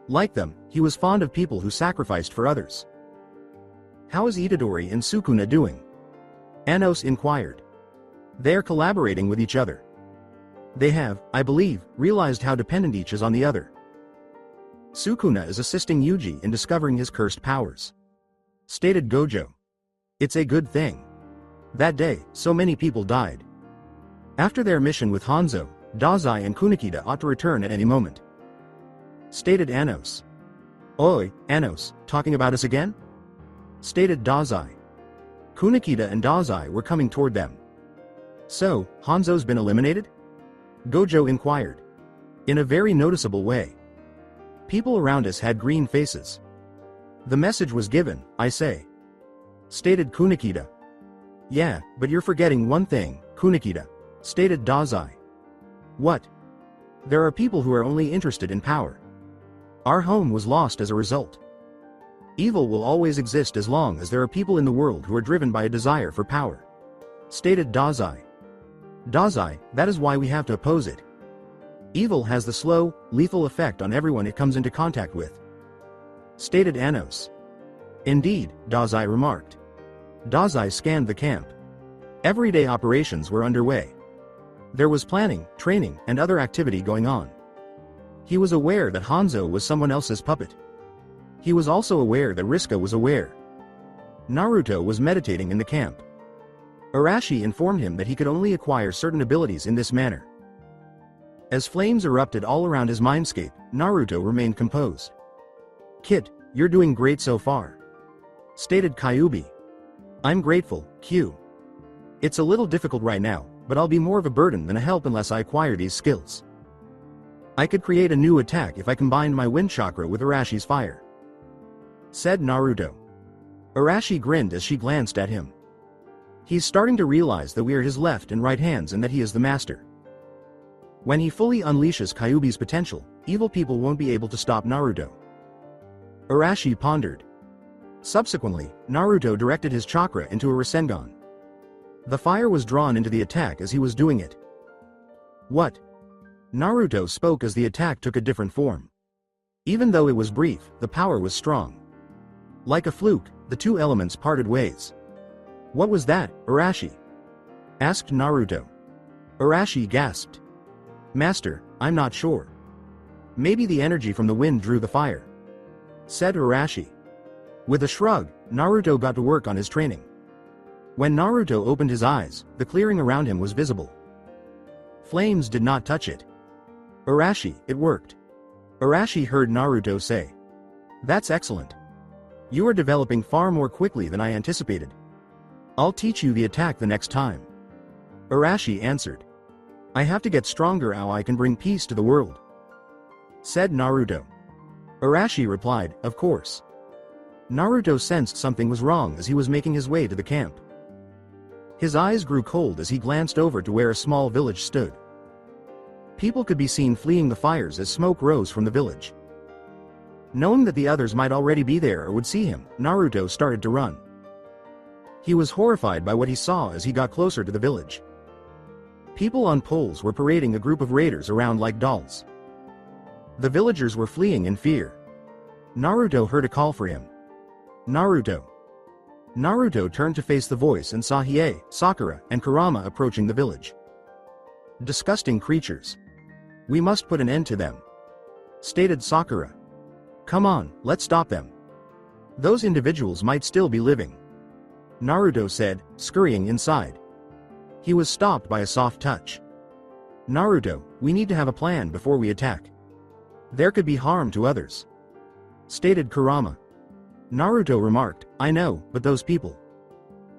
Like them, he was fond of people who sacrificed for others. How is Itadori and Sukuna doing? Anos inquired. They're collaborating with each other. They have, I believe, realized how dependent each is on the other. Sukuna is assisting Yuji in discovering his cursed powers. Stated Gojo. It's a good thing. That day, so many people died. After their mission with Hanzo, Dazai and Kunikida ought to return at any moment. Stated Anos. Oi, Anos, talking about us again? Stated Dazai. Kunikida and Dazai were coming toward them. So, Hanzo's been eliminated? Gojo inquired. In a very noticeable way. People around us had green faces. The message was given, I say. Stated Kunikida. Yeah, but you're forgetting one thing, Kunikida. Stated Dazai. What? There are people who are only interested in power. Our home was lost as a result. Evil will always exist as long as there are people in the world who are driven by a desire for power. Stated Dazai. Dazai, that is why we have to oppose it. Evil has the slow, lethal effect on everyone it comes into contact with. Stated Anos. Indeed, Dazai remarked. Dazai scanned the camp. Everyday operations were underway. There was planning, training, and other activity going on. He was aware that Hanzo was someone else's puppet. He was also aware that Riska was aware. Naruto was meditating in the camp. Arashi informed him that he could only acquire certain abilities in this manner. As flames erupted all around his mindscape, Naruto remained composed. Kid, you're doing great so far. Stated Kyuubi. I'm grateful, Q. It's a little difficult right now, but I'll be more of a burden than a help unless I acquire these skills. I could create a new attack if I combined my wind chakra with Arashi's fire. Said Naruto. Arashi grinned as she glanced at him. He's starting to realize that we are his left and right hands and that he is the master. When he fully unleashes Kyuubi's potential, evil people won't be able to stop Naruto. Arashi pondered. Subsequently, Naruto directed his chakra into a Rasengan. The fire was drawn into the attack as he was doing it. What? Naruto spoke as the attack took a different form. Even though it was brief, the power was strong. Like a fluke, the two elements parted ways. "What was that, Arashi?" asked Naruto. Arashi gasped. "Master, I'm not sure. Maybe the energy from the wind drew the fire," said Arashi. With a shrug, Naruto got to work on his training. When Naruto opened his eyes, the clearing around him was visible. Flames did not touch it. "Arashi, it worked." Arashi heard Naruto say. "That's excellent. You are developing far more quickly than I anticipated. I'll teach you the attack the next time." Arashi answered. "I have to get stronger how I can bring peace to the world," said Naruto. Arashi replied, "Of course." Naruto sensed something was wrong as he was making his way to the camp. His eyes grew cold as he glanced over to where a small village stood. People could be seen fleeing the fires as smoke rose from the village. Knowing that the others might already be there or would see him, Naruto started to run. He was horrified by what he saw as he got closer to the village. People on poles were parading a group of raiders around like dolls. The villagers were fleeing in fear. Naruto heard a call for him. "Naruto." Naruto turned to face the voice and saw Hiei, Sakura, and Kurama approaching the village. "Disgusting creatures. We must put an end to them," stated Sakura. "Come on, let's stop them. Those individuals might still be living," Naruto said, scurrying inside. He was stopped by a soft touch. "Naruto, we need to have a plan before we attack. There could be harm to others," stated Kurama. Naruto remarked, "I know, but those people."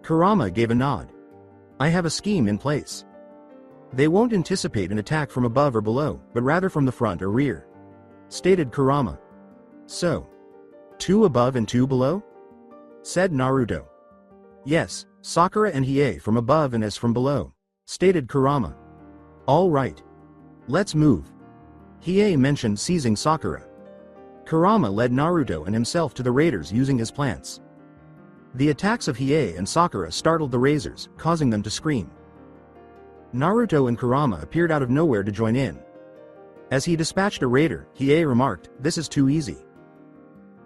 Kurama gave a nod. "I have a scheme in place. They won't anticipate an attack from above or below, but rather from the front or rear," stated Kurama. "So, 2 above and 2 below?" said Naruto. "Yes, Sakura and Hiei from above and S from below," stated Kurama. "All right. Let's move." Hiei mentioned seizing Sakura. Kurama led Naruto and himself to the raiders using his plants. The attacks of Hiei and Sakura startled the raiders, causing them to scream. Naruto and Kurama appeared out of nowhere to join in. As he dispatched a raider, Hiei remarked, "This is too easy."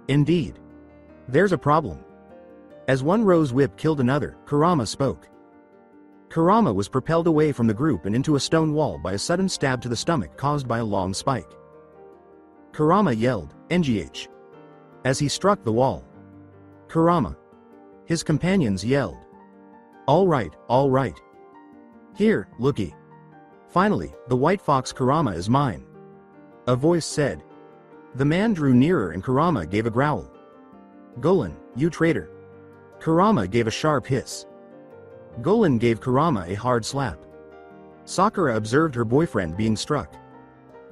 "Indeed. There's a problem." As one rose whip killed another, Kurama spoke. Kurama was propelled away from the group and into a stone wall by a sudden stab to the stomach caused by a long spike. Kurama yelled, "NGH!" as he struck the wall. "Kurama!" His companions yelled. All right. Here, looky. Finally, the white fox Kurama is mine," a voice said. The man drew nearer and Kurama gave a growl. "Golan, you traitor!" Kurama gave a sharp hiss. Golan gave Kurama a hard slap. Sakura observed her boyfriend being struck.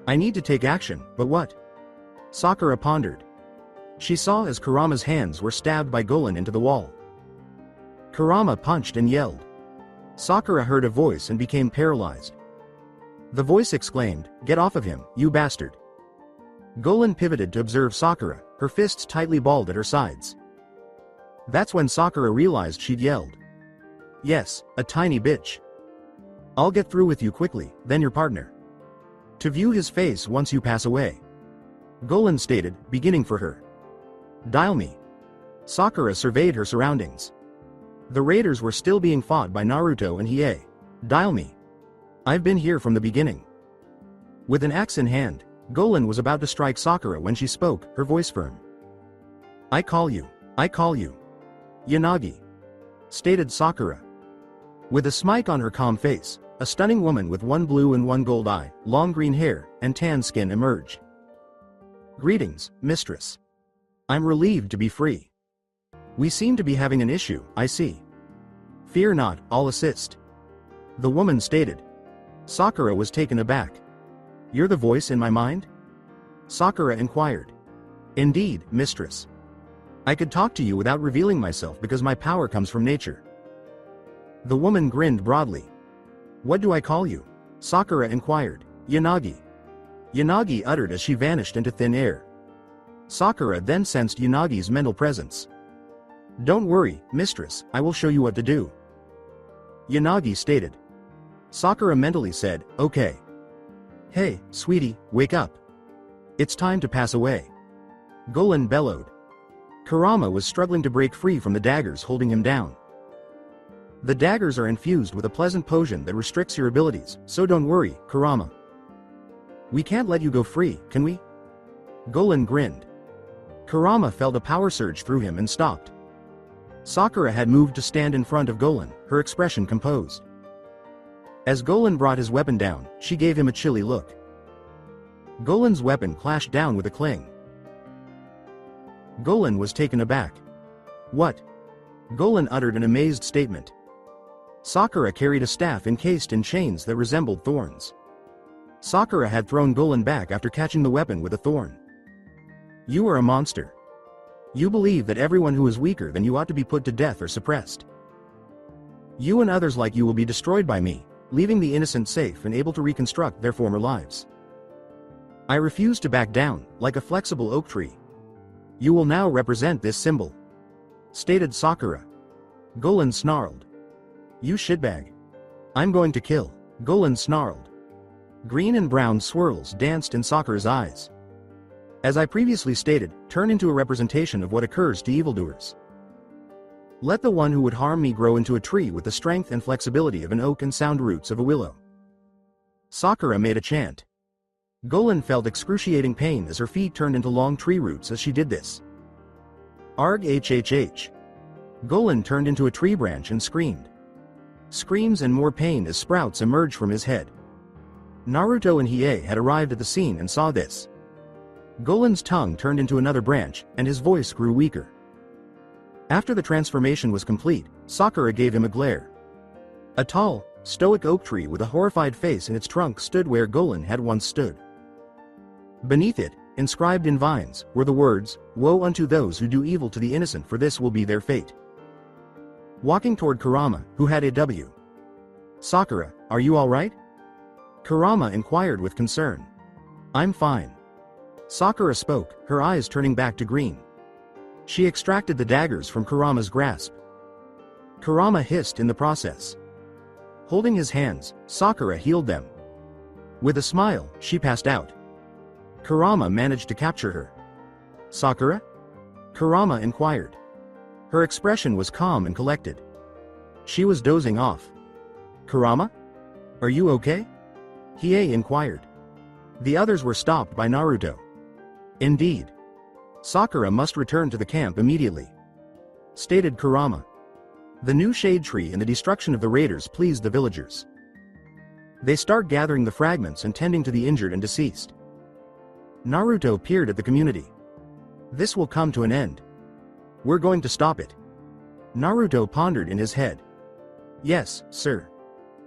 "I need to take action, but what?" Sakura pondered. She saw as Kurama's hands were stabbed by Golan into the wall. Kurama punched and yelled. Sakura heard a voice and became paralyzed. The voice exclaimed, "Get off of him, you bastard!" Golan pivoted to observe Sakura, her fists tightly balled at her sides. That's when Sakura realized she'd yelled. "Yes, a tiny bitch. I'll get through with you quickly, then your partner. To view his face once you pass away," Golan stated, beginning for her. "Dial me." Sakura surveyed her surroundings. The raiders were still being fought by Naruto and Hiei. "Dial me. I've been here from the beginning." With an axe in hand, Golan was about to strike Sakura when she spoke, her voice firm. I call you. Yanagi," stated Sakura. With a smile on her calm face, a stunning woman with one blue and one gold eye, long green hair, and tan skin emerged. "Greetings, mistress. I'm relieved to be free. We seem to be having an issue, I see." "Fear not, I'll assist," the woman stated. Sakura was taken aback. "You're the voice in my mind?" Sakura inquired. "Indeed, mistress. I could talk to you without revealing myself because my power comes from nature." The woman grinned broadly. "What do I call you?" Sakura inquired. "Yanagi," Yanagi uttered as she vanished into thin air. Sakura then sensed Yanagi's mental presence. "Don't worry, mistress, I will show you what to do," Yanagi stated. Sakura mentally said, "Okay." Hey, sweetie, wake up. It's time to pass away. Golan bellowed. Kurama was struggling to break free from the daggers holding him down. The daggers are infused with a pleasant potion that restricts your abilities, so don't worry, Kurama. We can't let you go free, can we? Golan grinned. Kurama felt a power surge through him and stopped. Sakura had moved to stand in front of Golan, her expression composed. As Golan brought his weapon down, she gave him a chilly look. Golan's weapon clashed down with a clang. Golan was taken aback. What? Golan uttered an amazed statement. Sakura carried a staff encased in chains that resembled thorns. Sakura had thrown Golan back after catching the weapon with a thorn. You are a monster. You believe that everyone who is weaker than you ought to be put to death or suppressed. You and others like you will be destroyed by me, leaving the innocent safe and able to reconstruct their former lives. I refuse to back down, like a flexible oak tree. You will now represent this symbol, stated Sakura. Golan snarled. You shitbag. I'm going to kill. Golan snarled. Green and brown swirls danced in Sakura's eyes. As I previously stated, turn into a representation of what occurs to evildoers. Let the one who would harm me grow into a tree with the strength and flexibility of an oak and sound roots of a willow. Sakura made a chant. Golan felt excruciating pain as her feet turned into long tree roots as she did this. Arg hhh. Golan turned into a tree branch and screamed. Screams and more pain as sprouts emerged from his head. Naruto and Hiei had arrived at the scene and saw this. Golan's tongue turned into another branch, and his voice grew weaker. After the transformation was complete, Sakura gave him a glare. A tall, stoic oak tree with a horrified face in its trunk stood where Golan had once stood. Beneath it, inscribed in vines, were the words, "Woe unto those who do evil to the innocent, for this will be their fate." Walking toward Kurama, who had a W. Sakura, are you alright? Kurama inquired with concern. I'm fine. Sakura spoke, her eyes turning back to green. She extracted the daggers from Kurama's grasp. Kurama hissed in the process. Holding his hands, Sakura healed them. With a smile, she passed out. Kurama managed to capture her. Sakura? Kurama inquired. Her expression was calm and collected. She was dozing off. Kurama? Are you okay? Hiei inquired. The others were stopped by Naruto. Indeed. Sakura must return to the camp immediately, stated Kurama. The new shade tree and the destruction of the raiders pleased the villagers. They start gathering the fragments and tending to the injured and deceased. Naruto peered at the community. This will come to an end. We're going to stop it. Naruto pondered in his head. Yes, sir.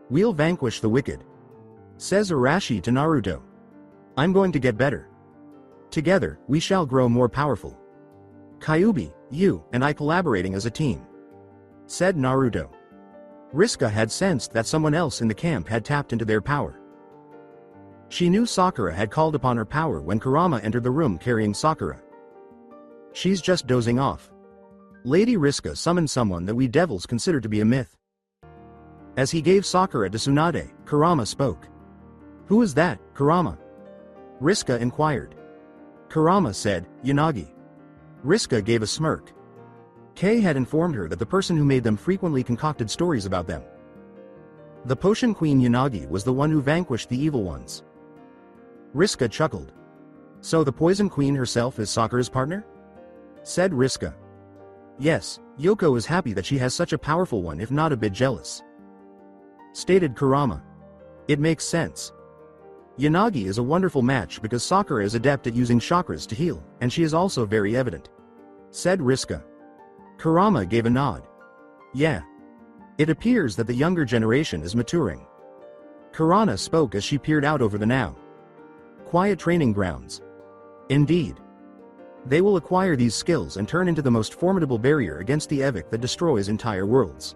We'll vanquish the wicked, says Arashi to Naruto. I'm going to get better. Together, we shall grow more powerful. Kyuubi, you, and I collaborating as a team, said Naruto. Riska had sensed that someone else in the camp had tapped into their power. She knew Sakura had called upon her power when Kurama entered the room carrying Sakura. She's just dozing off. Lady Riska summoned someone that we devils consider to be a myth. As he gave Sakura to Tsunade, Kurama spoke. Who is that, Kurama? Riska inquired. Kurama said, Yanagi. Riska gave a smirk. Kei had informed her that the person who made them frequently concocted stories about them. The Potion Queen Yanagi was the one who vanquished the evil ones. Riska chuckled. So the Poison Queen herself is Sakura's partner? Said Riska. Yes, Yoko is happy that she has such a powerful one, if not a bit jealous, stated Kurama. It makes sense. Yanagi is a wonderful match because Sakura is adept at using chakras to heal, and she is also very evident, said Riska. Kurama gave a nod. Yeah. It appears that the younger generation is maturing. Kurana spoke as she peered out over the now quiet training grounds. Indeed. They will acquire these skills and turn into the most formidable barrier against the Evic that destroys entire worlds.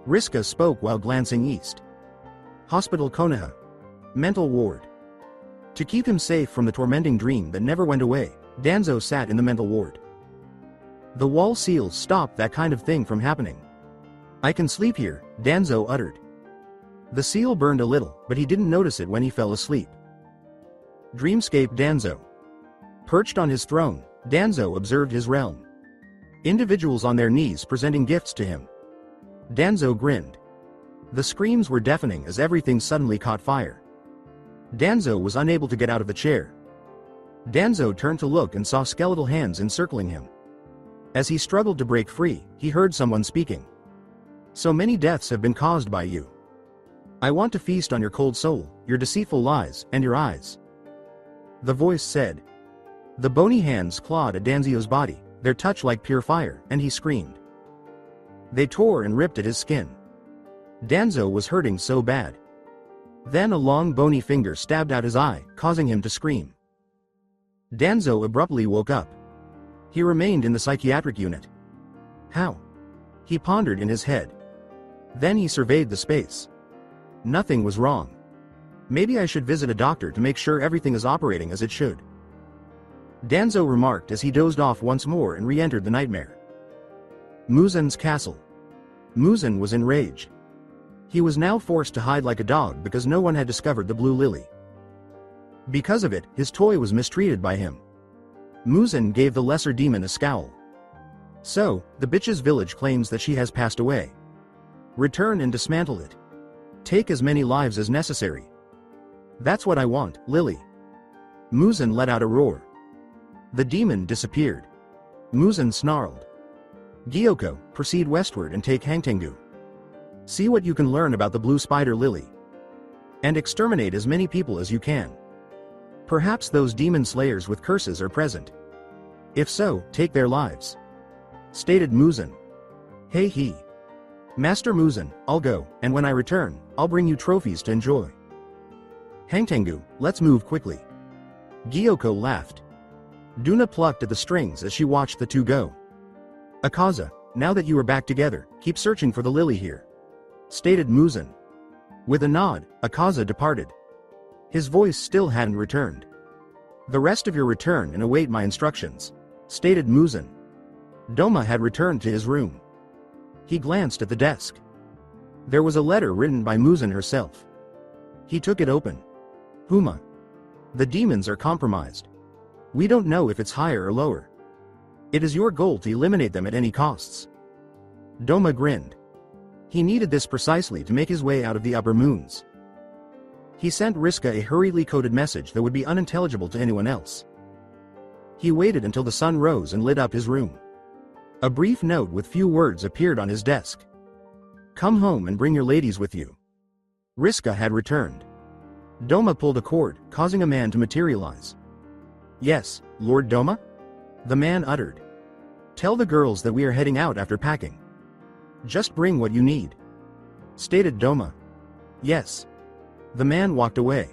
Riska spoke while glancing east. Hospital Konoha. Mental ward. To keep him safe from the tormenting dream that never went away, Danzo sat in the mental ward. The wall seals stopped that kind of thing from happening. I can sleep here, Danzo uttered. The seal burned a little, but he didn't notice it when he fell asleep. Dreamscape Danzo. Perched on his throne, Danzo observed his realm. Individuals on their knees presenting gifts to him. Danzo grinned. The screams were deafening as everything suddenly caught fire. Danzo was unable to get out of the chair. Danzo turned to look and saw skeletal hands encircling him. As he struggled to break free, he heard someone speaking. So many deaths have been caused by you. I want to feast on your cold soul, your deceitful lies, and your eyes. The voice said. The bony hands clawed at Danzo's body, their touch like pure fire, and he screamed. They tore and ripped at his skin. Danzo was hurting so bad. Then a long bony finger stabbed out his eye, causing him to scream. Danzo abruptly woke up. He remained in the psychiatric unit. How? He pondered in his head. Then he surveyed the space. Nothing was wrong. Maybe I should visit a doctor to make sure everything is operating as it should. Danzo remarked as he dozed off once more and re-entered the nightmare. Muzan's castle. Muzan was enraged. He was now forced to hide like a dog because no one had discovered the blue lily. Because of it, his toy was mistreated by him. Muzan gave the lesser demon a scowl. So, the bitch's village claims that she has passed away. Return and dismantle it. Take as many lives as necessary. That's what I want, Lily. Muzan let out a roar. The demon disappeared. Muzan snarled. Gyoko, proceed westward and take Hangtengu. See what you can learn about the blue spider lily. And exterminate as many people as you can. Perhaps those demon slayers with curses are present. If so, take their lives. Stated Muzan. Hey he. Master Muzan, I'll go, and when I return, I'll bring you trophies to enjoy. Hangtengu, let's move quickly. Gyoko laughed. Duna plucked at the strings as she watched the two go. Akaza, now that you are back together, keep searching for the lily here. Stated Muzan. With a nod, Akaza departed. His voice still hadn't returned. The rest of your return and await my instructions. Stated Muzan. Doma had returned to his room. He glanced at the desk. There was a letter written by Muzan herself. He took it open. Huma. The demons are compromised. We don't know if it's higher or lower. It is your goal to eliminate them at any costs. Doma grinned. He needed this precisely to make his way out of the upper moons. He sent Riska a hurriedly coded message that would be unintelligible to anyone else. He waited until the sun rose and lit up his room. A brief note with few words appeared on his desk. Come home and bring your ladies with you. Riska had returned. Doma pulled a cord, causing a man to materialize. Yes, Lord Doma? The man uttered. Tell the girls that we are heading out after packing. Just bring what you need. Stated Doma. Yes. The man walked away.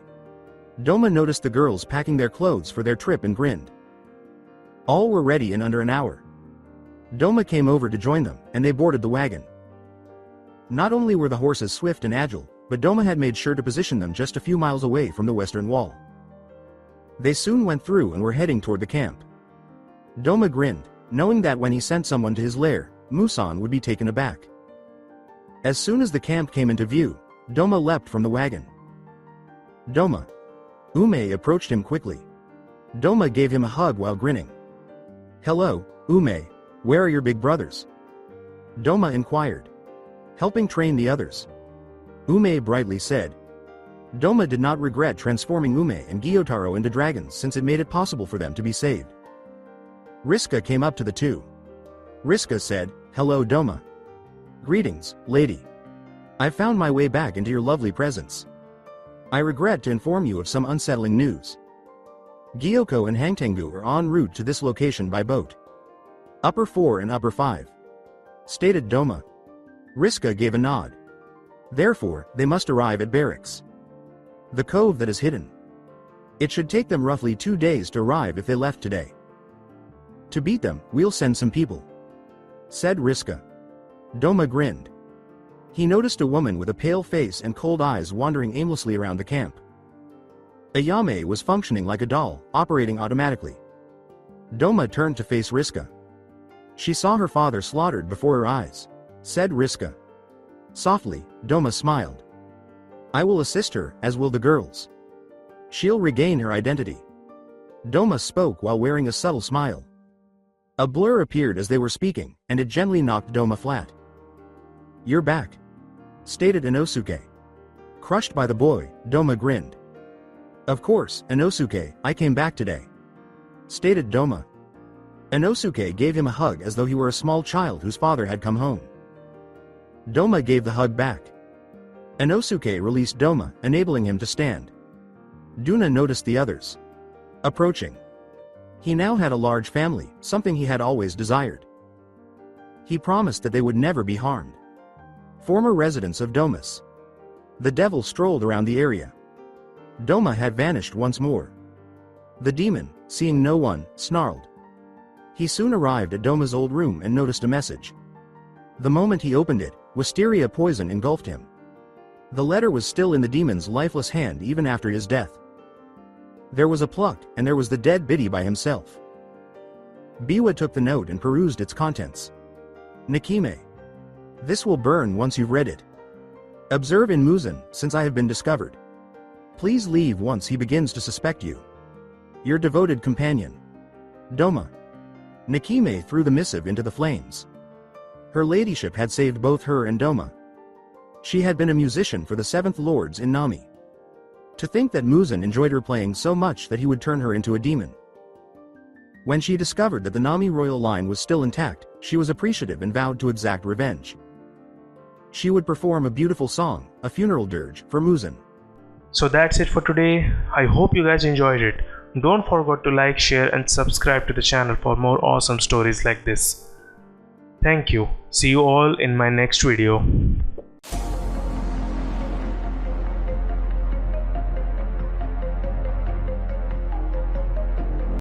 Doma noticed the girls packing their clothes for their trip and grinned. All were ready in under an hour. Doma came over to join them, and they boarded the wagon. Not only were the horses swift and agile, but Doma had made sure to position them just a few miles away from the western wall. They soon went through and were heading toward the camp. Doma grinned, knowing that when he sent someone to his lair, Musan would be taken aback. As soon as the camp came into view, Doma leapt from the wagon. Doma. Ume approached him quickly. Doma gave him a hug while grinning. Hello, Ume, where are your big brothers? Doma inquired. Helping train the others. Ume brightly said. Doma did not regret transforming Ume and Gyotaro into dragons since it made it possible for them to be saved. Riska came up to the two. Riska said, Hello Doma. Greetings, lady. I found my way back into your lovely presence. I regret to inform you of some unsettling news. Gyoko and Hangtengu are en route to this location by boat. Upper 4 and Upper 5. Stated Doma. Riska gave a nod. Therefore, they must arrive at barracks. The cove that is hidden. It should take them roughly 2 days to arrive if they left today. To beat them, we'll send some people. Said Riska. Doma grinned. He noticed a woman with a pale face and cold eyes wandering aimlessly around the camp. Ayame was functioning like a doll, operating automatically. Doma turned to face Riska. She saw her father slaughtered before her eyes. Said Riska. Softly, Doma smiled. I will assist her, as will the girls. She'll regain her identity. Doma spoke while wearing a subtle smile. A blur appeared as they were speaking, and it gently knocked Doma flat. You're back, stated Inosuke. Crushed by the boy, Doma grinned. Of course, Inosuke, I came back today, stated Doma. Inosuke gave him a hug as though he were a small child whose father had come home. Doma gave the hug back. Inosuke released Doma, enabling him to stand. Duna noticed the others approaching. He now had a large family, something he had always desired. He promised that they would never be harmed. Former residents of Domus. The devil strolled around the area. Doma had vanished once more. The demon, seeing no one, snarled. He soon arrived at Doma's old room and noticed a message. The moment he opened it, wisteria poison engulfed him. The letter was still in the demon's lifeless hand even after his death. There was a pluck, and there was the dead Biddy by himself. Biwa took the note and perused its contents. Nikime. This will burn once you've read it. Observe in Muzan, since I have been discovered. Please leave once he begins to suspect you. Your devoted companion. Doma. Nikime threw the missive into the flames. Her ladyship had saved both her and Doma. She had been a musician for the Seventh Lords in Nami. To think that Muzan enjoyed her playing so much that he would turn her into a demon. When she discovered that the Nami royal line was still intact, she was appreciative and vowed to exact revenge. She would perform a beautiful song, a funeral dirge, for Muzan. So that's it for today. I hope you guys enjoyed it. Don't forget to like, share and subscribe to the channel for more awesome stories like this. Thank you. See you all in my next video.